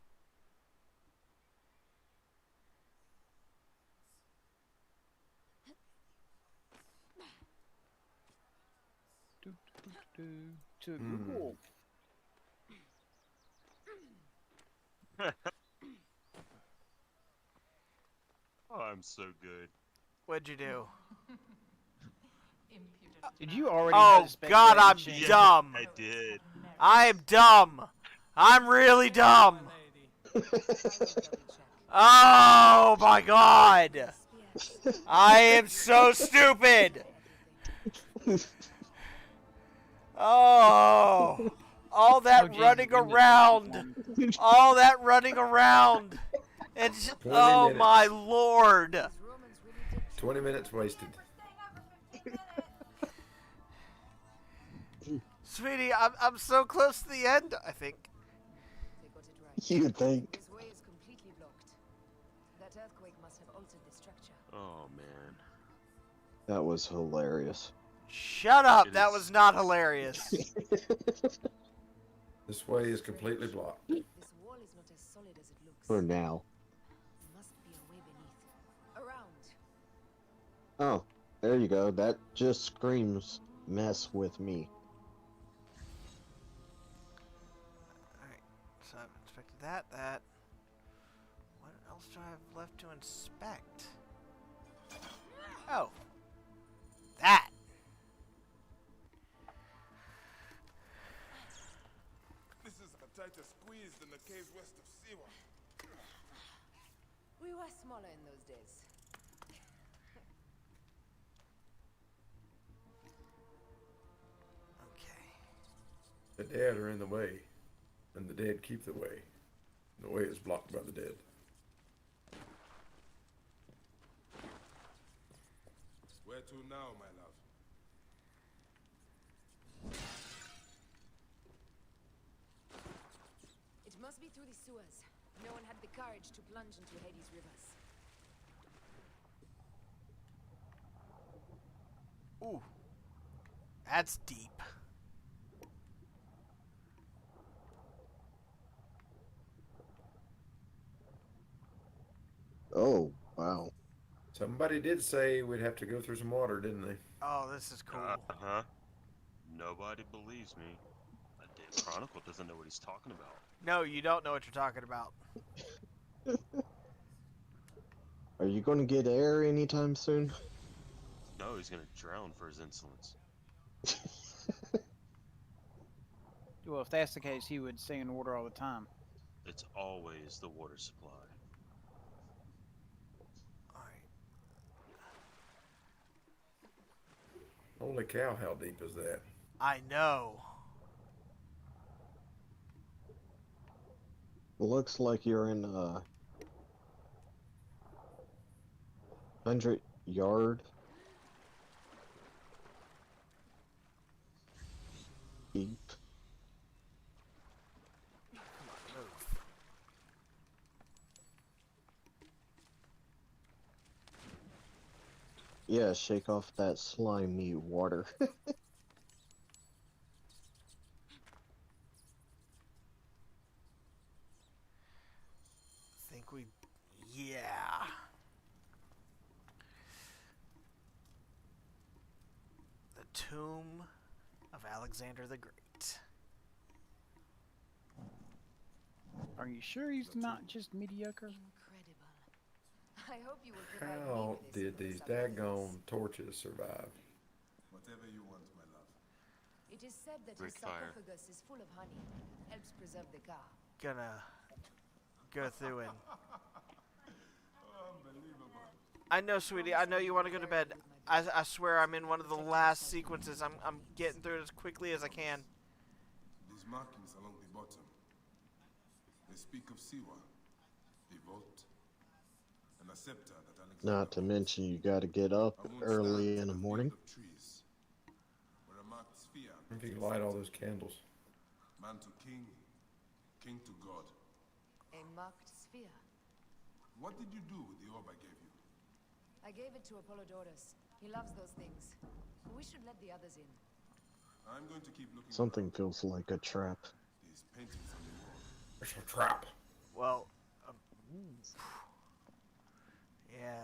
To Google. Oh, I'm so good. What'd you do? Did you already Oh, suspect God, that I'm machine? dumb. I did. I'm dumb. I'm really dumb. Oh, my God. I am so stupid. Oh, all that Jesus, running goodness. around. All that running around. It's, 20 oh, minutes. my Lord. 20 minutes wasted. Sweetie, I'm so close to the end, I think. They got it right. You think? This way is completely blocked. That earthquake must have altered the structure. Oh, man. That was hilarious. Shut up. It That is- was not hilarious. This way is completely blocked. This wall is not as solid as it looks. For now. There must be a way beneath. Around. Oh, there you go. That just screams mess with me. Alright, so I've inspected that. What else do I have left to inspect? Oh. That. This is a tighter squeeze than the caves west of Siwa. We were smaller in those days. Okay. The dead are in the way, and the dead keep the way. The way is blocked by the dead. Where to now, my love? It must be through the sewers. No one had the courage to plunge into Hades' rivers. Ooh. That's deep. Oh, wow. Somebody did say we'd have to go through some water, didn't they? Oh, this is cool. Uh-huh. Nobody believes me. A damn Chronicle doesn't know what he's talking about. No, you don't know what you're talking about. Are you going to get air anytime soon? No, he's gonna drown for his insolence. Well, if that's the case, he would stay in water all the time. It's always the water supply. Alright. Holy cow, how deep is that? I know. Looks like you're in a 100-yard deep. Yeah, shake off that slimy water. Think we... Yeah. The Tomb of Alexander the Great. Are you sure he's not just mediocre? Incredible. I hope you will provide me How with this did for the these sacrifice. daggone torches survive? Whatever you want, my love. It is said that Great his fire. sarcophagus is full of honey. Helps preserve the car. Gonna go through and... Unbelievable. I know, sweetie. I know you want to go to bed. I swear I'm in one of the last sequences. I'm getting through it as quickly as I can. These markings along the bottom. They speak of Siwa, a vault, and a scepter that Alexander Not to mention you got to get up early in the morning. of trees, where a marked sphere. If you could light all those candles. Man to king, king to god. A marked sphere. What did you do with the orb I gave you? I gave it to Apollodorus. He loves those things. We should let the others in. I'm going to keep looking. Something feels like a trap. These paintings on the wall. There's a trap. Well, yeah.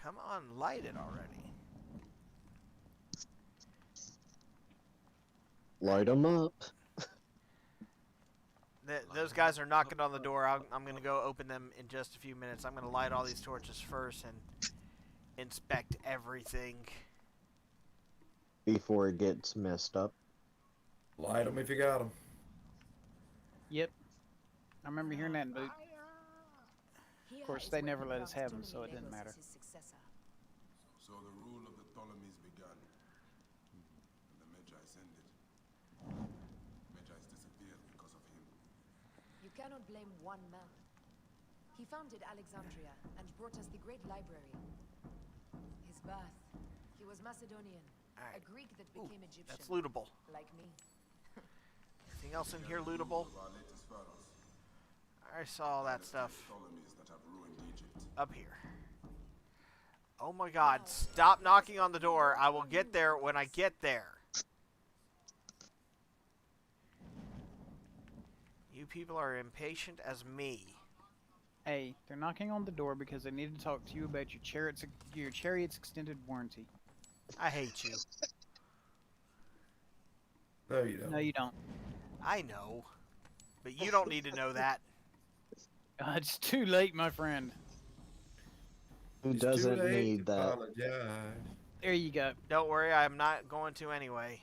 Come on, light it already. Light them up. Those guys are knocking on the door. I'm going to go open them in just a few minutes. I'm going to light all these torches first and inspect everything. Before it gets messed up. Light them if you got them. Yep. I remember hearing that in Boot. Of course, they never let us have them, so it didn't matter. So the rule of the Ptolemies began, and the Magi's ended. Magi's disappeared because of him. You cannot blame one man. He founded Alexandria and brought us the great library. His birth, he was Macedonian, a Greek that became Egyptian. That's lootable. Like me. Anything else in here lootable? Of our latest pharaohs, I saw all that stuff Ptolemies that have ruined Egypt. up here. Oh my god, stop knocking on the door. I will get there when I get there. You people are impatient as me. Hey, they're knocking on the door because they need to talk to you about your chariot's extended warranty. I hate you. No, you don't. No, you don't. I know. But you don't need to know that. It's too late, my friend. Who It's too doesn't late need to that? apologize. There you go. Don't worry, I'm not going to anyway.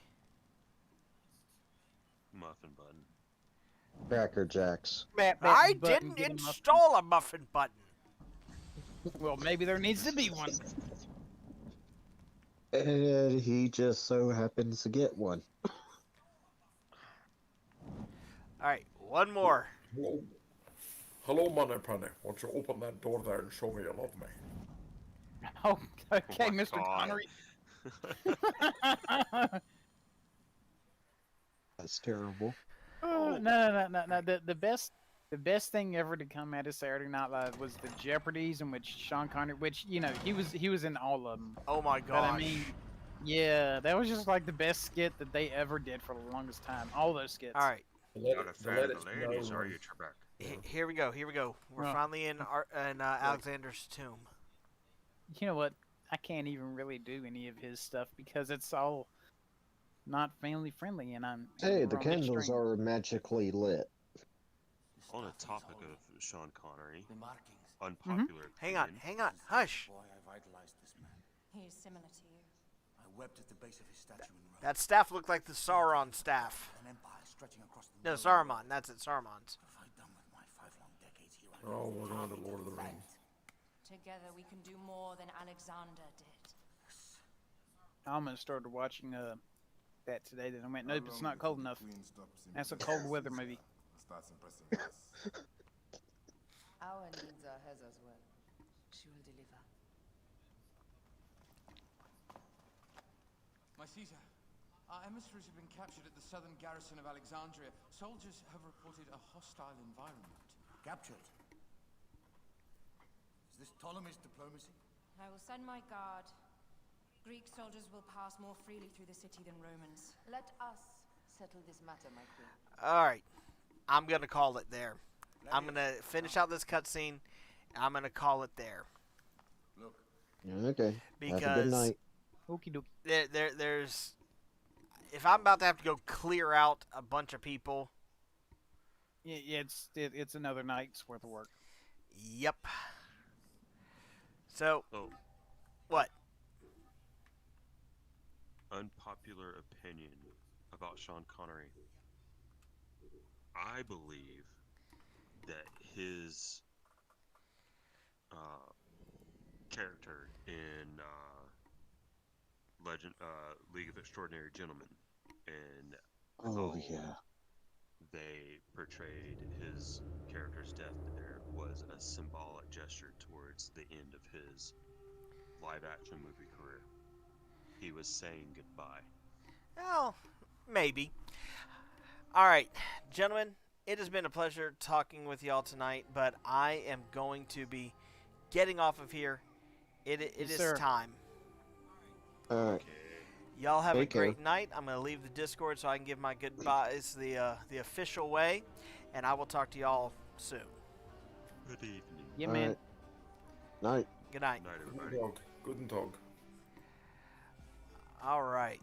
muffin button. Cracker Jacks. I Button, didn't get him up. install a muffin button. Well, maybe there needs to be one. And he just so happens to get one. All right, one more. Hello. Hello, Money Penny. Won't you open that door there and show me you love me? Oh, okay, Oh my Mr. God. Connery. That's terrible. No. The best thing ever to come out of Saturday Night Live was the Jeopardies in which Sean Connery, which he was in all of them. Oh my But I gosh. mean, yeah, that was just like the best skit that they ever did for the longest time. All those skits. All right. Not a fan of the ladies, are you, Trebek? Here we go. We're Well, finally in Alexander's tomb. You know what? I can't even really do any of his stuff because it's all not family friendly, and I'm. Hey, we're the on candles midstream. are magically lit. On the topic of Sean Connery, unpopular Hang on, opinion. hush. Boy, I've idolized this man. He is similar to you. I wept at the base of his statue in Rome. That staff looked like the Sauron staff. An empire stretching across the No, world. Saruman. That's it, Saruman's. What have I done with my 5 long decades here? Oh, we're going to Lord of the Rings. Together we can do more than Alexander did. I almost started watching that today. Then I went, nope, it's not cold enough. That's a cold weather movie. Starts impressing us. Our needs are hers as well. She will deliver. My Caesar, our emissaries have been captured at the southern garrison of Alexandria. Soldiers have reported a hostile environment. Captured. Is this Ptolemy's diplomacy? I will send my guard. Greek soldiers will pass more freely through the city than Romans. Let us settle this matter, my queen. All right. I'm going to call it there. I'm going to finish out this cutscene. I'm going to call it there. Look. Okay. Because Have a good night. Okie dokie. there's... If I'm about to have to go clear out a bunch of people... Yeah, it's another night's worth of work. Yep. So... Oh. What? Unpopular opinion about Sean Connery. I believe that his character in League of Extraordinary Gentlemen, and Oh, how yeah. they portrayed his character's death there was a symbolic gesture towards the end of his live-action movie career. He was saying goodbye. Well, maybe. All right, gentlemen, it has been a pleasure talking with y'all tonight, but I am going to be getting off of here. It Yes, is sir. time. All right. Y'all have Take a great care. night. I'm going to leave the Discord so I can give my goodbyes the official way, and I will talk to y'all soon. Good evening. Yeah, All man. right. Night. Good night. Night, Guten everybody. Tag. Guten Tag. All right.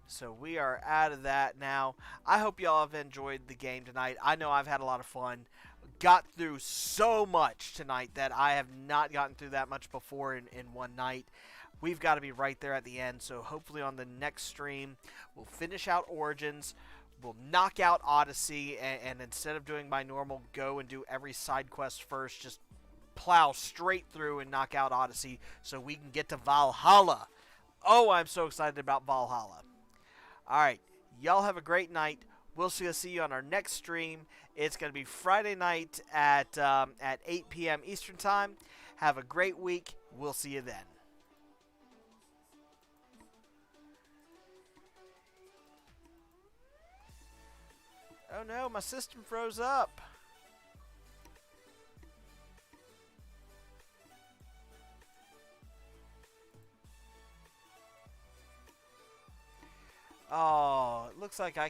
So we are out of that now. I hope y'all have enjoyed the game tonight. I know I've had a lot of fun. Got through so much tonight that I have not gotten through that much before in one night. We've got to be right there at the end. So hopefully on the next stream, we'll finish out Origins. We'll knock out Odyssey. And instead of doing my normal go and do every side quest first, just plow straight through and knock out Odyssey so we can get to Valhalla. Oh, I'm so excited about Valhalla. All right, y'all have a great night. We'll see you on our next stream. It's going to be Friday night at 8 p.m. Eastern Time. Have a great week. We'll see you then. Oh no, my system froze up. Oh, it looks like I